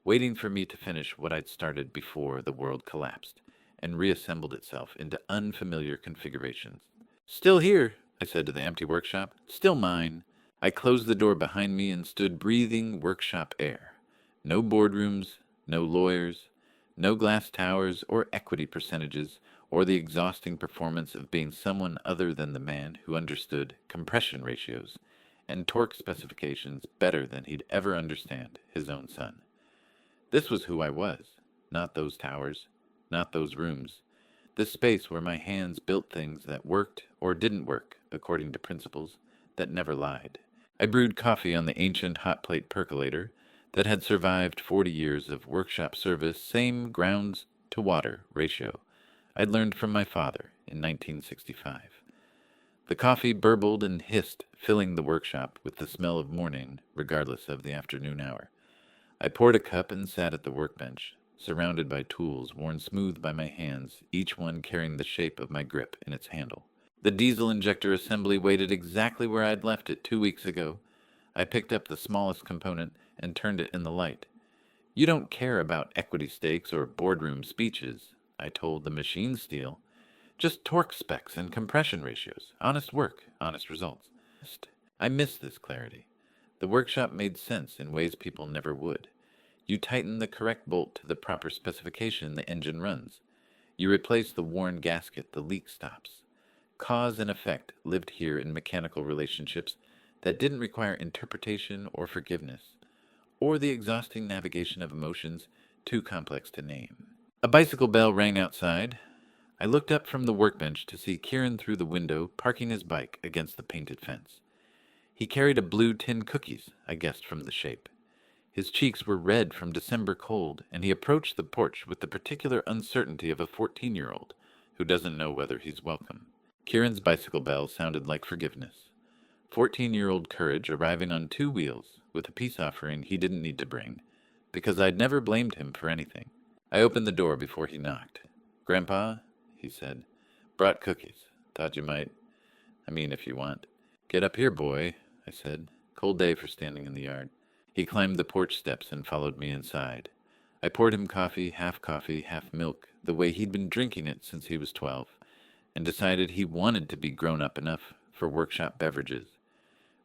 waiting for me to finish what I'd started before the world collapsed and reassembled itself into unfamiliar configurations. Still here, I said to the empty workshop. Still mine. I closed the door behind me and stood breathing workshop air. No boardrooms, no lawyers, no glass towers or equity percentages, or the exhausting performance of being someone other than the man who understood compression ratios and torque specifications better than he'd ever understand his own son. This was who I was, not those towers, not those rooms. This space where my hands built things that worked or didn't work according to principles that never lied. I brewed coffee on the ancient hot plate percolator that had survived 40 years of workshop service, same grounds to water ratio I'd learned from my father in 1965. The coffee burbled and hissed, filling the workshop with the smell of morning, regardless of the afternoon hour. I poured a cup and sat at the workbench, surrounded by tools worn smooth by my hands, each one carrying the shape of my grip in its handle. The diesel injector assembly waited exactly where I'd left it 2 weeks ago. I picked up the smallest component and turned it in the light. You don't care about equity stakes or boardroom speeches, I told the machine steel. Just torque specs and compression ratios. Honest work, honest results. I miss this clarity. The workshop made sense in ways people never would. You tighten the correct bolt to the proper specification, the engine runs. You replace the worn gasket, the leak stops. Cause and effect lived here in mechanical relationships that didn't require interpretation or forgiveness, or the exhausting navigation of emotions too complex to name. A bicycle bell rang outside. I looked up from the workbench to see Kieran through the window, parking his bike against the painted fence. He carried a blue tin cookies, I guessed from the shape. His cheeks were red from December cold, and he approached the porch with the particular uncertainty of a 14-year-old who doesn't know whether he's welcome. Kieran's bicycle bell sounded like forgiveness. 14-year-old courage arriving on 2 wheels with a peace offering he didn't need to bring, because I'd never blamed him for anything. I opened the door before he knocked. "Grandpa," he said, "brought cookies. Thought you might. If you want." "Get up here, boy," I said. Cold day for standing in the yard. He climbed the porch steps and followed me inside. I poured him coffee, half milk, the way he'd been drinking it since he was 12, and decided he wanted to be grown up enough for workshop beverages.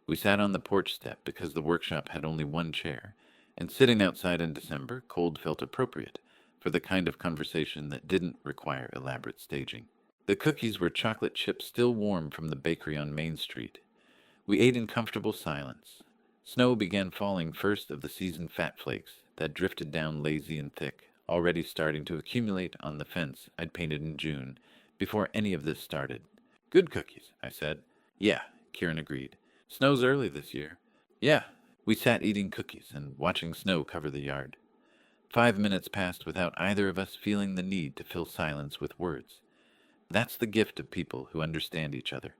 We sat on the porch step because the workshop had only one chair, and sitting outside in December, cold felt appropriate for the kind of conversation that didn't require elaborate staging. The cookies were chocolate chips still warm from the bakery on Main Street. We ate in comfortable silence. Snow began falling first of the seasoned fat flakes that drifted down lazy and thick, already starting to accumulate on the fence I'd painted in June, before any of this started. "Good cookies," I said. "Yeah," Kieran agreed. "Snow's early this year." "Yeah." We sat eating cookies and watching snow cover the yard. 5 minutes passed without either of us feeling the need to fill silence with words. That's the gift of people who understand each other.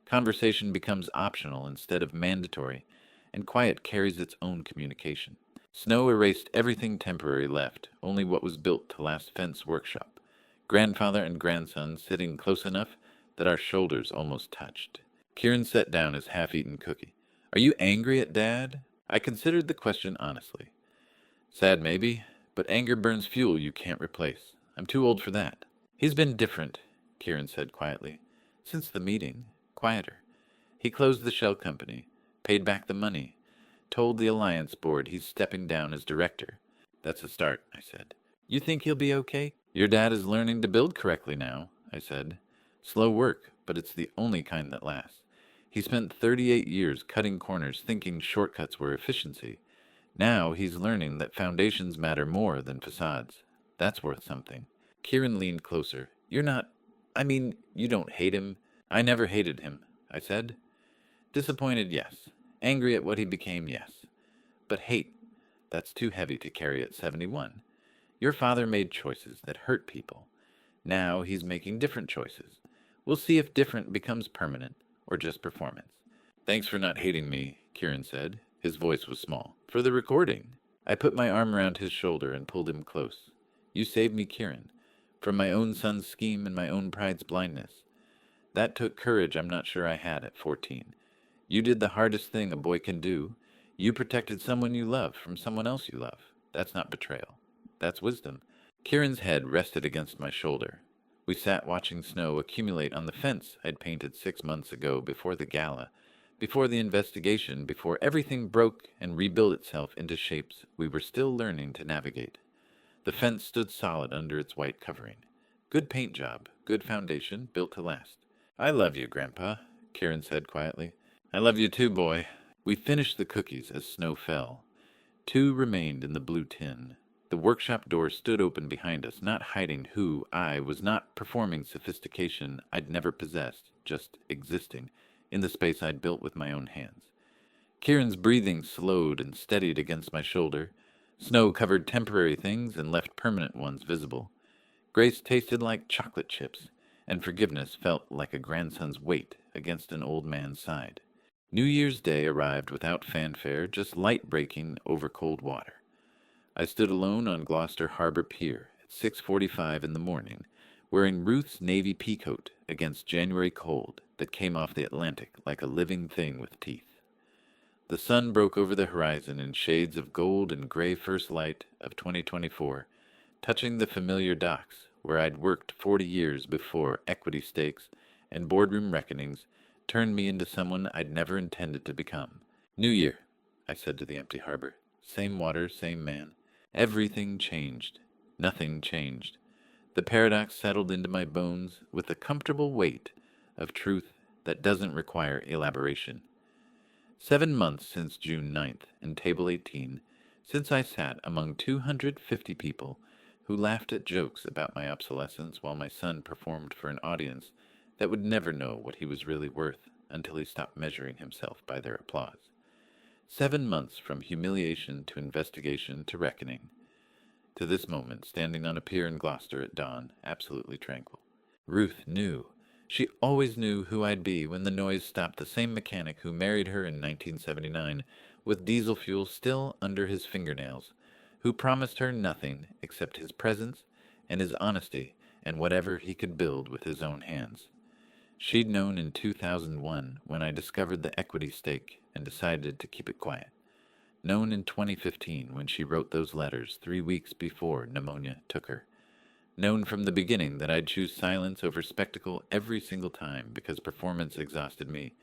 Conversation becomes optional instead of mandatory, and quiet carries its own communication. Snow erased everything temporary left, only what was built to last fence workshop. Grandfather and grandson sitting close enough that our shoulders almost touched. Kieran set down his half-eaten cookie. "Are you angry at Dad?" I considered the question honestly. "Sad maybe, but anger burns fuel you can't replace. I'm too old for that." "He's been different," Kieran said quietly. "Since the meeting. Quieter. He closed the shell company, paid back the money, told the Alliance board he's stepping down as director." "That's a start," I said. "You think he'll be okay?" "Your dad is learning to build correctly now," I said. "Slow work, but it's the only kind that lasts. He spent 38 years cutting corners thinking shortcuts were efficiency. Now he's learning that foundations matter more than facades. That's worth something." Kieran leaned closer. "You don't hate him." "I never hated him," I said. "Disappointed, yes. Angry at what he became, yes. But hate, that's too heavy to carry at 71. Your father made choices that hurt people. Now he's making different choices. We'll see if different becomes permanent or just performance." "Thanks for not hating me," Kieran said. His voice was small. "For the recording." I put my arm around his shoulder and pulled him close. "You saved me, Kieran, from my own son's scheme and my own pride's blindness. That took courage I'm not sure I had at 14. You did the hardest thing a boy can do. You protected someone you love from someone else you love. That's not betrayal. That's wisdom. Kieran's head rested against my shoulder. We sat watching snow accumulate on the fence I'd painted 6 months ago before the gala, before the investigation, before everything broke and rebuilt itself into shapes we were still learning to navigate. The fence stood solid under its white covering. Good paint job, good foundation, built to last. I love you, Grandpa, Kieran said quietly. I love you too, boy. We finished the cookies as snow fell. 2 remained in the blue tin. The workshop door stood open behind us, not hiding who I was, not performing sophistication I'd never possessed, just existing in the space I'd built with my own hands. Kieran's breathing slowed and steadied against my shoulder. Snow covered temporary things and left permanent ones visible. Grace tasted like chocolate chips, and forgiveness felt like a grandson's weight against an old man's side. New Year's Day arrived without fanfare, just light breaking over cold water. I stood alone on Gloucester Harbor Pier at 6:45 in the morning, wearing Ruth's navy peacoat against January cold that came off the Atlantic like a living thing with teeth. The sun broke over the horizon in shades of gold and gray first light of 2024, touching the familiar docks where I'd worked 40 years before equity stakes and boardroom reckonings turned me into someone I'd never intended to become. New Year, I said to the empty harbor. Same water, same man. Everything changed. Nothing changed. The paradox settled into my bones with the comfortable weight of truth that doesn't require elaboration. 7 months since June 9th and Table 18, since I sat among 250 people who laughed at jokes about my obsolescence while my son performed for an audience that would never know what he was really worth until he stopped measuring himself by their applause. 7 months from humiliation to investigation to reckoning, to this moment standing on a pier in Gloucester at dawn, absolutely tranquil. Ruth knew. She always knew who I'd be when the noise stopped the same mechanic who married her in 1979 with diesel fuel still under his fingernails, who promised her nothing except his presence and his honesty and whatever he could build with his own hands. She'd known in 2001 when I discovered the equity stake and decided to keep it quiet. Known in 2015 when she wrote those letters 3 weeks before pneumonia took her. Known from the beginning that I'd choose silence over spectacle every single time because performance exhausted me,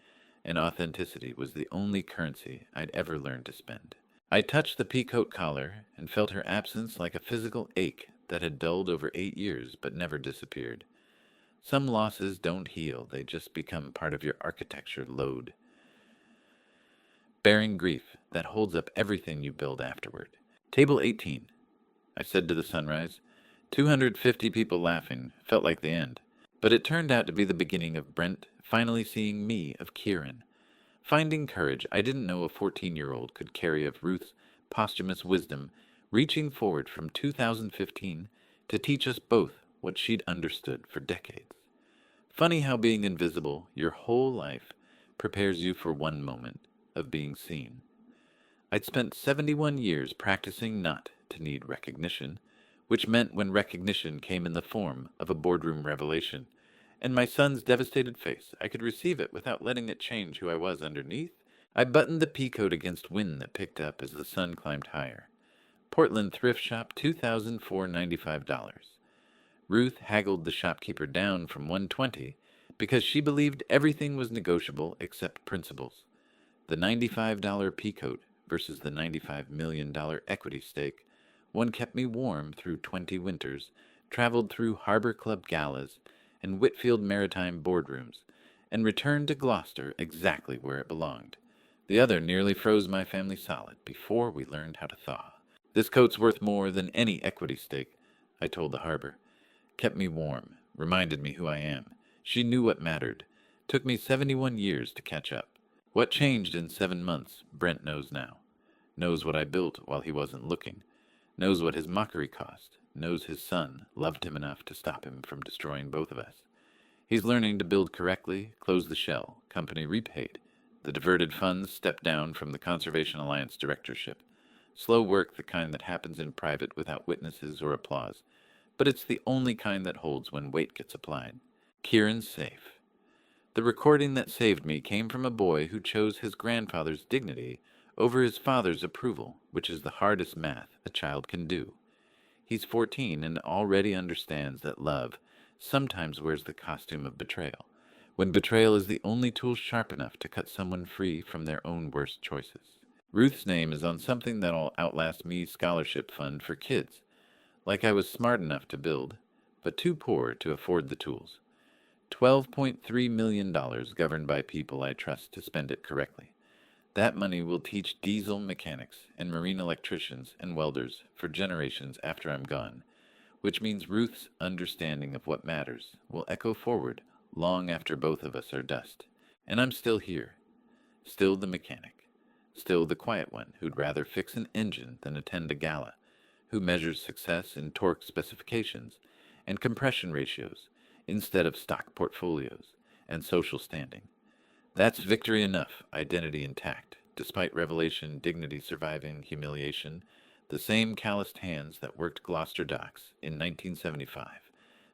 and authenticity was the only currency I'd ever learned to spend. I touched the peacoat collar and felt her absence like a physical ache that had dulled over 8 years but never disappeared. Some losses don't heal, they just become part of your architecture load. Bearing grief that holds up everything you build afterward. Table 18, I said to the sunrise. 250 people laughing felt like the end, but it turned out to be the beginning of Brent finally seeing me of Kieran. Finding courage I didn't know a 14-year-old could carry of Ruth's posthumous wisdom, reaching forward from 2015 to teach us both what she'd understood for decades. Funny how being invisible your whole life prepares you for one moment of being seen. I'd spent 71 years practicing not to need recognition, which meant when recognition came in the form of a boardroom revelation, and my son's devastated face, I could receive it without letting it change who I was underneath. I buttoned the peacoat against wind that picked up as the sun climbed higher. Portland thrift shop, $2,495. Ruth haggled the shopkeeper down from $120 because she believed everything was negotiable except principles. The $95 peacoat versus the $95 million equity stake. One kept me warm through 20 winters, traveled through Harbor Club galas and Whitfield Maritime boardrooms, and returned to Gloucester exactly where it belonged. The other nearly froze my family solid before we learned how to thaw. This coat's worth more than any equity stake, I told the harbor. Kept me warm, reminded me who I am. She knew what mattered. Took me 71 years to catch up. What changed in 7 months, Brent knows now. Knows what I built while he wasn't looking. Knows what his mockery cost. Knows his son loved him enough to stop him from destroying both of us. He's learning to build correctly, close the shell. Company repaid. The diverted funds stepped down from the Conservation Alliance directorship. Slow work, the kind that happens in private without witnesses or applause. But it's the only kind that holds when weight gets applied. Kieran's safe. The recording that saved me came from a boy who chose his grandfather's dignity over his father's approval, which is the hardest math a child can do. He's 14 and already understands that love sometimes wears the costume of betrayal, when betrayal is the only tool sharp enough to cut someone free from their own worst choices. Ruth's name is on something that'll outlast me scholarship fund for kids, like I was smart enough to build, but too poor to afford the tools. $12.3 million governed by people I trust to spend it correctly. That money will teach diesel mechanics and marine electricians and welders for generations after I'm gone, which means Ruth's understanding of what matters will echo forward long after both of us are dust. And I'm still here, still the mechanic, still the quiet one who'd rather fix an engine than attend a gala, who measures success in torque specifications and compression ratios instead of stock portfolios and social standing. That's victory enough, identity intact, despite revelation, dignity surviving humiliation, the same calloused hands that worked Gloucester docks in 1975,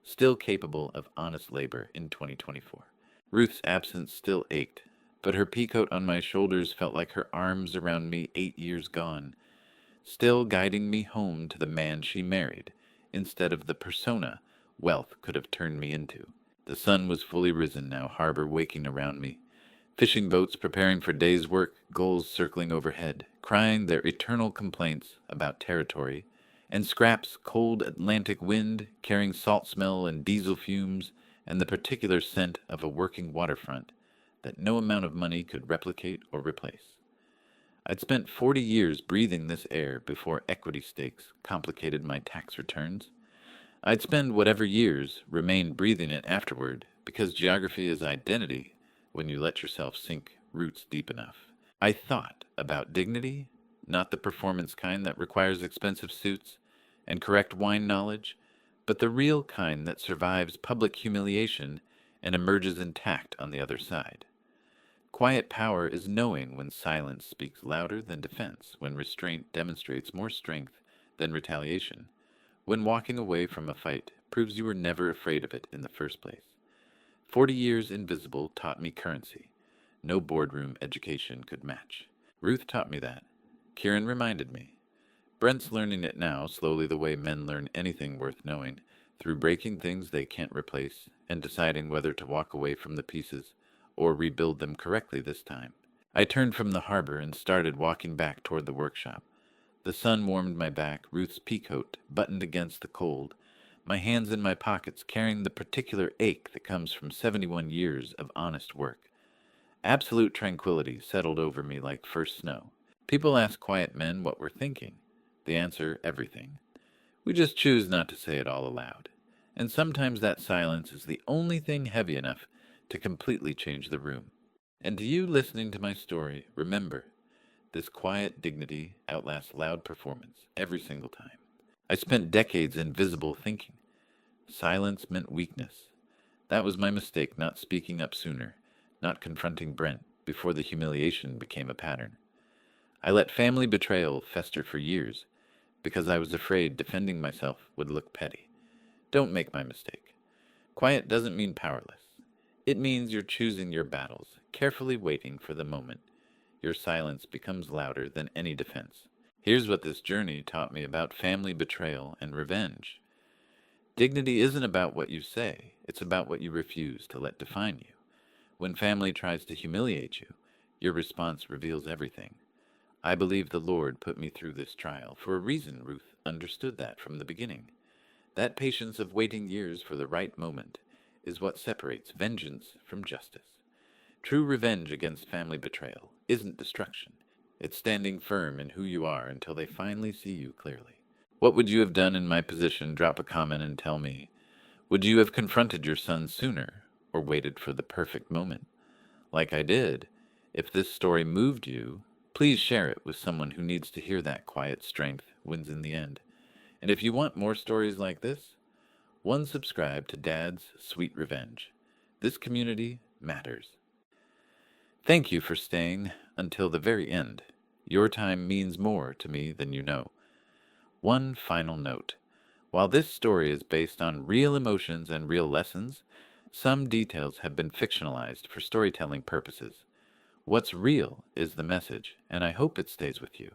still capable of honest labor in 2024. Ruth's absence still ached, but her peacoat on my shoulders felt like her arms around me 8 years gone, still guiding me home to the man she married, instead of the persona wealth could have turned me into. The sun was fully risen now, harbor waking around me, fishing boats preparing for day's work, gulls circling overhead, crying their eternal complaints about territory, and Scrap's cold Atlantic wind carrying salt smell and diesel fumes and the particular scent of a working waterfront that no amount of money could replicate or replace. I'd spent 40 years breathing this air before equity stakes complicated my tax returns. I'd spend whatever years remained breathing it afterward, because geography is identity when you let yourself sink roots deep enough. I thought about dignity, not the performance kind that requires expensive suits and correct wine knowledge, but the real kind that survives public humiliation and emerges intact on the other side. Quiet power is knowing when silence speaks louder than defense, when restraint demonstrates more strength than retaliation, when walking away from a fight proves you were never afraid of it in the first place. 40 years invisible taught me currency. No boardroom education could match. Ruth taught me that. Kieran reminded me. Brent's learning it now, slowly the way men learn anything worth knowing, through breaking things they can't replace and deciding whether to walk away from the pieces or rebuild them correctly this time. I turned from the harbor and started walking back toward the workshop. The sun warmed my back, Ruth's peacoat buttoned against the cold, my hands in my pockets carrying the particular ache that comes from 71 years of honest work. Absolute tranquility settled over me like first snow. People ask quiet men what we're thinking. The answer, everything. We just choose not to say it all aloud. And sometimes that silence is the only thing heavy enough to completely change the room. And to you listening to my story, remember, this quiet dignity outlasts loud performance every single time. I spent decades in visible thinking. Silence meant weakness. That was my mistake, not speaking up sooner, not confronting Brent before the humiliation became a pattern. I let family betrayal fester for years because I was afraid defending myself would look petty. Don't make my mistake. Quiet doesn't mean powerless. It means you're choosing your battles, carefully waiting for the moment. Your silence becomes louder than any defense. Here's what this journey taught me about family betrayal and revenge. Dignity isn't about what you say, it's about what you refuse to let define you. When family tries to humiliate you, your response reveals everything. I believe the Lord put me through this trial for a reason. Ruth understood that from the beginning. That patience of waiting years for the right moment is what separates vengeance from justice. True revenge against family betrayal isn't destruction. It's standing firm in who you are until they finally see you clearly. What would you have done in my position? Drop a comment and tell me. Would you have confronted your son sooner or waited for the perfect moment? Like I did, if this story moved you, please share it with someone who needs to hear that quiet strength wins in the end. And if you want more stories like this, subscribe to Dad's Sweet Revenge. This community matters. Thank you for staying until the very end. Your time means more to me than you know. One final note. While this story is based on real emotions and real lessons, Some details have been fictionalized for storytelling purposes. What's real is the message, and I hope it stays with you.